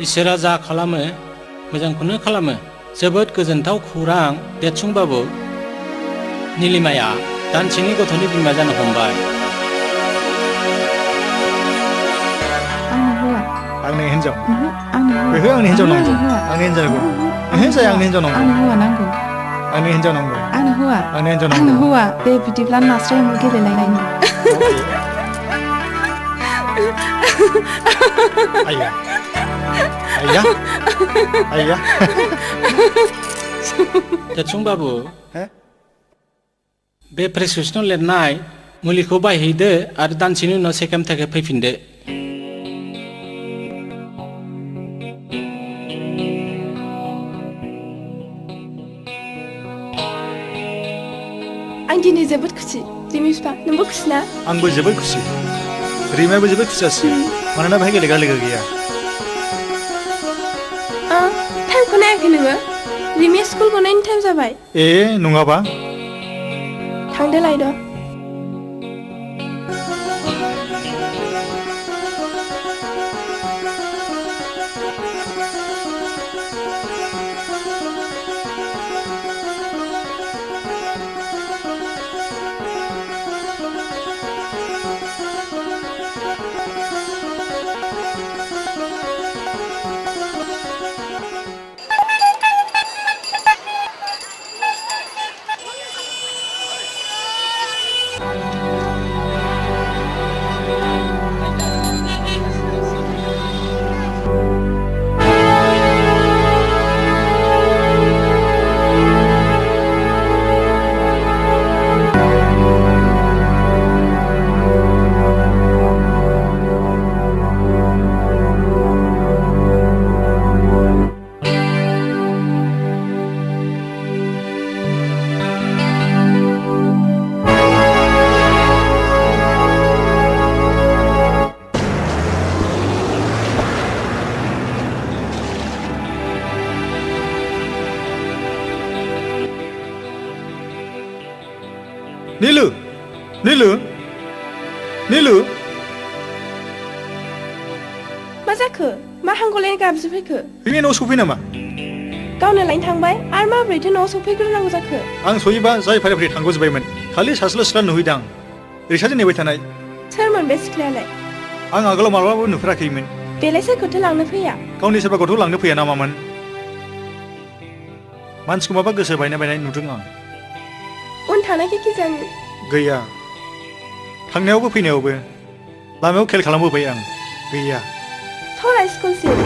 इसोरा जा खालामो मोजांखौनो खालामो जोबोद गोजोनथाव खौरां देरसुं बाबु निलिमाया दानसेनि गथ'नि बिमा जानो हमबाय आंनि हिन्जाव बेहो आंनि हिन्जाव नांगौ आंनि हिन्जावखौ जाया आंनि हिन्जाव नांगौ आंनो हौवा नांगौ आंनि हिन्जाव नांगौ आंनो हौवा आंनि हिन्जाव आंनो नांगौ हौवा दे बिदिब्ला नास्राय हमो गेलेलायनायनि आइया आइया आइया देरसुं बाबु बे प्रेसक्रिपसनाव लिरनाय मुलिखौ बायहैदो आरो दानसेनि उनाव सेकेन्ड थाखाय फैफिनदो आं दिनै जोबोद खुसि रिमि बिफा नोंबो खुसि ना आंबो जोबोद खुसि रिमायाबो जोबोद खुसियासै मानोना बेहाय गेलेग्रा लोगो गैया टाइमखौ नायाखै नोङो रिमिया स्कुल गनायनि टाइम जाबाय ए नङाबा थांदो लायद' नीलू नीलू नीलू मा जाखो मा हांगलायनो गाबज्रिफैखो रिमिया न'आव सफै नामा गावनो लायनो थांबाय आरो माबोरैथो न'आव सफैग्रोनांगौ जाखो आं सहैबा जाय फारि फारि थांग'जोब्बायमोन खालि सासेल' सिख्ला नुहैदां रिक्साजों नेबाय थानाय सोरमोन बे सिख्लायालाय आं आगोलाव माब्लाबाबो नुफेराखैमोन बेलाय सोरखौथो लांनो फैया गावनि सोरबा गथ' लांनो फैया नामामोन मानसिखौ माबा गोसो बायनाय नुदों आं उन थानायखै कि जानि गैया थांनायावबो फैनायावबो लामायाव खेल खालामबोबाय आं गैया थरा स्कुलसिम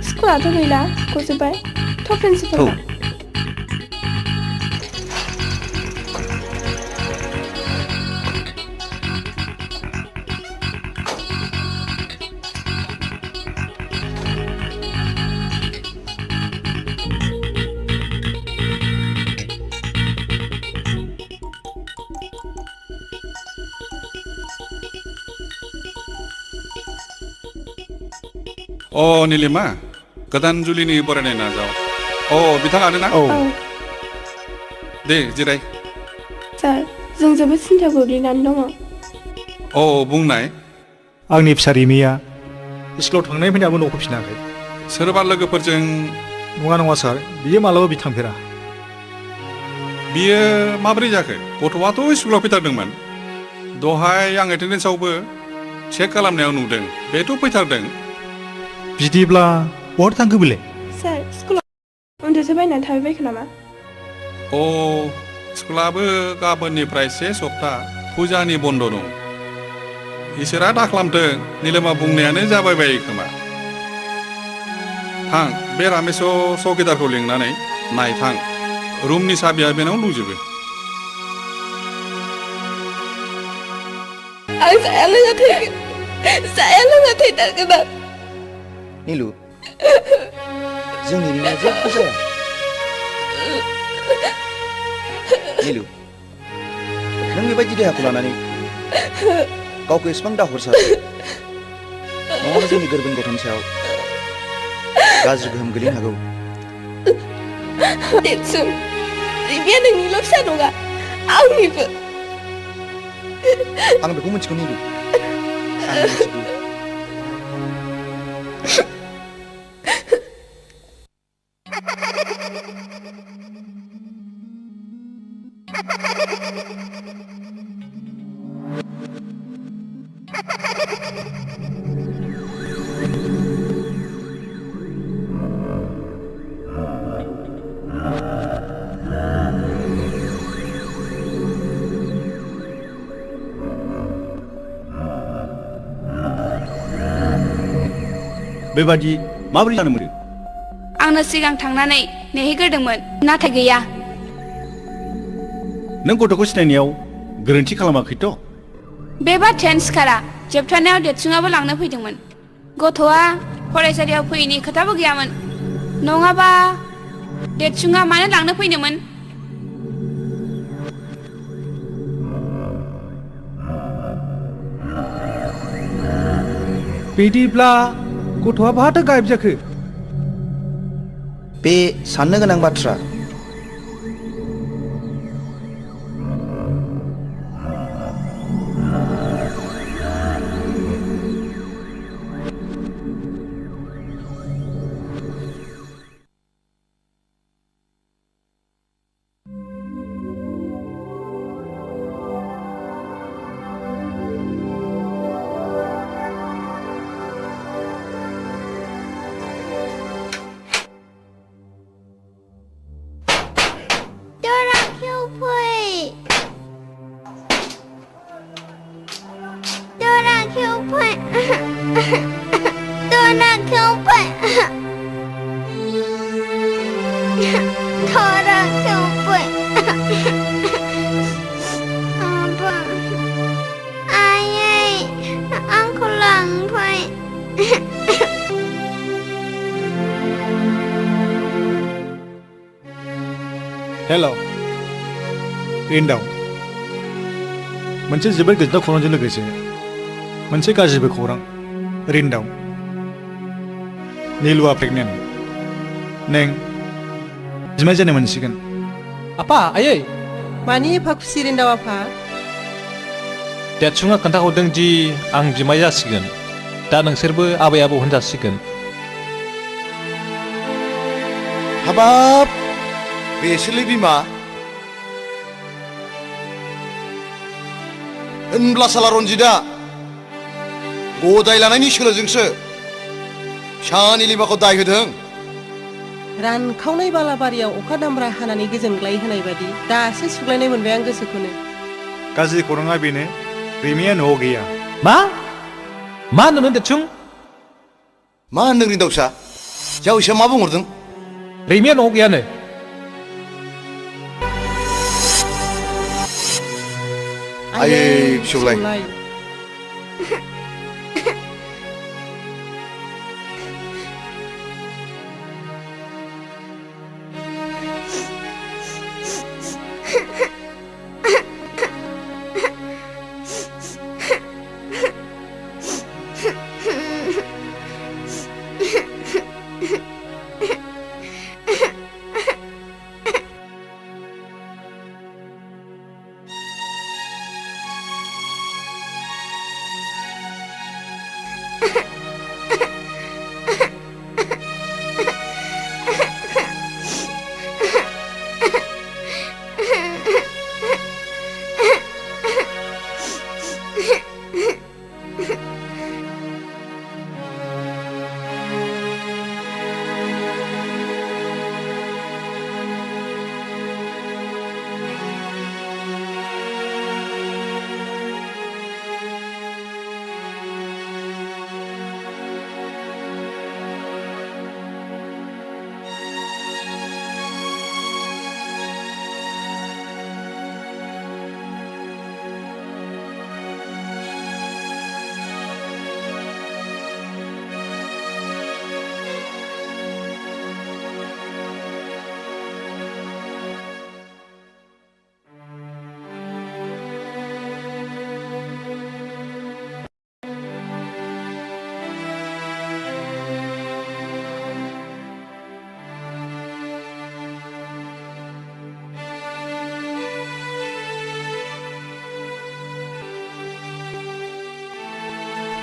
स्कुलाथ' गैला गजोब्बाय थ' प्रिन्सिपाल अ निलिमा गोदान जुलिनि बरायनाय नाजाव अ बिथाङानो ना औ दे जिराय जाबाय जों जोबोद सिन्था गोग्लैनानै दङ अ बुंनाय आंनि फिसा रिमिया स्कुलाव थांनाय फैनायाबो न'आव फैफिनाखै सोरबा लोगोफोरजों नङा सार बियो मालाबा बि थांफेरा बियो माबोरै जाखो गथ'आथ' स्कुलाव फैथारदोंमोन दहाय आं एटेन्डेन्सआवबो चेक खालामनायाव नुदों बेथ' फैथारदों बिदिब्ला बहा थांखो बेलाय सार स्कुलाव उन्दुसो बायनानै थाबायबायखो नामा अ स्कुलाबो गाबोननिफ्राय से सप्ता फुजानि बन्द' दं इसोरा दाखालामथों निलिमा बुंनायानो जाबाय बायो खोमा थां बे रामेश चौकिदारखौ लिंनानै नायथां रुमनि साबिया बेनाव दंजोबो आं जाया लोङा थैथारगोन आं नीलु जोंनि रिमिया जेबो जाया नीलु नों बेबायदि देहाखौ लानानै गावखौ एसेबां दाहरसार नङाबा जोंनि गोरबोनि गथ'नि सायाव गाज्रि गोहोम गोलैनो हागौ देरसुं रिमिया नोंनिल' फिसा नङा आंनिबो आं बेखौ मिथिगौ नीलु आं मिथिगौ बेबादि माबोरै जानो मोनो आंनो सिगां थांनानै नेहैग्रोदोंमोन नाथाय गैया नों गथ'खौ सिनायनायाव गोरोन्थि खालामाखैथ' बे बाथ्रायानो सिखारा जोबथारनायाव देरसुङाबो लांनो फैदोंमोन गथ'आ फरायसालियाव फैयैनि खोथाबो गैयामोन नङाबा देरसुङा मानो लांनो फैनोमोन बिदिब्ला गथ'आ बहाथो गायब जाखो बे साननो गोनां बाथ्रा हेल' रिन्दाव मोनसे जोबोद गोजोनथाव खौरांजों लोगोसे मोनसे गाज्रिबो खौरां रिन्दाव नीलुआ प्रेगनेन्ट नों बिमाय जानो मोनसिगोन आफा आयै मानि एफा खुसि रिन्दाव आफा देरसुङा खोन्थाहरदों दि आं बिमाय जासिगोन दा नोंसोरबो आबै आबौ होनजासिगोन हाबाब बेसोरलै बिमा होनब्ला साला रन्जितआ गदाय लानायनि सोलोजोंसो फिसा निलिमाखौ दाय होदों रानखावनाय बालाबारियाव अखा दामब्रा हानानै गोजोनग्लाय होनाय बादि दासो सुग्लायनाय मोनबाय आं गोसोखौनो गाज्रि खौराङा बेनो रिमिया न'आव गैया मा होनदों देरसुं मा होनदों रिन्दावसा जावैसोआ मा बुंहरदों रिमिया न'आव गैयानो आयै फिसौलाय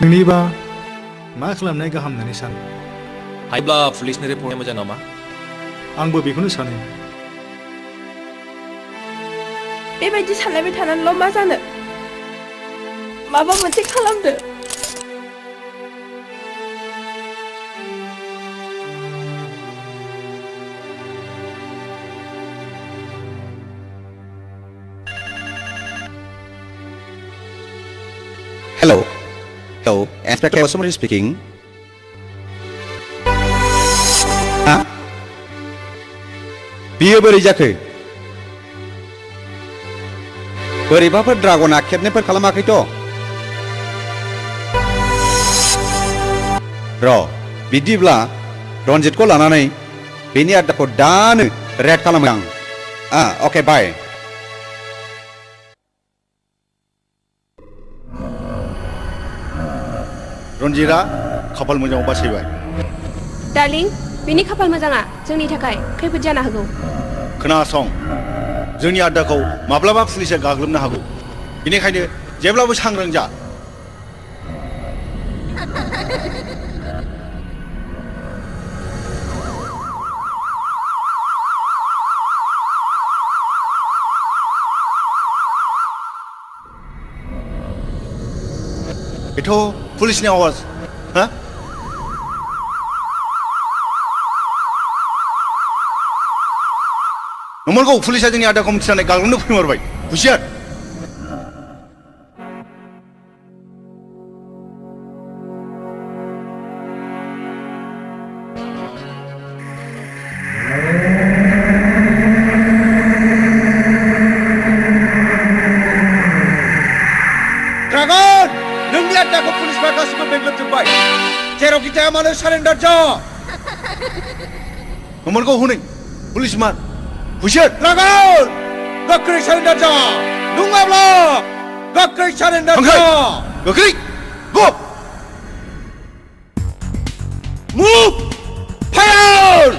नोंनिबा मा खालामनाय गाहाम होननानै सानो हायोब्ला पुलिसनि रिपर्टआ मोजां नामा आंबो बेखौनो सानो बेबायदि सानलायबाय थानानैल' मा जानो माबा मोनसे खालामदो Hello. Hello, Inspector Basumathi speaking. Ha? बियो बोरै जाखो? बोरैबाफोर ड्रागना खेबनायफोर खालामाखैथ'? र' बिदिब्ला रन्जितखौ लानानै बेनि आड्डाखौ दानो रेड खालामो आं। अके बाय। रन्जितआ खाफाल मोजाङाव बासायबाय डार्लिं बिनि खाफाल मोजाङा जोंनि थाखाय खैफोद जानो हागौ खोनासं जोंनि आड्डाखौ माब्लाबा पुलिसा गाग्लोबनो हागौ बेनिखायनो जेब्लाबो सांग्रां जा बेथ' पुलिसनि आवाज हा नंमारगौ पुलिसा जोंनि आड्डाखौ मिथिनानै गाग्लोबनो फैमारबाय हुसियार ड्रागन नोंनि आड्डाखौ पुलिसफ्रा गासिबो बेंग्लोबजोब्बाय जेरावखि जाया मानो सारेन्डार जा नंमारगौ हनै पुलिसमान हुसियार ड्रागन गोख्रै सारेन्डार जा नङाब्ला गोख्रै सारेन्डार जा गोख्रै गो मुभ फायार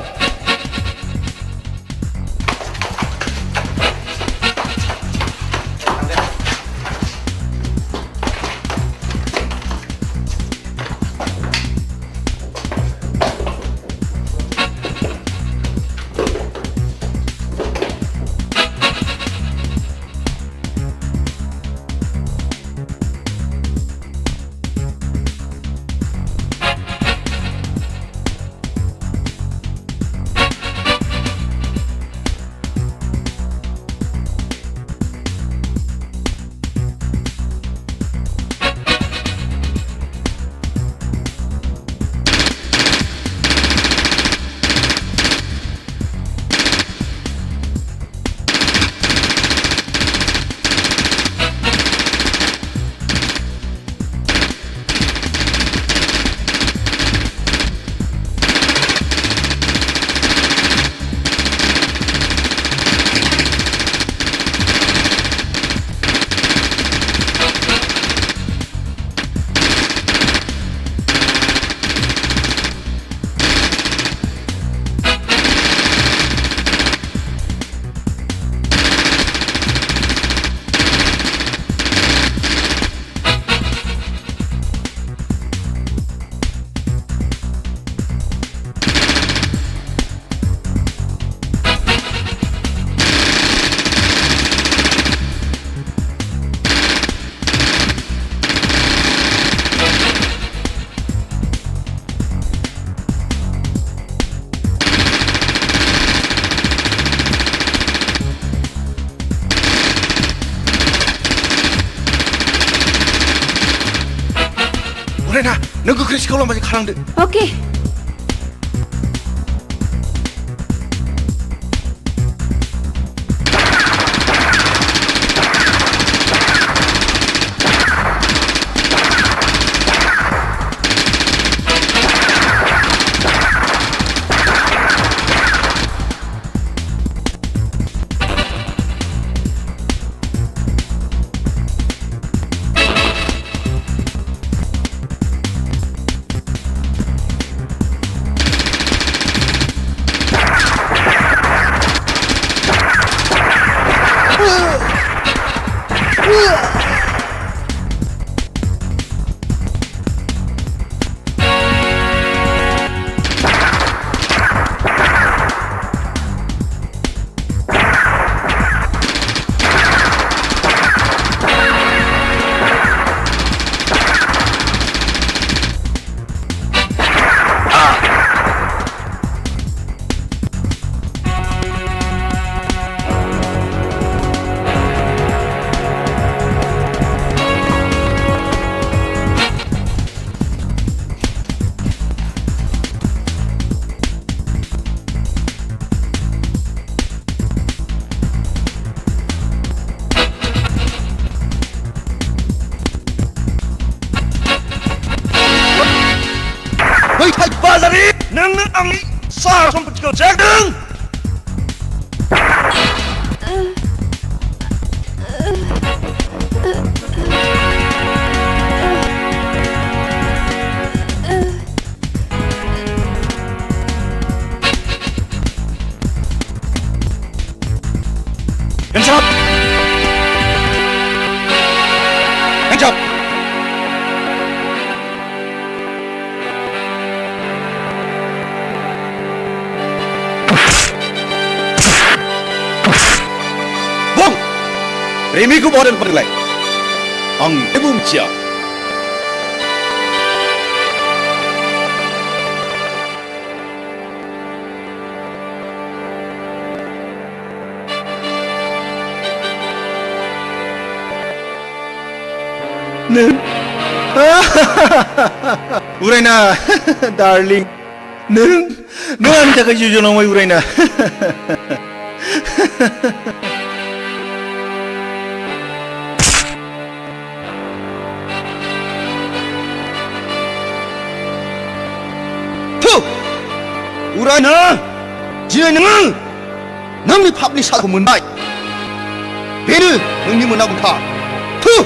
नों गोख्रै सिखाव लामाजों खारलांदो अके नोंनो आंनि साहा सम्पतिखौ जादों Hands up! Hands up! Buông! Remy của bọn bật lại. Ông cái bùm chìa. Nương Uraina darling Nương anh ta cái gì mày Uraina Thu Uraina Jirai nương Nương public 사고 문바이 베르 능니 문하고 타 Thu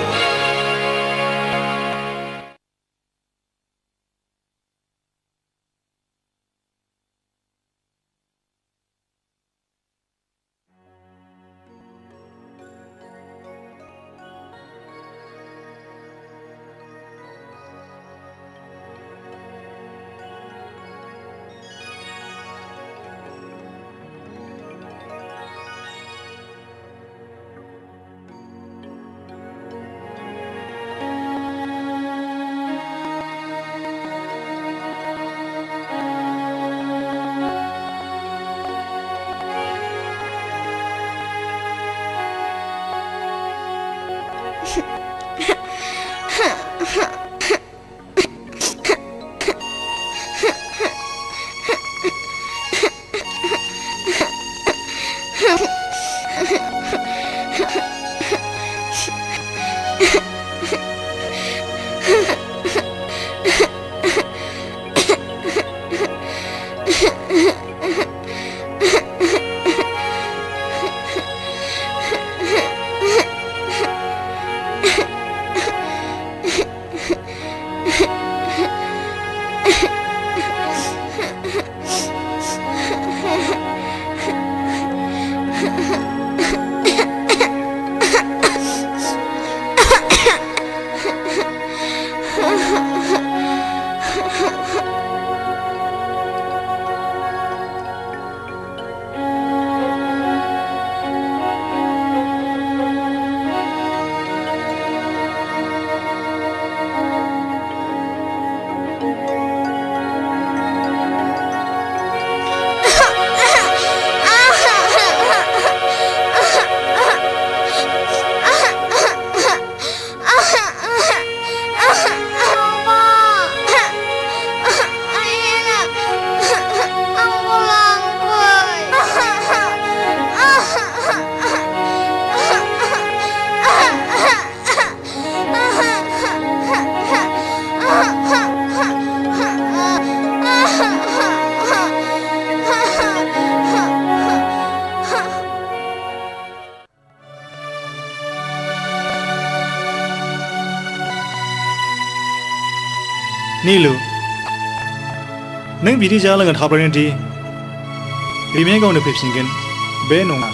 Nilu Neng bidi jalan dengan habarin di Remy kau nak pepsingkan Be nonga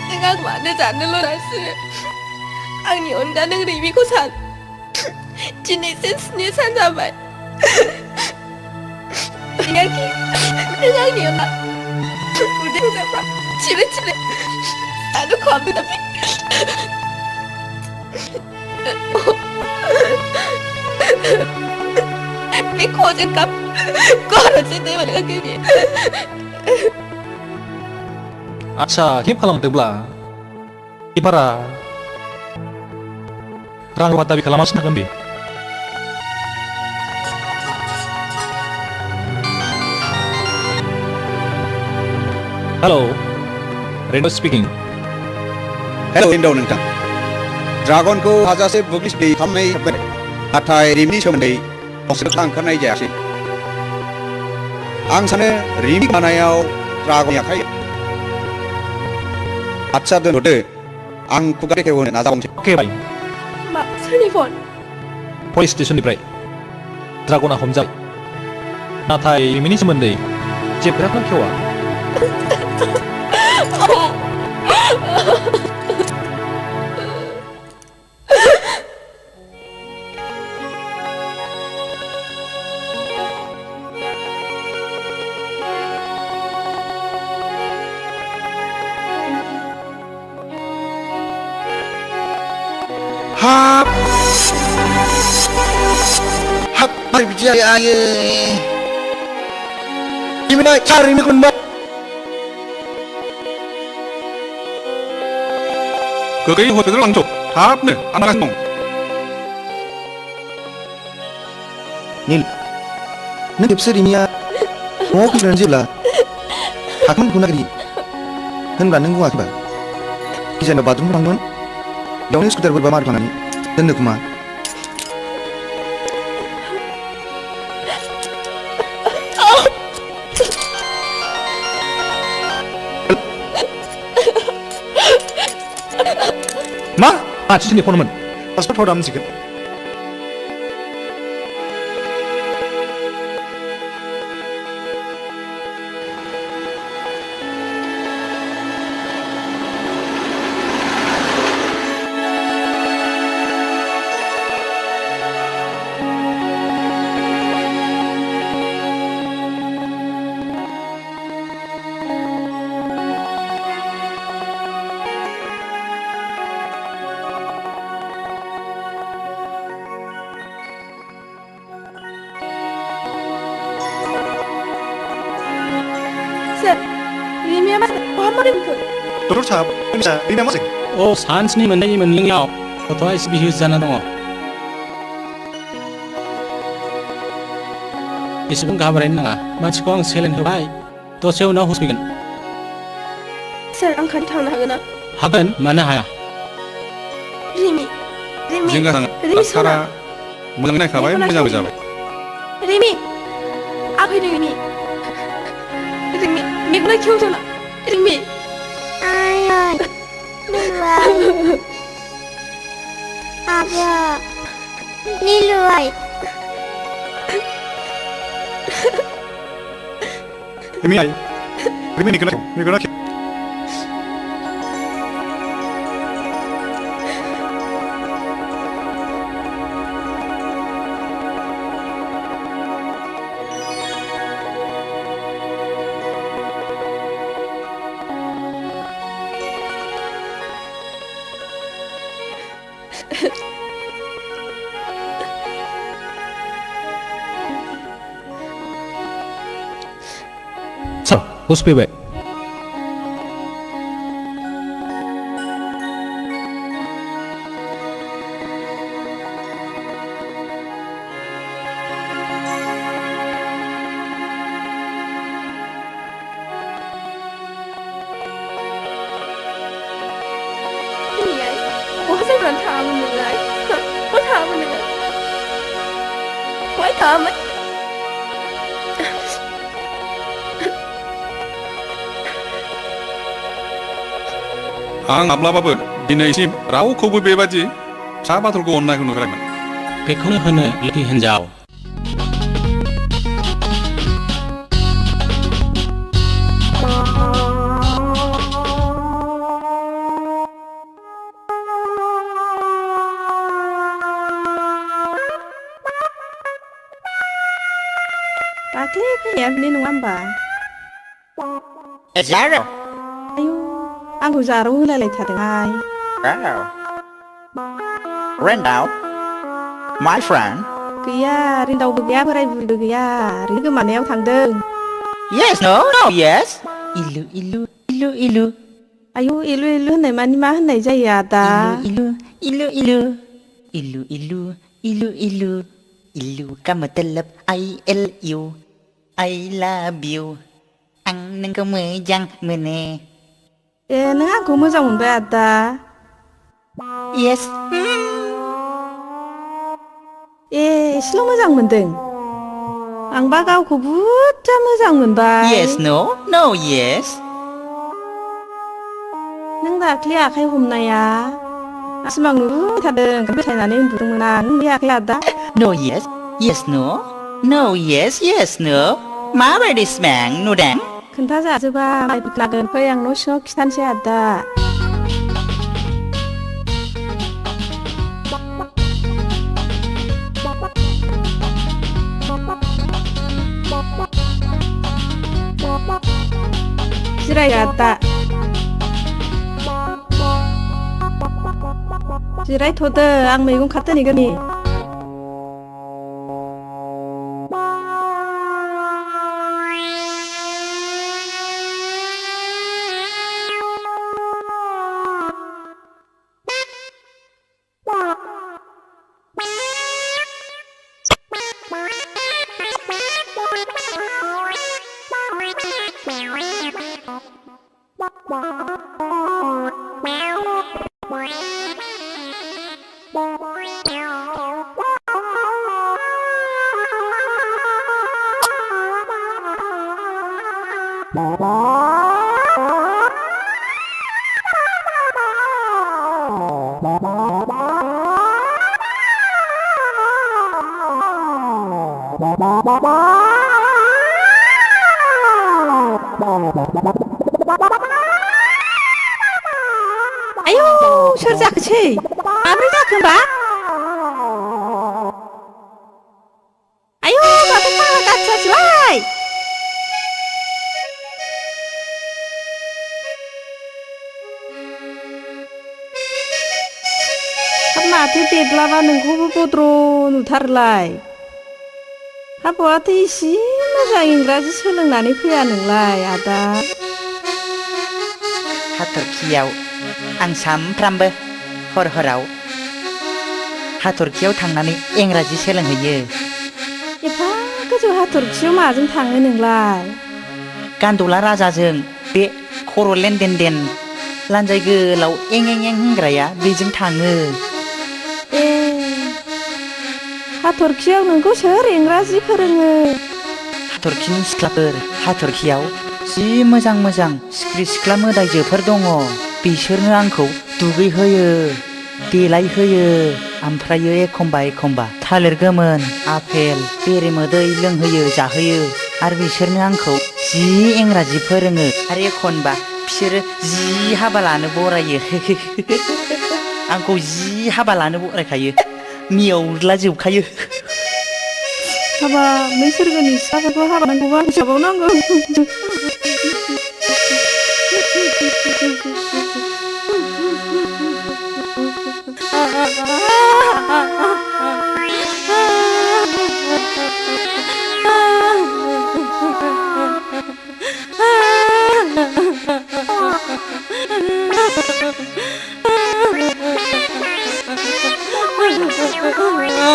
Dengan mana sana lo rasa Angin onda neng Remy ko san Jenis seni san sampai Dengan angin onda Udah siapa Cile Aku kamu tapi Cái cô sẽ cấm Con là sẽ tới mà được cái gì 아차 힘 칼라마드블라 이봐라 랑 왔다비 칼라마스나 건비 Hello Rendo speaking Hello Rendo नोंथां ड्रागनखौ हाजासे बुग्लिसै खालामनाय नाथाय रिमनि सोमोन्दै फंसेबो ओंखारनाय जायासै आं सानो रिमिक बानायाव ड्रागननि आखाइ आदसा दोनथ'दो आं खुगा बेखेवहोनो नाजाबावनोसै अके बाय मा सोरनि फन पुलिस स्टेशननिफ्राय ड्रागना हमजाबाय नाथाय रिमिनि सोमोन्दै जेबो खोथाखौनो खेवा Hap. Hap, mari bicara aye. Gimana cari ini kun mbak? 그의 호텔을 왕족 합네 안나갔동 Nil, nang kipsa rimia mau kiran jibla hakman guna kiri henbra nang gua kiba kisan da bathroom rangman yauni skuter berbamar panani dan kuma मा आथिनि फनमोन पासपोर्ट हरदाम सिगोन 리미야 맞아 한마리니까 도로 차 의미사 리미야 맞아 오 산스니 만나니 만능이야 고토아 시비히스잖아 동어 이스분 가버린 나가 마치고 ang 셀렌 해봐이 또 세우나 호스비건 सोर आं खाथि थांनो हागोन ना 하건 마나 하야 리미 리미 진가상 리미 사라 모장 나가봐요 모장 보자봐요 리미 아그 리미 리미 미구나 키우잖아 리미 Ayun. Niluway. Aba. Niluway. 리미 아이 리미 니그나 자 호스베베 뭐 하자면 다음은 누가 뭐 다음은 누가 뭐 다음은 आं माब्लाबाबो दिनैसिम रावखौबो बेबादि फिसा बाथ्राखौ अननायखौ नुफेराखैमोन बेखौनो होनो लोखि हिन्जाव दाख्लै फैनाया बिनि नङा होमबा Zaro. आयौ आंखौ जाराव होलायलायथारदोंहाय Oh. Rendau. My friend. गैया रिन्दावबो गैया बोराय बुरिबो गैया ओरैनो गोमानायाव थांदों Yes, no, yes. Ilu, ilu, ilu, ilu. आयौ इलु इलु होननाय मानि मा होननाय जायो आदा Ilu, ilu, ilu. Ilu, ilu, ilu, ilu. Ilu ka मतलब I L U. I love you. Ang nengko mojang mene. ए नों आंखौ मोजां मोनबाय आदा Yes. ए एसेल' मोजां मोनदों आंबा गावखौ बुरजा मोजां मोनबाय Yes, no? No, yes. नों दाख्लि आखाइ हमनाया सिमां नुबाय थादों बेसायनानै उन्दुदोंमोन आं बे आखाइ आदा No, yes. Yes, no? No, yes, yes, no? माबायदि सिमां नुदों? खोन्थाजाजोबा लागोन फै आं न' सिङाव खिथानोसै आदा जिराय आदा जिरायथ'दो आं मैगं खाथोनैगोन आयौ सोर जाखोसै माब्रै जाखो होमबा आयौ माथो फाग्ला गाथियासैलाय माथो देदलाबा नोंखौबो बद्र नुथारोलाय हाबावाथ' इसे मोजां इंराजि सोलोंनानै फैया नोंलाय आदा हाथरखियाव आं सामफ्रामबो हराव हाथरखियाव थांनानै इंराजि सोलोंहैयो एफा गोजौ हाथरखियाव माजों थाङो नोंलाय गान्दुला राजाजों बे खर' लेनदेन लान्जाय गोलाव एं एं एं होनग्राया बेजों थाङो ए हाथरखियाव नोंखौ सोर इंराजि फोरोङो हाथरखिनि सिख्लाफोर हाथरखियाव जि मोजां मोजां सिख्रि सिख्ला मोदायजोफोर दङ बिसोरनो आंखौ दुगैहोयो देलायहोयो ओमफ्रायो एखमबा थालिर गोमोन आफेल बेरेमोदै लोंहोयो जाहोयो आरो बिसोरनो आंखौ जि इंराजि फोरोङो आरो एखनबा बिसोरो जि हाबा लानो बरायो आंखौ जि हाबा लानो बरायखायो मियावला जोबखायो हाबा नों सोरगोनि सिख्लाफोरखौ हाबा नांगौबा हिसाबाव नांगौ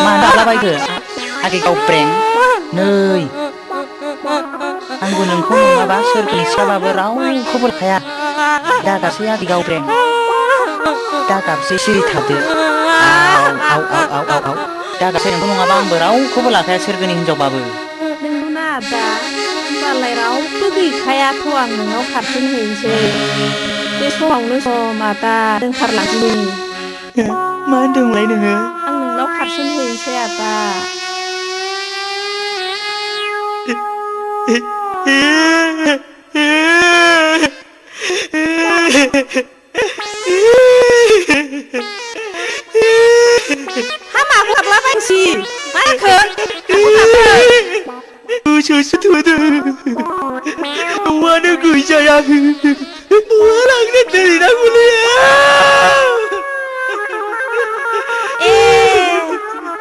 मादालाबायखो आगे गावब्रें नै आंबो नोंखौ नङाबा सोरगोनि सिख्लाबाबो रावखौबो लाखाया दागाबसै आगे गावब्रें दागाबसै सिरि थादो आव दागाबसै नोंखौ नङाबा आंबो रावखौबो लाखाया सोरगोनि हिनजावबाबो नोंगौना आदा होमबालाय रावबो गैखायाथ' आं नोंनाव खारफिनहैनोसै बे समावनो सम आदा दोंखारलांसै मा होनदोंलाय नोङो आं नोंनाव खारफिनहैनोसै आदा हामाबो हाबलाबायसि मा जाखो गोसोसो थोदों न'आनो गैजायाखै बहा लांनो दोनहैनांगौलै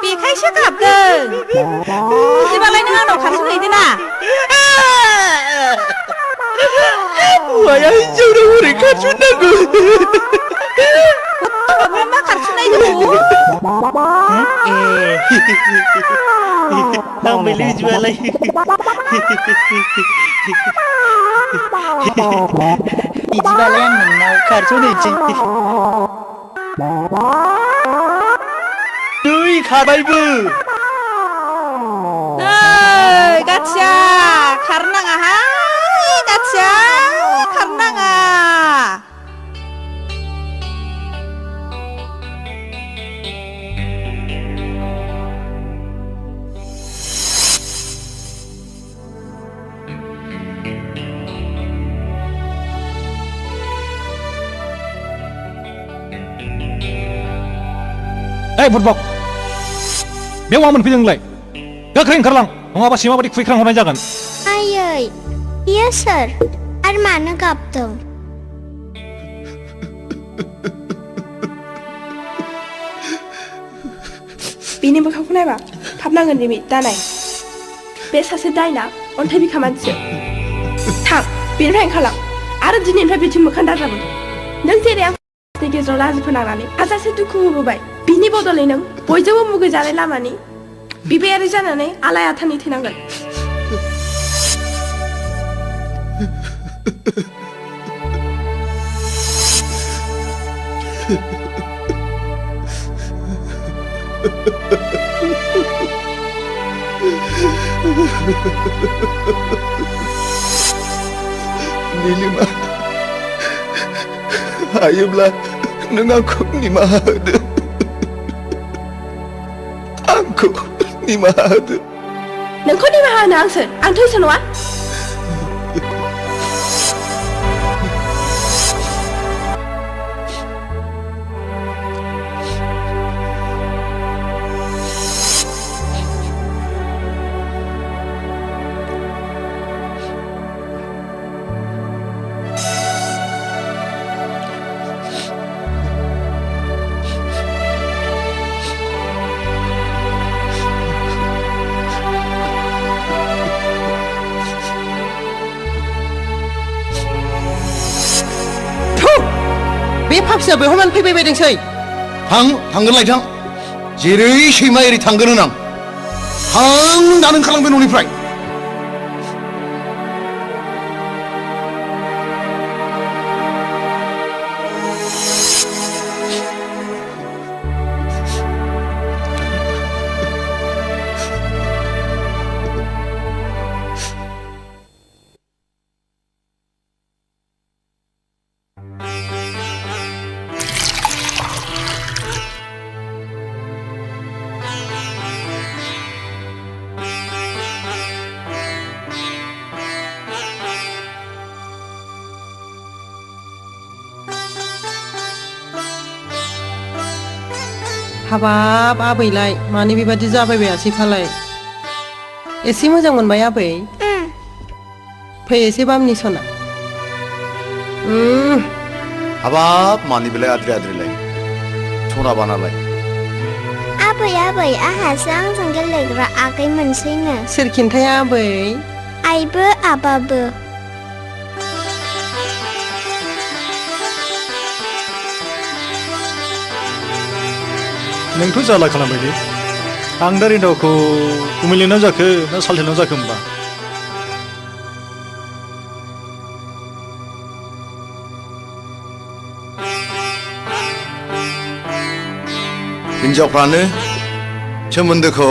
बेखायसो गाबदों बिदिबालाय नों आंनाव खारफिनहैदो ना हौवाया हिनजावनाव हरै खारफिननांगौ मा खारफिननायदों हामबायलै बिदिबालाय बिदिबालाय आं नोंनाव खारस'नहैनोसै नै खारबायबो नै 가치야 가르나가하이 가치야 가르나가 बुरबक बेयाव मा मोनफैदों नोंलाय गोख्रै ओंखारलां नङाबा सिमाबादि खुबैख्रां हरनाय जागोन आयै बियो सोर आरो मानो गाबदों बिनि मोखांखौ नायबा थाबनांगोन निमि दानाय बे सासे दायना अन्थाइ बिखा मानसिसो थां बेनिफ्राय ओंखारलां आरो दिनैनिफ्राय बिथिं मोखां दाजाबो नों जेरै आंनि गेजेराव लाजि फोनांनानै हाजासे दुखु होबोबाय बिनि बदलै नों बयजोंबो मुगैजानाय लामानि बिबायारि जानानै आलाय आथानि थैनांगोन निलिमा हायोब्ला नों आंखौ निमाहा होदो आंखौ निमाहा होदो नोंखौ निमाहा होनो आं सोर आंथ' इसोर नङा बे फाफिया बेवहाय मानो फैबाय बायदोंसै थांगोन लायथां जेरै सैमा एरै थांगोन होनां थां दानो ओंखारलांबाय न'निफ्राय हाबाब आबैलाय मानो बेबादि जाबायबायासै फालाय एसे मोजां मोनबाय आबै फै एसे बामनि सना हाबाब मानि बेलाय आद्रि आद्रिलाय सना बानालाय आबै आबै आहासो आंजों गेलेग्रा आगै मोनसैनो सोर खिन्थाया आबै आइबो आबाबो नोंथ' जाला खालामबायदि आं दा रिन्दावखौ उमिलिनाव जाखो ना सालथेनाव जाखो होमबा हिन्जावफ्रानो सोमोन्दोखौ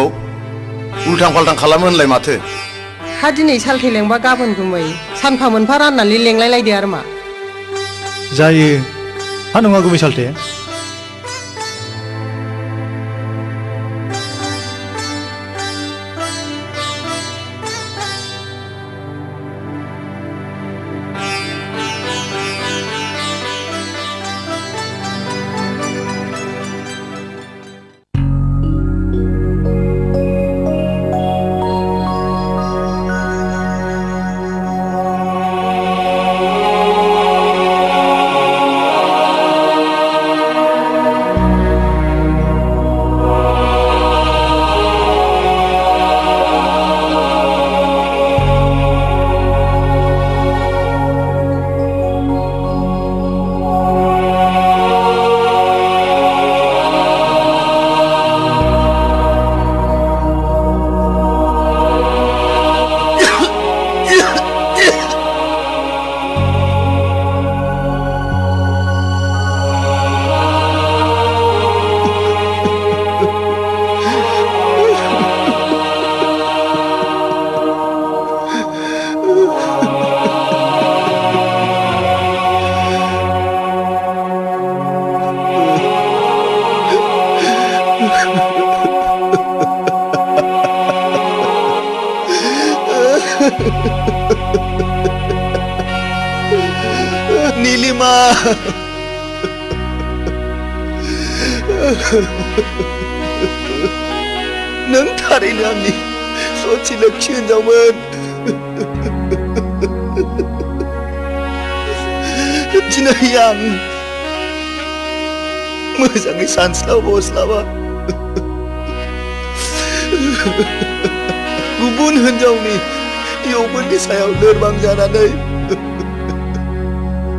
उल्थां फाल्थां खालामो होनलाय माथो हा दिनै सालथे लेंबा गाबोन गुमै सानफा मोनफा राननानै लेंलायलायदो आरो मा जायो हा नङा गुमै सालथे नीलिमा नों थारैनो आंनि सथि लोक्षि हिनजावमोन दिनै आं मोजाङै सानस्लाबा गुबुन हिनजावनि यौबननि सायाव लोरबां जानानै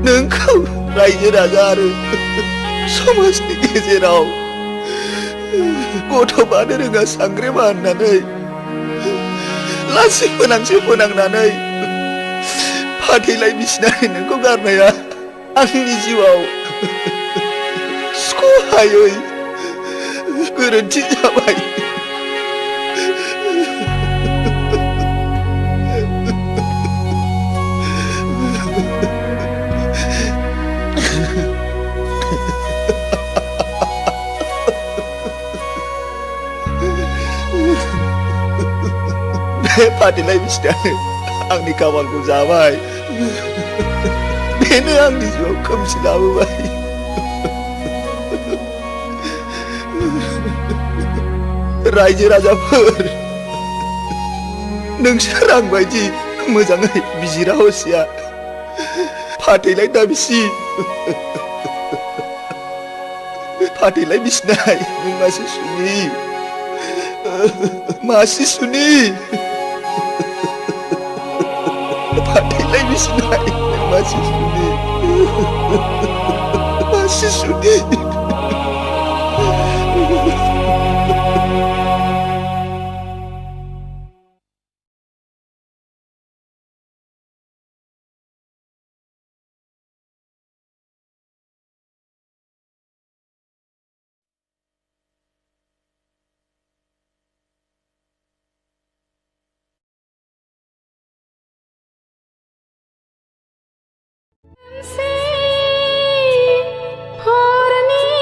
नोंखौ रायजो राजा आरो समाजनि गेजेराव गथ' बानो रोङा सांग्रेमा होननानै लासै फोनांनानै फाथैलाय बिसिनानै नोंखौ गारनाया आंनि जिउआव सहायै गोरोन्थि जाबाय फाथैलाय बिसिनानो आंनि खाफालखौ जाबाय बेनो आंनि जिउआव खोमसि लाबोबाय रायजो राजाफोर नोंसोर आं बायदि मोजाङै बिजिरा हसिया फाथैलाय दाबिसि फाथैलाय बिसिनाय नों मासे सुनि फाथैलाय बिसिनाय नों मासे सुनि हरनि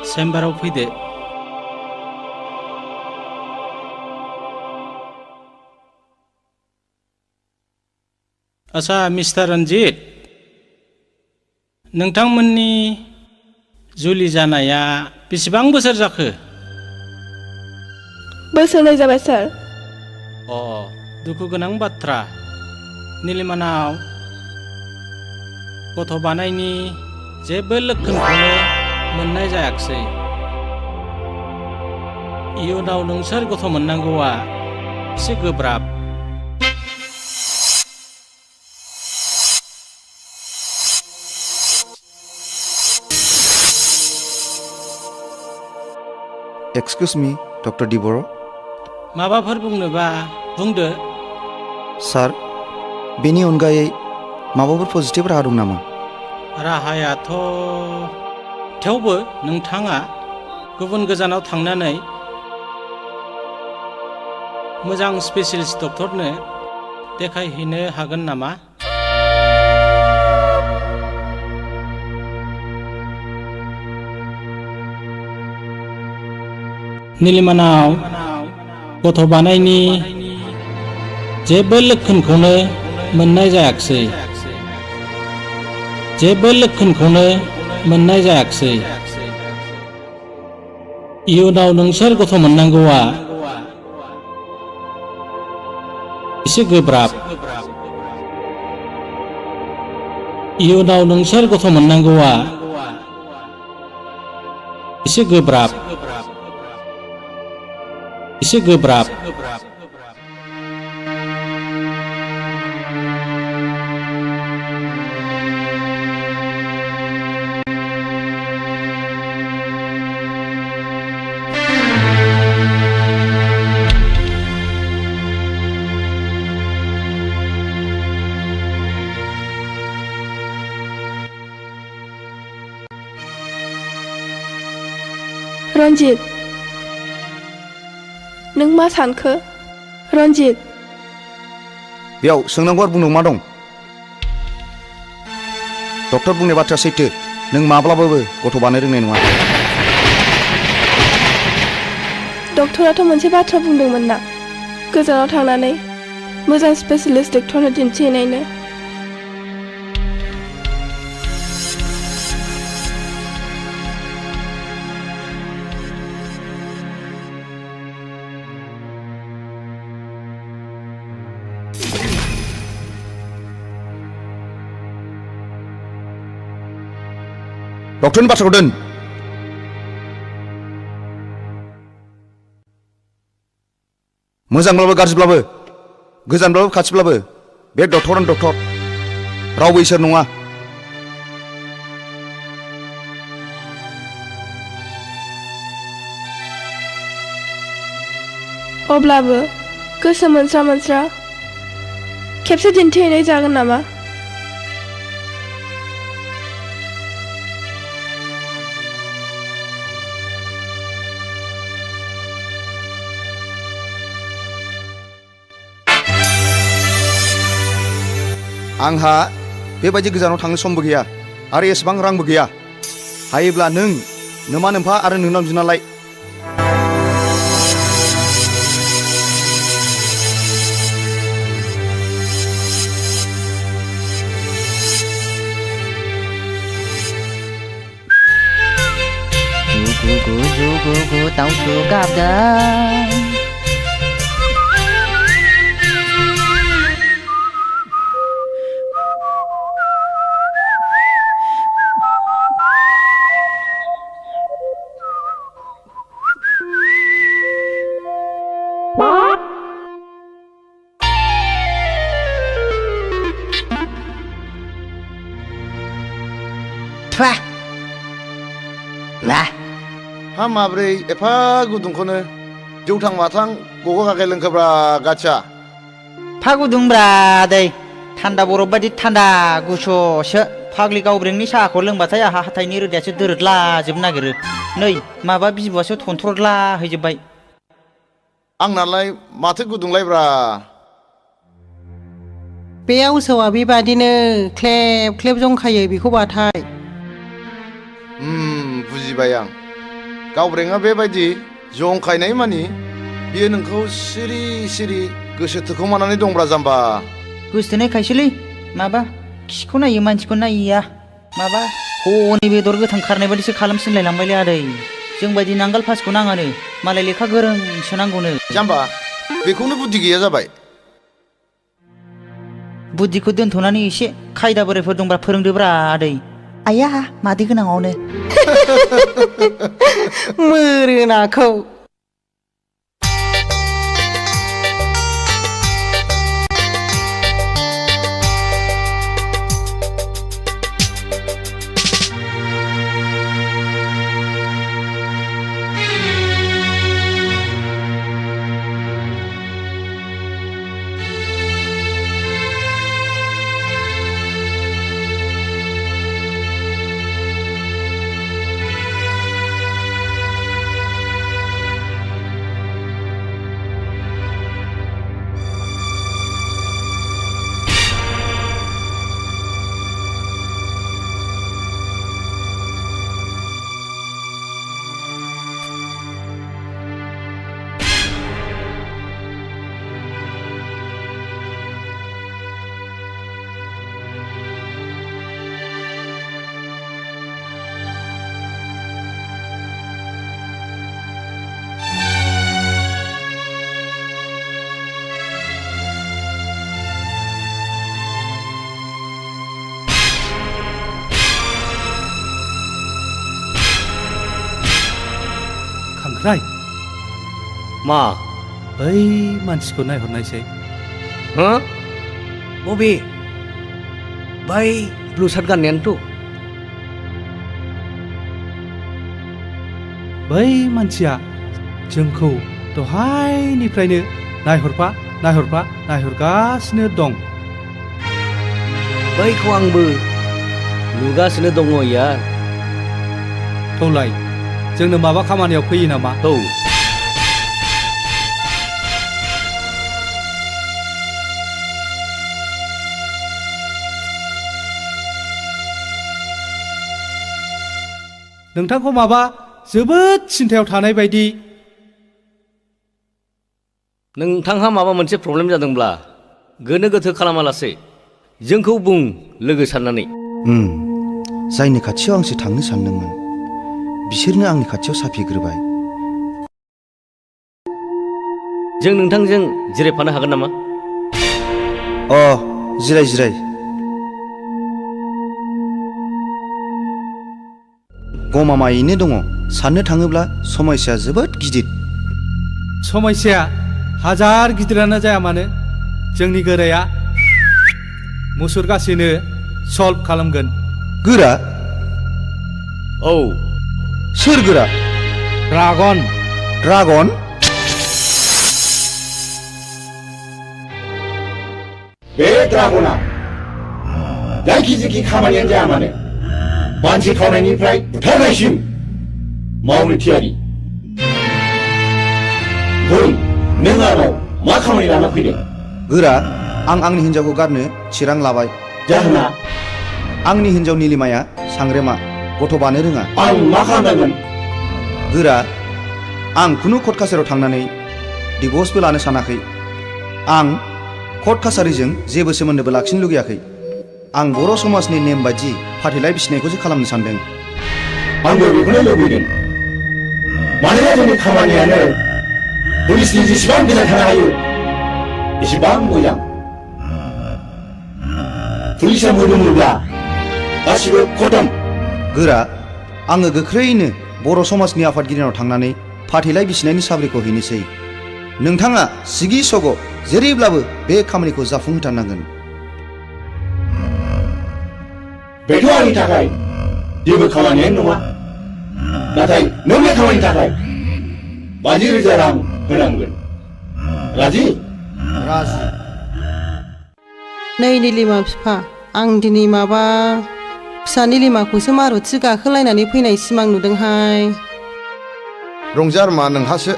चेम्बाराव फैदो। आच्छा मिस्टार रन्जित, नोंथांमोननि जुलि जानाया बेसेबां बोसोर जाखो? बोसोरनै जाबाय सार। दुखु गोनां बाथ्रा। निलिमानाव गथ' बानायनि जेबो लक्षणखौनो मोननाय जायाखिसै। इयुनाव नोंसोर गथ' मोननांगौआ एसे गोब्राब। एक्सक्यूज मी डक्टर डिबर। माबाफोर बुंनोबा बुंदो। सार, बेनि अनगायै माबाफोर पजिटिभ राहा दं नामा? राहायाथ' थेवबो नोंथाङा गुबुन गोजानाव थांनानै मोजां स्पेसियलिस्ट डक्टरनो देखायहैनो हागोन नामा? निलिमानाव गथ' बानायनि जेबो लक्षणखौनो मोननाय जायाखिसै। जेबो लक्षणखौनो मोननाय जायाखिसै। इयुनाव नोंसोर गथ' मोननांगौआ एसे गोब्राब। इयुनाव नोंसोर गथ' मोननांगौआ एसे गोब्राब। एसे गोब्राब। रन्जित, नों मा सानखो? रन्जित, बेयाव सोंनांगौ आरो बुंनांगौ मा दं? डक्टर बुंनाय बाथ्राया सैथो। नों माब्लाबाबो गथ' बानायनो रोंनाय नङा। डक्टराथ' मोनसे बाथ्रा बुंदोंमोन ना, गोजानाव थांनानै मोजां स्पेसियलिस्ट डक्टरनो दिन्थिहैनायनो। डक्टरनि बाथ्राखौ दोन। मोजांब्लाबो गाज्रिब्लाबो, गोजानब्लाबो खाथिब्लाबो बे डक्टरानो डक्टर, रावबो इसोर नङा। अब्लाबो गोसो मोनस्रा मोनस्रा खेबसे दिन्थिहैनाय जागोन नामा? आंहा बेबायदि गोजानाव थांनो समबो गैया आरो एसेबां रांबो गैया। हायोब्ला नों नोमा नोम्फा आरो नोंनाव बिना लाय। Jugu दाउथु गाबदों। हा माब्रै एफा गुदुंखौनो जौथां माथां गग' गागे लोंखोब्रा गाथिया। फा गुदुंब्रा दै, थान्दा बरफ बायदि थान्दा गुसुसो। फाग्लि गावब्रेंनि साहाखौ लोंबाथाय आहा हाथाइनि रोदायासो दोरोदलाजोबनो नागिरो। नै माबा बिबुआसो थनथ्रदला हैजोब्बाय। आंनालाय माथो गुदुंलायब्रा। बे आवसोआ बेबादिनो ख्लेब ख्लेब जंखायो बेखौ बाथाय। बुजिबाय आं। गावब्रेंआ बेबायदि जंखायनाय मानि बियो नोंखौ सिरि सिरि गोसो थोखोमानानै दंब्रा जाम्बा गोसोथोनायखायसोलै माबा खिखौ नायो मानसिखौ नायिया माबा हनै बेदर गोथां खारनाय बायदिसो खालामसिनलायलांबायलै आदै जों बायदि नांगाल फासिखौ नाङानो मालाय लेखा गोरोंसो नांगौनो जाम्बा बेखौनो बुद्धि गैया जाबाय बुद्धिखौ दोनथ'नानै एसे खायदा बोरायफोर दंब्रा फोरोंदोब्रा आदै आया मादै गोनाङावनो मोरोनाखौ राय मा बै मानसिखौ नायहरनायसै हो बबे बै ब्लु सार्ट गाननायानोथ' बै मानसिया जोंखौ दहायनिफ्रायनो नायहरगासिनो दं बैखौ आंबो नुगासिनो दङ यार थौलाय जोंनो माबा खामानियाव फैयो नामा औ नोंथांखौ माबा जोबोद सिन्थायाव थानाय बायदि नोंथांहा माबा मोनसे प्रब्लेम जादोंब्ला गोनो गोथो खालामालासे जोंखौ बुं लोगो साननानै जायनि खाथियाव आंसो थांनो सानदोंमोन बिसोरनो आंनि खाथियाव साफिग्रोबाय जों नोंथांजों जिरायफानो हागोन नामा जिराय गमामायैनो दङ साननो थाङोब्ला समस्याया जोबोद गिदिर समस्याया हाजार गिदिरानो जाया मानो जोंनि गोराया मुसुरगासिनो सल्भ खालामगोन गोरा औ सोर गोरा ड्रागन बे ड्रागना जायखिजाया खामानियानो जाया मानो मानसि खावनायनिफ्राय बुथारनायसिम मावनो थियारि बुं नों आंनाव मा खामानि लाना फैदों गोरा आं आंनि हिन्जावखौ गारनो चिरां लाबाय जाहोना आंनि हिन्जाव निलिमाया सांग्रेमा गथ' बानो रोङा आं मा खालामनांगोन गोरा आं खुनु कर्ट कासारियाव थांनानै डिभर्सबो लानो सानाखै आं कर्ट कासारिजों जेबो सोमोन्दोबो लाखिनो लुगैयाखै आं बर' समाजनि नेम बायदि फाथैलाइ बिसिनायखौसो खालामनो सानदों आंबो बेखौनो लुबैदों मानोना जोंनि खामानियानो पुलिसनि जेसेबां गोजान थानो हायो एसेबां मोजां पुलिसा मोदोमोब्ला गासिबो खतम गोरा आङो गोख्रैनो बर' समाजनि आफादगिरिनाव थांनानै फाथैलाइ बिसिनायनि साब्रिखौ हैनोसै नोंथाङा सिगि सग' जेरैब्लाबो बे खामानिखौ जाफुंहोथारनांगोन बेथ' आंनि थाखाय जेबो खामानियानो नङा नाथाय नों बे खामानिनि थाखाय 50,000 रां होनांगोन राजि नै निलिमा बिफा आं दिनै माबा फिसा निलिमाखौसो मारुथि गाखोलायनानै फैनाय सिमां नुदोंहाय रंजार मा नोंहासो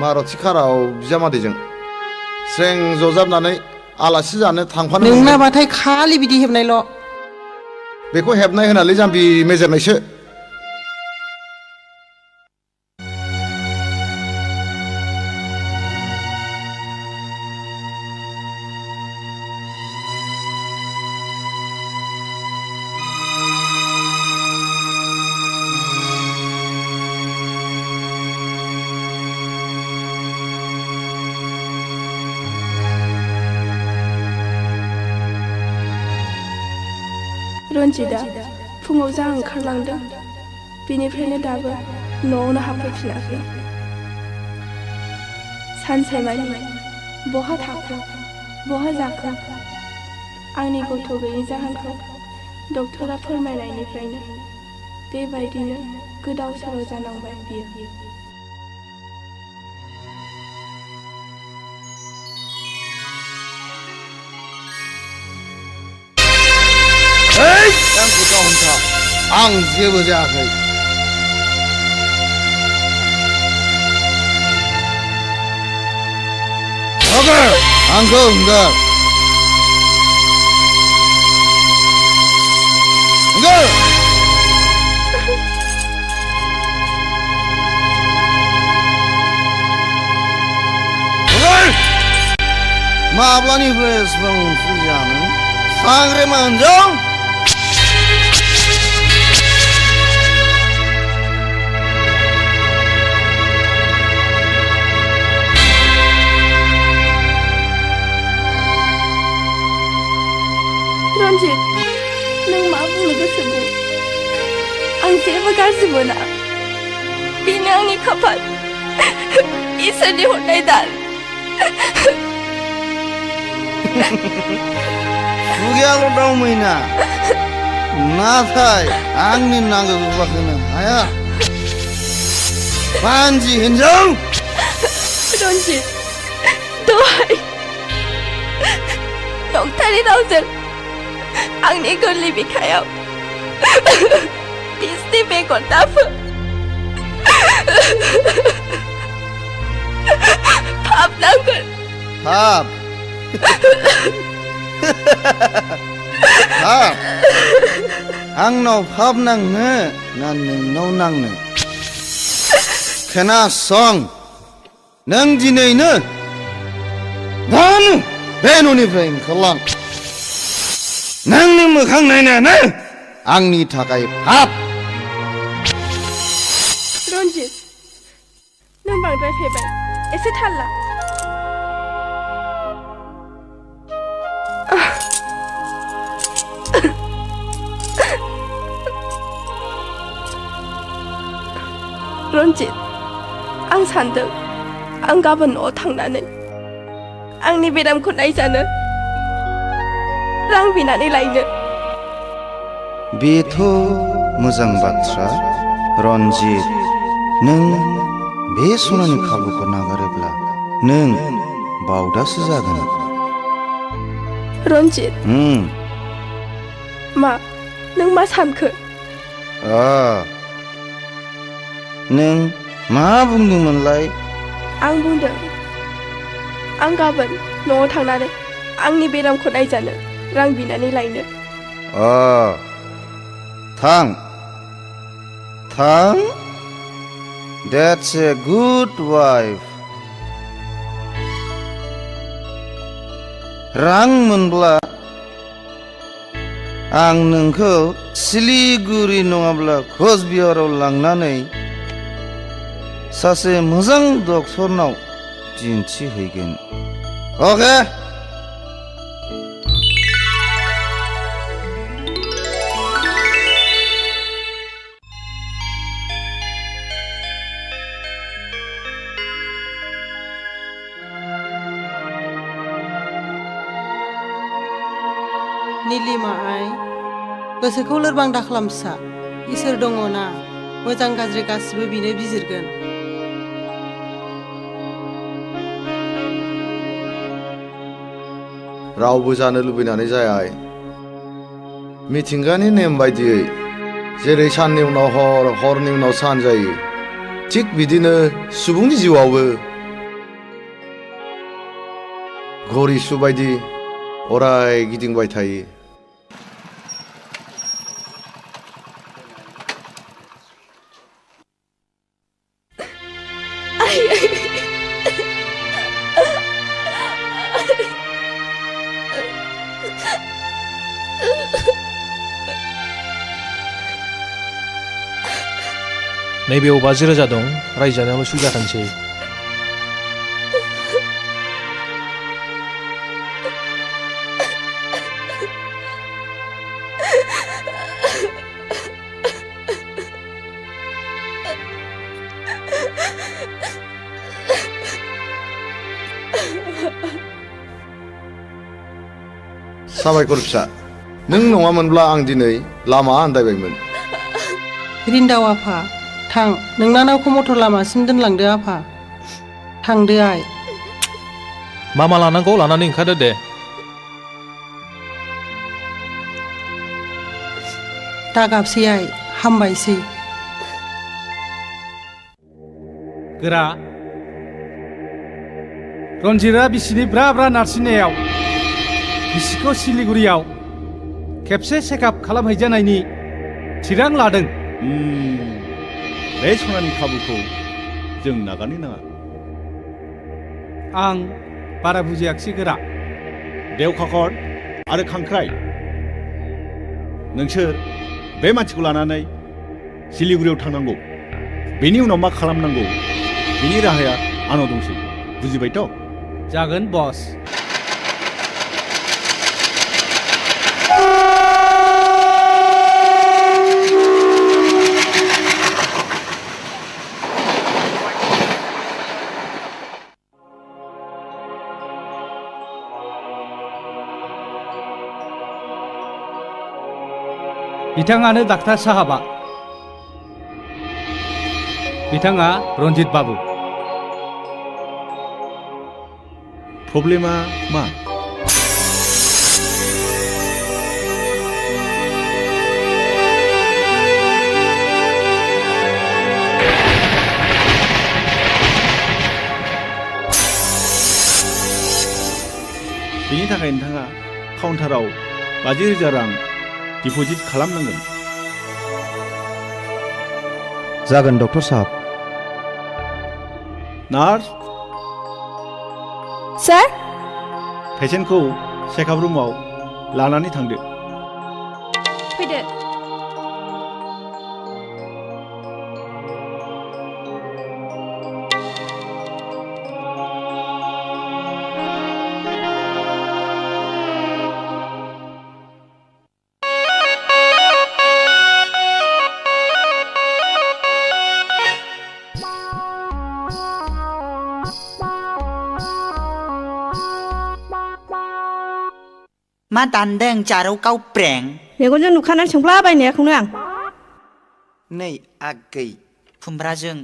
मारुथि काराव बिजामादैजों स्रें जजाबनानै आलासि जानो थांफानो नोंनाबाथाय खालि बिदि हेबनायल' बेखौ हेबनाय होनालै जाम्बि मेजेरनायसो रन्जितआ फुङाव जा ओंखारलांदों बेनिफ्रायनो दाबो न'आवनो हाबफैफिनाखै सानसेमानि बहा थाखो बहा जाखो आंनि गथ' गैयै जाहोनखौ डक्टरा फोरमायनायनिफ्रायनो बेबायदिनो गोदाव सोराव जानांबाय बियो आंखौ दाहमथा आं जेबो जायाखै आंखौ हंगार माब्लानिफ्राय एसेबां ओंख्रि जानो सांग्रेमा हिनजाव रन्जित नों मा बुंनो गोसो बुं आं जेबो गाज्रि मोना बेनो आंनि खाफाल इसोरनि हरनाय दान खुगायाल' दावमैना नाथाय आंनि नांगौखौ होनो हाया पानजि हिनजाव रन्जित दहाय नंथारै रावजों आंनि गोरलै बिखायाव बिसनि बेगर दाफो पाप नांगोन पाप पाप आंनाव पाप नांनो ना नोंनाव नांनो खोनासं नों दिनैनो दानो बे न'निफ्राय ओंखारलां नोंनि मोखां नायनायानो आंनि थाखाय पाप रन्जित नों बांद्राय फेबाय एसे थाल ला रन्जित आं सान्दों आं गाबोन न'आव थांनानै आंनि बेरामखौ नायजानो रां बिनानै लायनो बेथ' मोजां बाथ्रा रन्जित नों बे सनानि खाबुखौ नागारोब्ला नों बावदासो जागोन रन्जित मा नों मा सानखो नों मा बुंदोंमोनलाय आं बुंदों आं गाबोन न'आव थांनानै आंनि बेरामखौ नायजानो रां बिनानै लायनो थां थां That's a good wife रां मोनब्ला आं नोंखौ सिलिगुरि नङाब्ला कचबिहाराव लांनानै सासे मोजां डक्टरनाव दिन्थिहैगोन अके निलिमा आइ गोसोखौ लोरबां दाखालाम फिसा इसोर दङ ना मोजां गाज्रि गासिबो बिनो बिजिरगोन रावबो जानो लुबैनानै जाया मिथिंगानि नेम बायदियै जेरै साननि उनाव हर हरनि उनाव सान जायो थिग बिदिनो सुबुंनि जिउआवबो घरि सु बायदि अराय गिदिंबाय थायो नैबेयाव 50,000 दं रायजानायावल' सुबिदा थानोसै साबायखर फिसा नों नङामोनब्ला आं दिनै लामा आन्दायबायमोन रिन्दाव आफा थां नोंना नावखौ मटर लामासिम दोनलांदो आफा थांदो आइ मा मा लानांगौ लानानै ओंखारदो दे दागाबसै आइ हामबायसै गोरा रन्जितआ बिसिनि ब्रा ब्रा नारसिननायाव बिसिखौ सिलिगुरियाव खेबसे चेकआप खालामहैजानायनि थिरां लादों बे सनानि खाबुखौ जों नागारनो नाङा आं बारा बुजियाखिसै गोरा देवखाखर आरो खांख्राइ नोंसोर बे मानसिखौ लानानै सिलिगुरियाव थांनांगौ बेनि उनाव मा खालामनांगौ बेनि राहाया आंनाव दंसै बुजिबायथ' जागोन बस बिथाङानो डाक्टार साहाबा बिथाङा रन्जित बाबु प्रब्लेमा मा बेनि थाखाय नोंथाङा काउन्टाराव 50,000 रां डिप'जिट खालामनांगोन जागोन डक्टर साहब नार्स सर पेसेन्टखौ चेकआप रुमाव लानानै थांदो फैदो मा दानदों जारौ गावब्रें मेगनजों नुखानानै सोंफ्लाबायनायखौनो आं नै आगै खुमब्राजों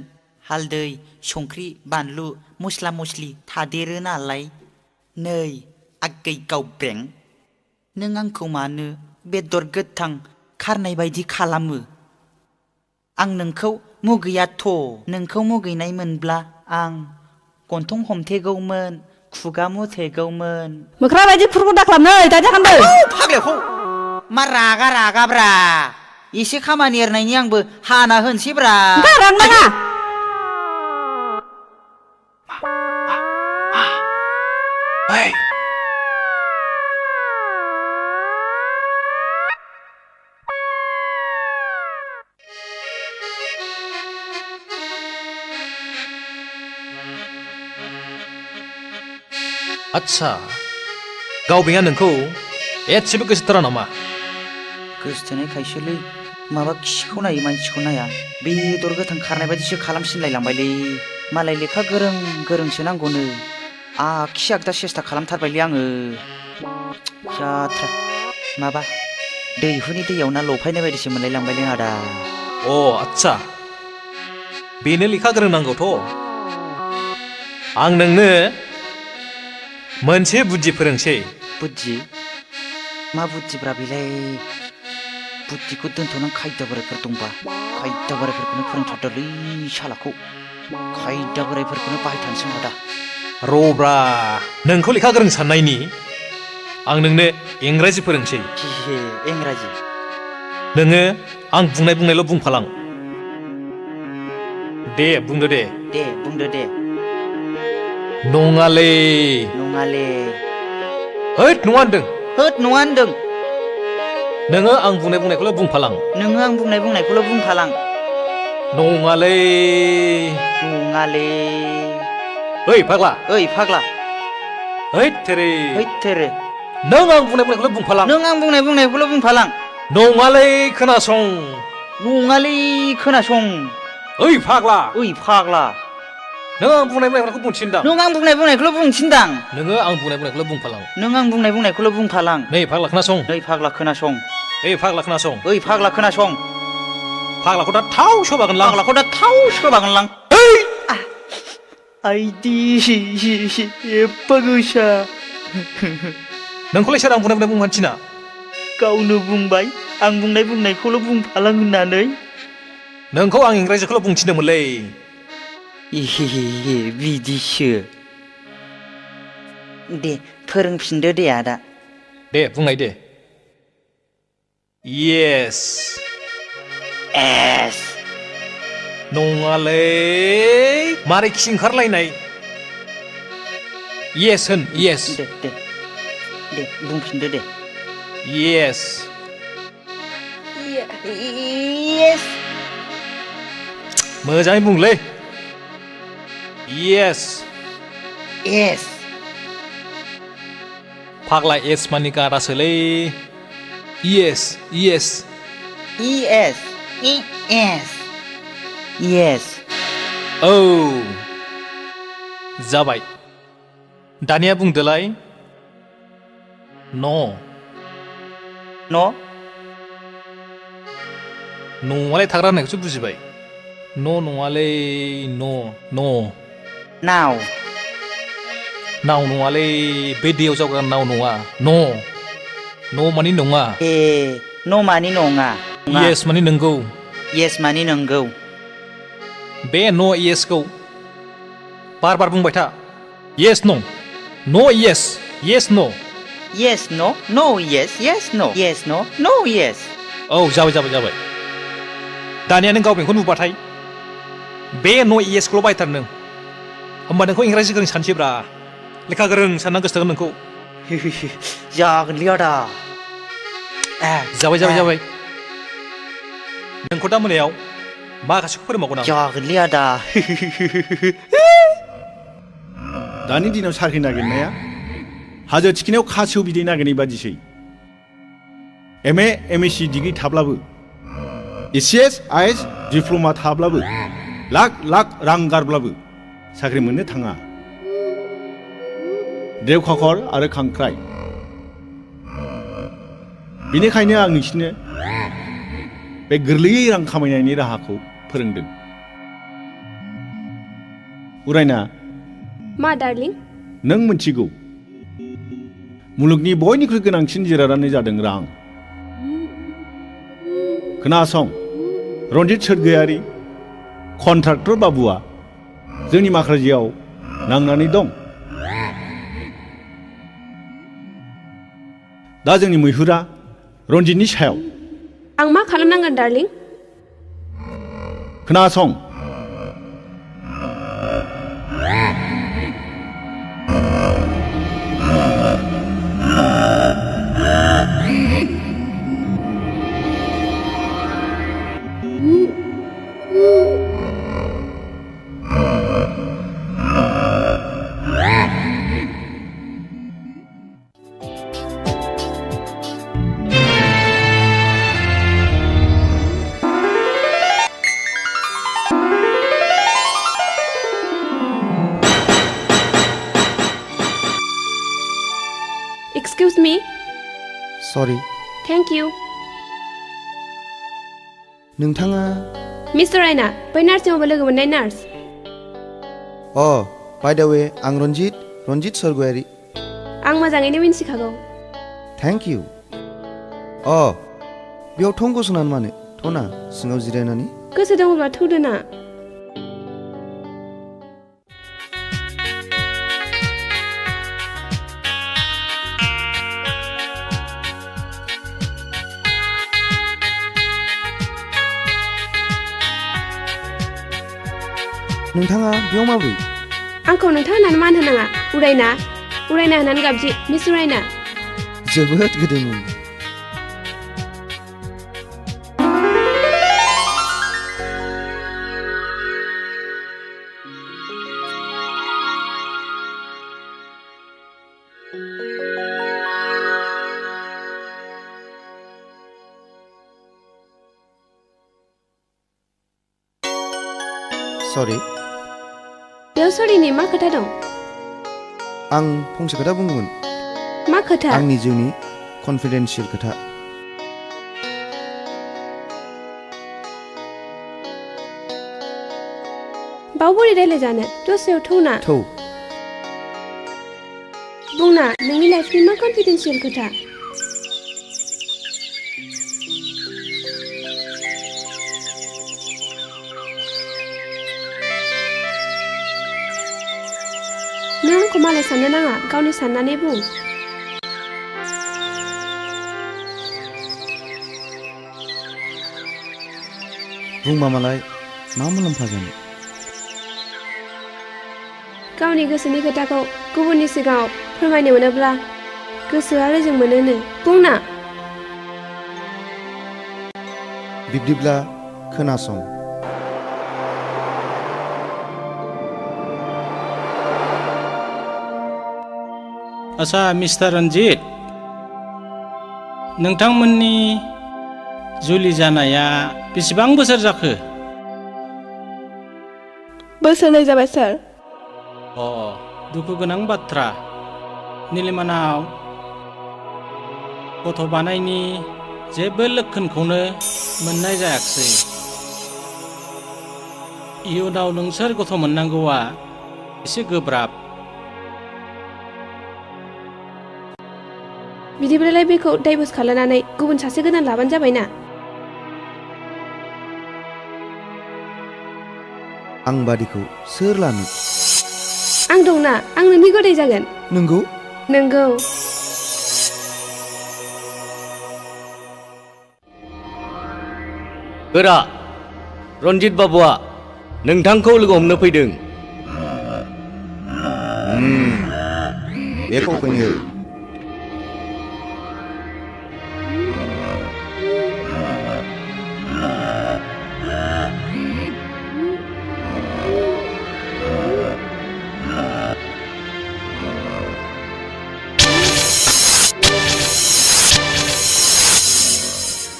हालदै संख्रि बानलु मस्ला मस्लि थादेरो नालाय नै आगै गावब्रें नों आंखौ मानो बेदर गोथां खारनाय बायदि खालामो आं नोंखौ मुगैयाथ' नोंखौ मुगैनाय मोनब्ला आं गन्थं हमथेगौमोन खुगा मुथेगौमोन मोख्रा बायदि फुरखौ दाख्लाबनै दाजाखानबो फाग्लाखौ मा रागा रागाब्रा एसे खामानि एरनायनि आंबो हाना होनसैब्रा रां नाङा आच्छा गावबेंआ नोंखौ एसेबो गोसोथारा नामा गोसोथोनायखायसोलै माबा खिखौ नायो मानसिखौ नाया बेदर गोथां खारनाय बायदिसो खालामसिनलायलांबायलै मालाय लेखा गोरों गोरोंसो नांगौनो आखि आगदा सेस्था खालामथारबायलै आङो जाथ्रा माबा दैहुनि दैयाव ना लफायनाय बायदिसो मोनलायलांबायलै आदा अ आच्छा बेनो लेखा गोरों नांगौथ' आं नोंनो मोनसे बुद्धि फोरोंसै बुद्धि मा बुद्धिब्रा बेलाय बुद्धिखौ दोनथ'नानै खायदा बोरायफोर दंबा खायदा बोरायफोरखौनो फोरोंथारदोलै सालाखौ खायदा बोरायफोरखौनो बाहायथारनोसै दा रब्रा नोंखौ लेखा गोरों साननायनि आं नोंनो इंराजि फोरोंसै इंराजि नोङो आं बुंनायल' बुंफालां दे बुंदो दे बुंदो दे नङालै नङाले होद नङा होनदों होद नङा होनदों नोङो आं बुंनायखौल' बुंफालां नोङो आं बुंनायखौल' बुंफालां नङालै नङाले ओइ फाग्ला हैद तेरे नों आं बुंनायखौल' बुंफालां नों आं बुंनायखौल' बुंफालां नङालै खोनासं नङालै खोनासं ओइ फाग्ला नों आं बुंनायखौल' बुंथिनदां नों आं बुंनायखौल' बुंथिनदां नोङो आं बुंनायखौल' बुंफालां नों आं बुंनायखौल' बुंफालां नै फाग्ला खोनासं नै फाग्ला खोनासं ओइ फाग्ला खोनासं ओइ फाग्ला खोनासं फाग्लाखौ दा थाव सोबागोन लां फाग्लाखौ दा थाव सोबागोन लां आइदि एफा गोसा नोंखौलाय सोर आं बुंनाय थिना गावनो बुंबाय आं बुंनायखौल' बुंफालां होननानै नोंखौ आं इंराजिखौल' बुंथिदोंमोनलै बिदिसो दे फोरोंफिनदो दे आदा दे बुंनाय दे येस एस नङालै मारै खि ओंखारलायनाय येस होन येस दे बुंफिनदो दे येस येस मोजाङै बुंलै येस येस फाग्ला एस मानि गारासोलै yes yes yes yes yes औ जाबाय दानिया बुंदोलाय न' न'आलाय थाग्रा होननायखौसो बुजिबाय नङालै न' नाव नङालै बे दैयाव जावग्रा नाव नङा न' मानि नङा न' मानि नङा येस मानि नंगौ येस मानि नंगौ बे न' येसखौ बार बुंबाय था येस न' येस येस न' येस न' येस येस न' येस न' येस औ जाबाय दानिया नों गाव बेंखौ नुबाथाय बे न' येसखौल' बायथार नों होमबा नोंखौ इंराजि गोरों सानसैब्रा लेखा गोरों सानना गोसोथोगोन नोंखौ जागोनलै आदा जाबाय नोंखौ दा मोनायाव माखासेखौ फोरोंबावगोन आं जागोनलै आदा दानि दिनाव साख्रि नागिरनाया हाजो थिखिनायाव खासेव बिदै नागिरनाय बादिसै एम.ए. डिग्री थाब्लाबो ECS IS डिप्ल'मा थाब्लाबो लाख रां गारब्लाबो साख्रि मोननो थाङा देवखाखर आरो खांख्राइ बेनिखायनो आं नोंसिनो बे गोरलैयै रां खामायनायनि राहाखौ फोरोंदों उरायना मा डार्लिं नों मिथिगौ मुलुगनि बयनिख्रुइ गोनांसिन जिरादानो जादों रां खोनासं रन्जित सोरगोयारि कन्ट्राक्टर बाबुआ जोंनि माख्राजियाव नांनानै दं दा जोंनि मैहुरा रन्जितनि सायाव आं मा खालामनांगोन डार्लिं खोनासं Excuse me. Sorry. Thank you. नोंथाङा मिस्टार रायना बै नार्सिंआवबो लोगो मोननाय नार्स बाय द वे आं रन्जित सोरगोयारि आं मोजाङैनो मिन्थिखागौ थेंक इउ बेयाव थं गसंनानै मानो थना सिङाव जिरायनानै गोसो दङब्ला थौदो ना नोंथाङा बेयाव माब्रै आंखौ नोंथां होननानै मान होनाङा उरायना होननानै गाबज्रि मिस उरायना जोबोद गोदैमोन Sorry. बेयाव सरिनि मा खोथा दं? आं फंसे खोथा बुंगौमोन। मा खोथा? आंनि जिउनि कनफिडेन्सियेल खोथा। बाव बोरै रायलायजानो दस्रायाव थौना। थौ। बुंना नोंनि लाइफनि मा कनफिडेन्सियेल खोथा? नों आंखौ मालाय साननो नाङा गावनि साननानै बुं। बुंबा मालाय मा मुलाम्फा जानो? गावनि गोसोनि खोथाखौ गुबुननि सिगाङाव फोरमायनो मोनोब्ला गोसोआ रेजें मोनोनो। बुंना। बिब्दिब्ला खोनासं। आच्छा मिस्टार रन्जित, नोंथांमोननि जुलि जानाया बेसेबां बोसोर जाखो? बोसोरनै जाबाय सार। दुखु गोनां बाथ्रा। निलिमानाव गथ' बानायनि जेबो लक्षणखौनो मोननाय जायाखिसै। इयुनाव नोंसोर गथ' मोननांगौआ एसे गोब्राब। बिदिब्लालाय बेखौ डाइभर्स खालामनानै गुबुन सासे गोदान लाबानो जाबायना। आं बादिखौ सोर लानो? आं दंना, आं नोंनि गदाय जागोन। नंगौ? नंगौ। गोरा रन्जित बाबुआ नोंथांखौ लोगो हमनो फैदों। बेखौ फैनो।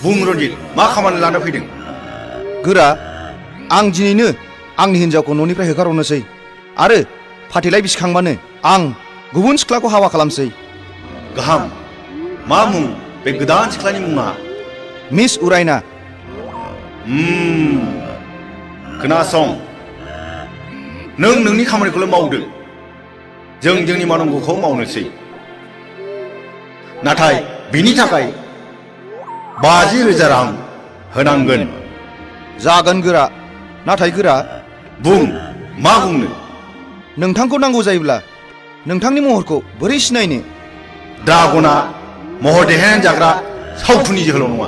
बुं रन्जित, मा खामानि लानो फैदों? गोरा, आं दिनैनो आंनि हिन्जावखौ न'निफ्राय होखारहरनोसै आरो फाथैलाय बिसिखांबानो आं गुबुन सिख्लाखौ हाबा खालामसै। गाहाम। मा मुं बे गोदान सिख्लानि मुङा? मिस उरायना। खोनासं, नों नोंनि खामानिखौल' मावदो, जों जोंनि मावनांगौखौ मावनोसै। नाथाय बिनि थाखाय 50,000 रां होनांगोन। जागोन गोरा। नाथाय गोरा, बुं मा बुंनो? नोंथांखौ नांगौ जायोब्ला नोंथांनि महरखौ बोरै सिनायनो? ड्रागना महर देखायनानै जाग्रा सावथुननि जोहोलाव नङा।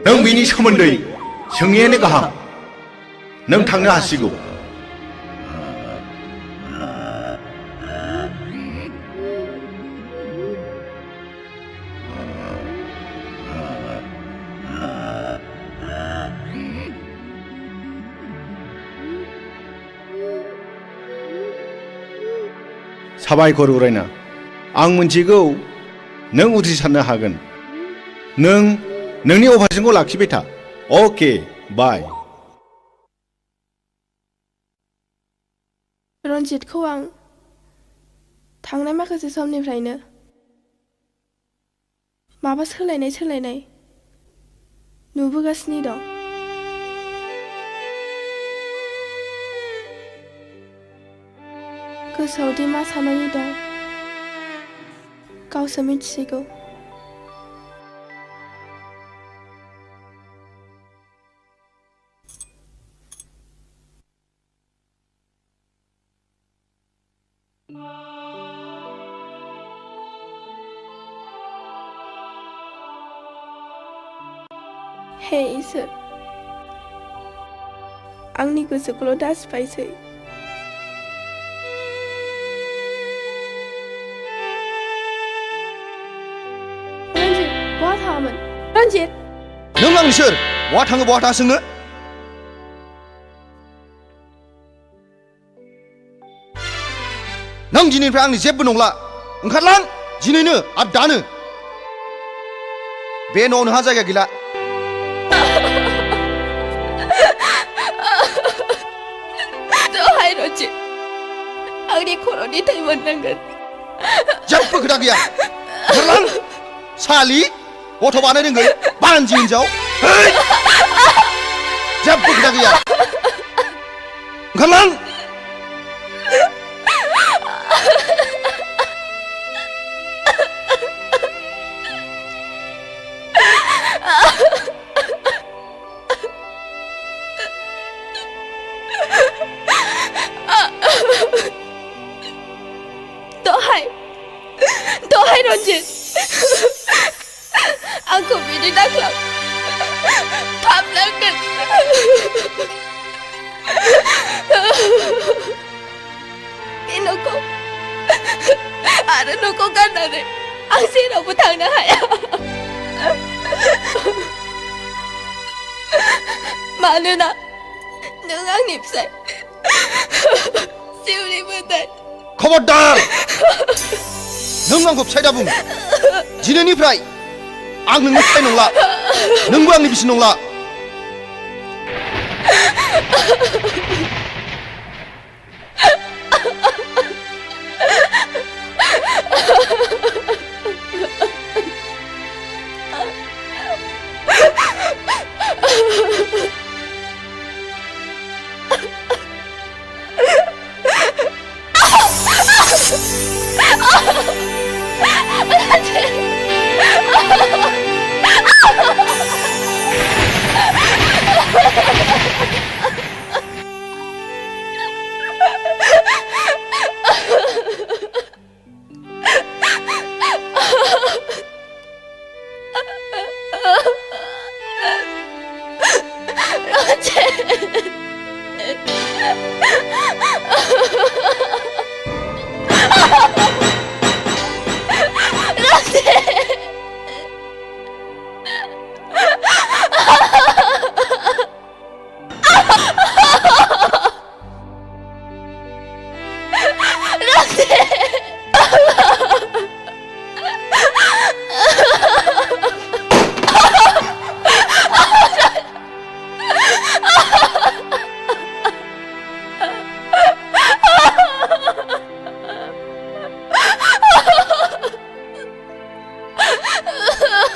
नों बिनि सोमोन्दै सोङैयानो गाहाम। नों थांनो हासिगौ। साबायखर उरायना। आं मिन्थिगौ नों उथ्रिसारनो हागोन। नों नोंनि अपारेशनखौ लाखिबाय था। अके, बाय। रन्जितखौ आं थांनाय माखासे समनिफ्रायनो माबा सोलायनाय नुबोगासिनो दं। गोसोआव दि मा साननानै दं गावसो मिथिसिगौ। हे इसोर, आंनि गोसोखौल' दासिबायसै। बहा थाङामोन रन्जित? नों आंनि सोर? बहा थाङो बहा थाङा सोंनो? नों दिनैनिफ्राय आंनि जेबो नंला। ओंखारलां दिनैनो आरो दानो। बे न'आव नोंहा जायगा गैला। दहाय रन्जित, आंनि खर'नि थै मोननांगोन जेबो खोथा गैया ओंखारलां सालि गथ' बानाय रोङै बानजि हिनजाव जेबो खोथा गैया ओंखारलां दहाय रन्जित आंखौ बिदि दाख्लाब थाबलांगोन बे न'खौ आरो न'खौ गारनानै आं जेरावबो थांनो हाया मानोना नों आंनि फिसाय जिउनि मोदाय खबरदार नों आंखौ फिसाय दाबुं दिनैनिफ्राय आं नोंनि फिसाय नंला नोंबो आंनि बिसि नंला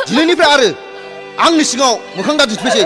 दिनैनिफ्राय आरो आंनि सिगाङाव मोखां दादिफैसै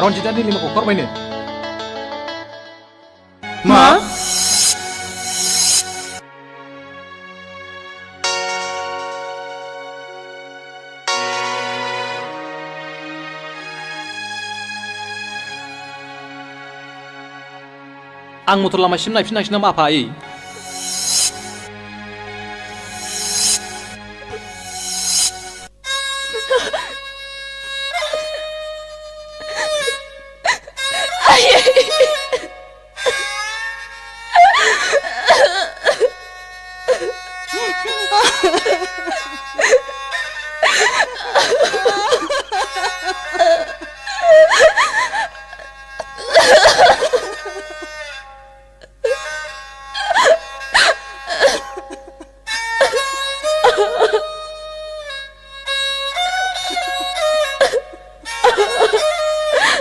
रन्जितआ निलिमाखौ हरबायनो मा आं मटर लामासिम नायफिननांसिगोन नामा आफा आयै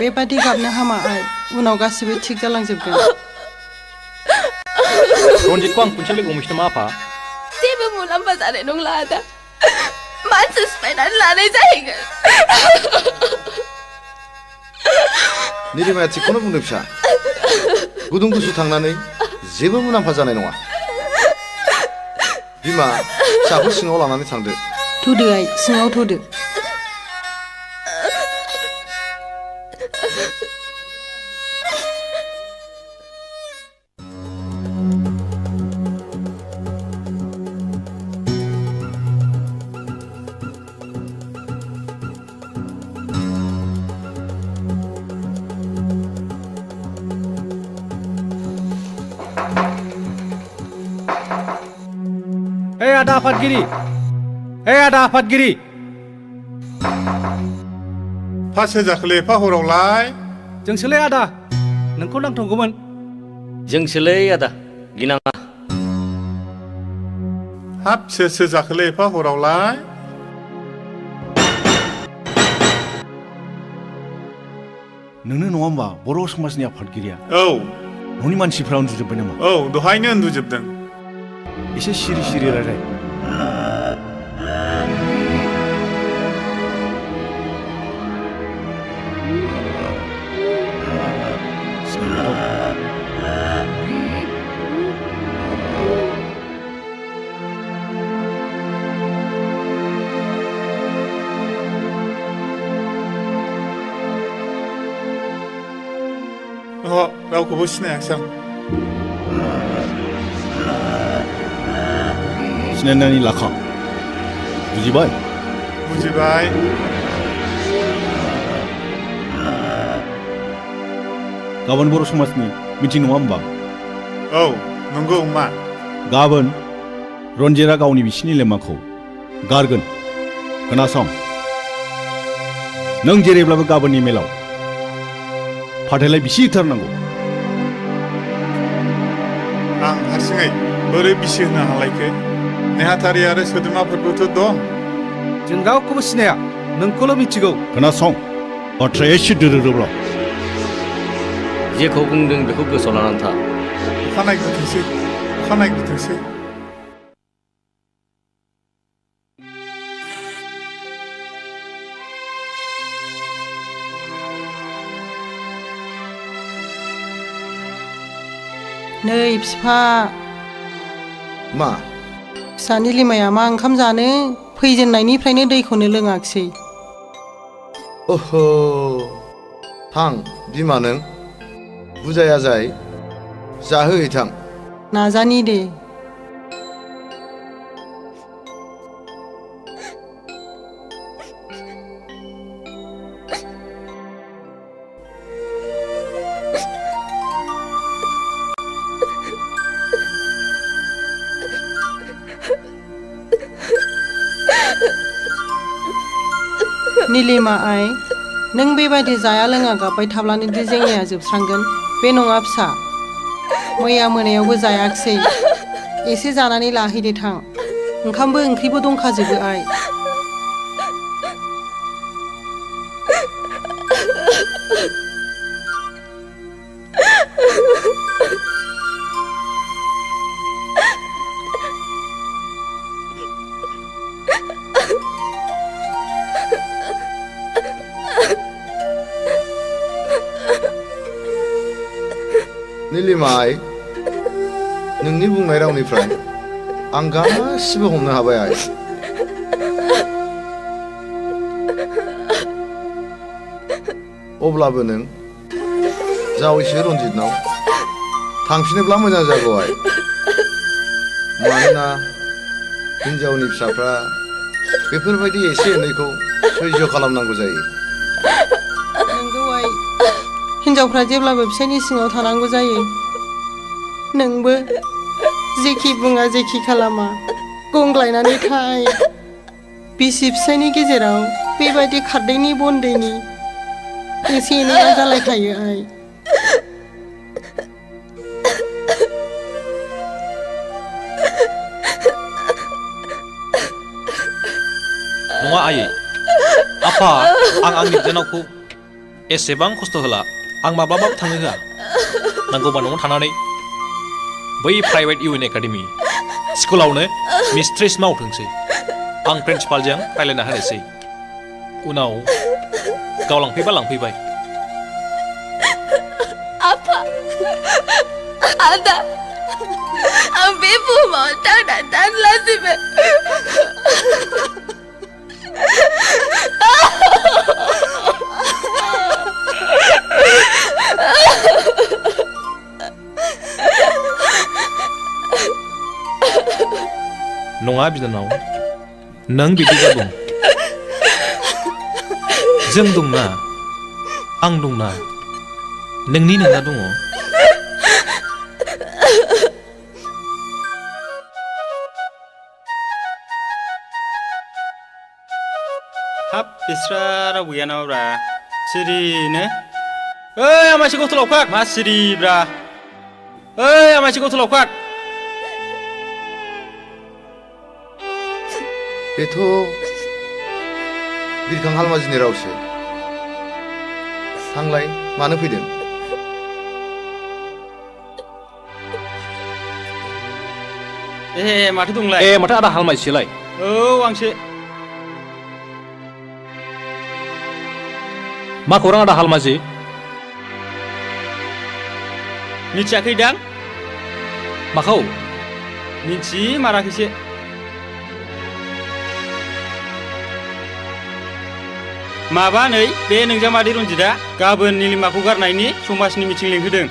बेबादि गाबनो हामा आइ उनाव गासिबो थिग जालांजोबगोन रन्जितखौ आं खनसे लोगो हमहैसै नामा आफा जेबो मुलाम्फा जानाय नंला आदा मानसि सिफायनानै लानाय जाहैगोन निलिमाया थिगखौनो बुंदों फिसा गुदुं गुसु थांनानै जेबो मुलाम्फा जानाय नङा बिमा फिसाखौ सिङाव लानानै थांदो थुदो आइ सिङाव थुदो आदा आफादगिरि आदा आफादगिरि फास होजाखोलै एफा हरावलाय जोंसोलै आदा नोंखौ नांथांगौमोन जोंसोलै आदा गिनाङा हाब सोर जाखोलै एफा हरावलाय नोंनो नङा होमबा बर' समाजनि आफादगिरिया औ न'नि मानसिफ्रा उन्दुजोब्बाय नामा औ दहायनो उन्दुजोबदों एसे सिरि सिरि रायलाय रावखौबो सिनायाखिसै आं सिनायनानै लाखा बुजिबाय बुजिबाय गाबोन बर' समाजनि मिटिं नङा होमबा औ नंगौ मा गाबोन रन्जितआ गावनि बिसिनि लेमाखौ गारगोन खोनासं नों जेरैब्लाबो गाबोननि मेलाव फाथैलाय बिसि होथारनांगौ आं हारसिङै बोरै बिसि होनो हालायखो नेहाथारि आरो सोद्रोमाफोरबोथ' दं जों रावखौबो सिनाया नोंखौल' मिथिगौ खोनासं बाथ्राया एसे दोरोदोब्ला जेखौ बुंदों बेखौ गोसोआव लानानै था अखानायग्रोथोंसै नै बिफा मा फिसानि लिमाया मा ओंखाम जानो फैजेननायनिफ्रायनो दैखौनो लोङाखिसै ओह थां बिमा नों बुजाया जाय जाहोहैथां नाजानि दे निलिमा आइ नों बेबायदि जाया लोङा गाबबाय थाब्लानो दि जेंनाया जोबस्रांगोन बे नङा फिसा मैया मोनायावबो जायाखिसै एसे जानानै लाहैदो थां ओंखामबो ओंख्रिबो दंखाजोबो आइ निलिमाय नोंनि बुंनाय रावनिफ्राय आं गासिबो हमनो हाबाय आइ अब्लाबो नों जावैसो रन्जितनाव थांफिनोब्ला मोजां जागौ आइ मानोना हिन्जावनि फिसाफ्रा बेफोरबायदि एसे एनैखौ सैज्य खालामनांगौ जायो नंगौ आइ हिन्जावफ्रा जेब्लाबो फिसायनि सिङाव थानांगौ जायो नोंबो जेखि बुङा जेखि खालामा गंग्लायनानै थाय बिसि फिसायनि गेजेराव बेबायदि खारदैनि बनदैनि एसे एनैया जालायखायो आइ नङा आयै आफा आं आंनि बिनानावखौ एसेबां खस्थ' होला आं माब्लाबाबो थांनो होआ नांगौबा न'आव थानानै बै प्राइभेट इउएन एकाडेमि स्कुलावनो मिस्ट्रेस मावथोंसै आं प्रिन्सिपालजों रायलायना होनोसै उनाव गाव लांफैबा लांफैबाय आफा आदा आं बे बुहुमाव थांना थानो लाजिबाय नङा बिनानाव नों बिदि दाबुं जों दंना आं दंना नोंनि नोंना दङ हाब बिस्रा राव गैया नामाब्रा सिरिनो ओइ आमाइसो गथ' लावखार मा सिरिब्रा ओइ आमाइसो गथ' लावखार बेथ' बिरखां हालमाजिनि रावसो थांलाय मानो फैदों माथो दंलाय माथो आदा हालमाजिसोलाय औ आंसो मा खौरां आदा हालमाजि मिथियाखैदां माखौ मिथिमाराखैसो माबा नै बे नोंजामादै रन्जितआ गाबोन निलिमाखौ गारनायनि समाजनि मिटिं लिंहोदों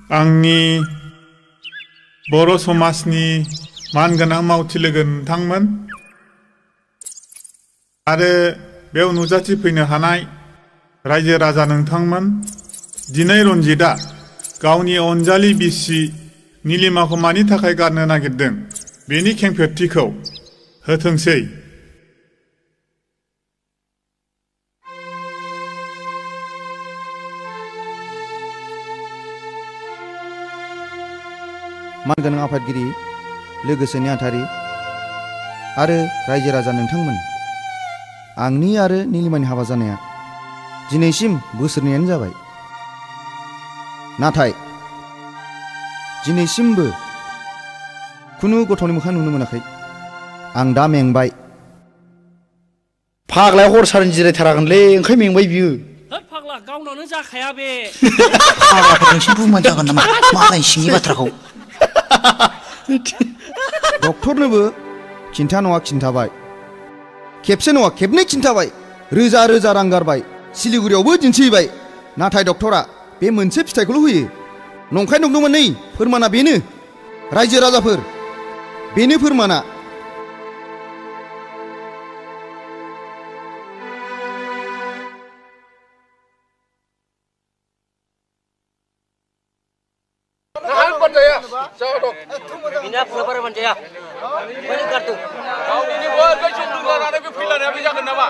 आंनि बर' समाजनि मानगोनां मावथि लोगो नोंथांमोन आरो बेयाव नुजाथिफैनो हानाय रायजो राजा नोंथांमोन दिनै रन्जितआ गावनि अनजालि बिसि निलिमाखौ मानि थाखाय गारनो नागिरदों बेनि खेंफोरथिखौ होथोंसै मानगोनां आफादगिरि लोगोसे नेहाथारि आरो रायजो राजा नोंथांमोन आंनि आरो निलिमानि हाबा जानाया दिनैसिम बोसोरनैयानो जाबाय नाथाय दिनैसिमबो खुनु गथ'नि मोखां नुनो मोनाखै आं दा मेंबाय फाग्लाया हर सारनि जिरायथारागोनलै ओंखाय मेंबाय बियो फाग्ला गावनावनो जाखाया बे फाग्लाफोर नोंसोर बुंबानो जागोन नामा मालाय सिंनि बाथ्राखौ डक्टरनोबो खिन्था नङा खिन्थाबाय खेबसे नङा खेबनै खिन्थाबाय रोजा रोजा रां गारबाय सिलिगुरियावबो दिन्थिहैबाय नाथाय डक्टरा बे मोनसे फिथाइखौल' होयो नंखाय नंदोंमोन नै फोरमाना बेनो रायजो राजाफोर बेनो फोरमाना जाया माने गारदों गावनि बो गोजौ लानानै बे फैलानाया बे जागोन नामा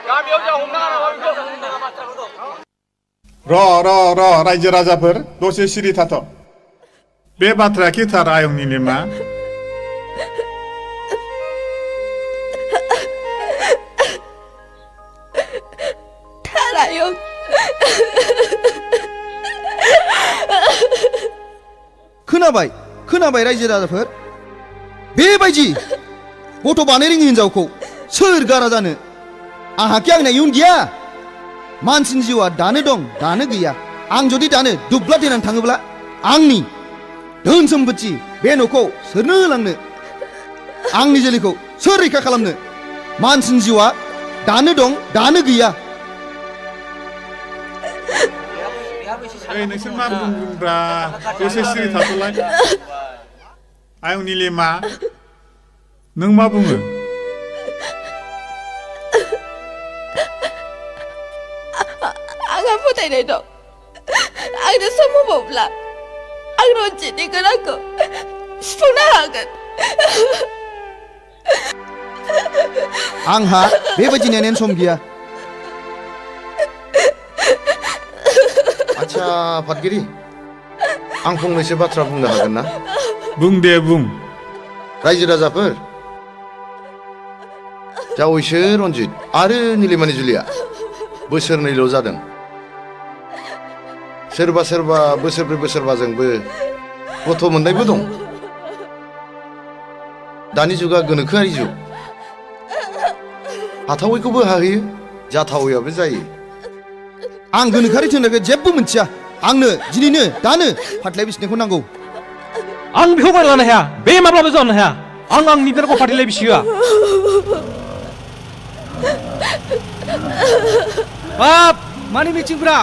गामियाव जा हमना नामा बेखौ रायजो राजाफोर दसे सिरि थाथ' बे बाथ्राया खिथार आयं निलिमा थारायं खोनाबाय रायजो राजाफोर बेबायदि गथ' बानाय रोङि हिनजावखौ सोर गारा जानो आंहाखि आंना इयुन गैया मानसिनि जिउआ दानो दं दानो गैया आं जुदि दानो दुब्ला देनानै थाङोब्ला आंनि धोन सम्पति बे न'खौ सोरनो होलांनो आंनि जोलैखौ सोर रैखा खालामनो मानसिनि जिउआ दानो दं दानो गैया नोंसोर मा बुंब्रा दसे सिरि थाथ'लाय आयं निलिमा नों मा बुङो आंहा फोथायनाय दं आंनो सम होबावब्ला आं रन्जितनि गोनांखौ सुफुंनो हागोन आंहा बेबायदि नेनायनि सम गैया आच्छा आफादगिरि आं फंनैसो बाथ्रा बुंनो हागोन ना बुं दे बुं रायजो राजाफोर जावैसो रन्जित आरो निलिमानि जुलिया बोसोरनैल' जादों सोरबा सोरबा बोसोरब्रै बोसोरबाजोंबो गथ' मोननायबो दं दानि जुगा गोनोखोआरि जुग हाथावैखौबो हाहैयो जाथावैयाबो जायो आं गोनोखोआरि थोननायखौ जेबो मिथिया आंनो दिनैनो दानो फाथलाय बिसिनायखौ नांगौ आं बेखौ बायना लानो हाया बे माब्लाबा जानो हाया आं आंनि बिनारखौ फाथलाय बिसिहोआ बाप मानि मिथिंफ्रा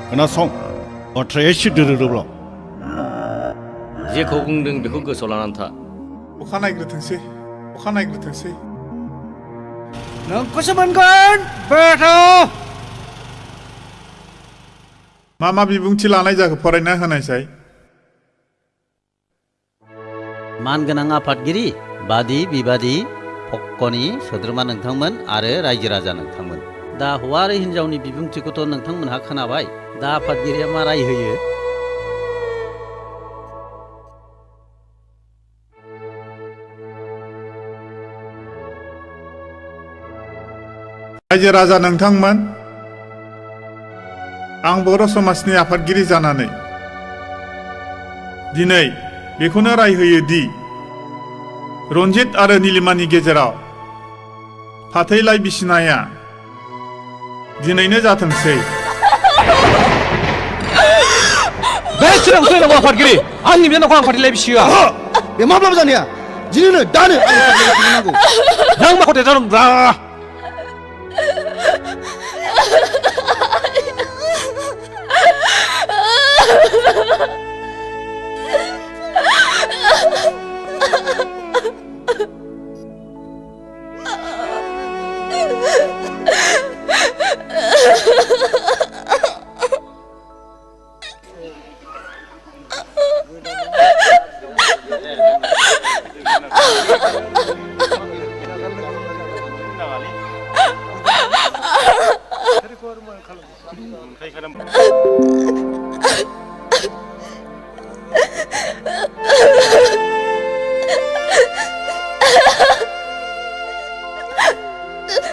खोनासं बाथ्राया एसे दोरोदोब्ला जेखौ बुंदों बेखौ गोसोआव लानानै था अखा नायग्रोथोंसै नोंखौसो मोनगोन बेथ' मा बिबुंथि लानाय जाखो फरायना होनायसाय मानगोनां आफादगिरि बादि बिबादि पक्कनि सोद्रोमा नोंथांमोन आरो रायजो राजा नोंथांमोन दा हौवा आरो हिन्जावनि बिबुंथिखौथ' नोंथांमोनहा खोनाबाय दा आफादगिरिया मा राय होयो रायजो राजा नोंथांमोन आं बर' समाजनि आफादगिरि जानानै दिनै बेखौनो राय होयो दि रन्जित आरो निलिमानि गेजेराव फाथैलाइ बिसिनाया दिनैनो जाथोंसै बे सिरांखौ नांगौ आफादगिरि आंनि बिनानावखौ आं फाथैलाइ बिसिहोआ बे माब्लाबा जानाया दिनैनो दानो आंनो फाथैलाइ नांगौ नों मा खथाय जादों ब्रा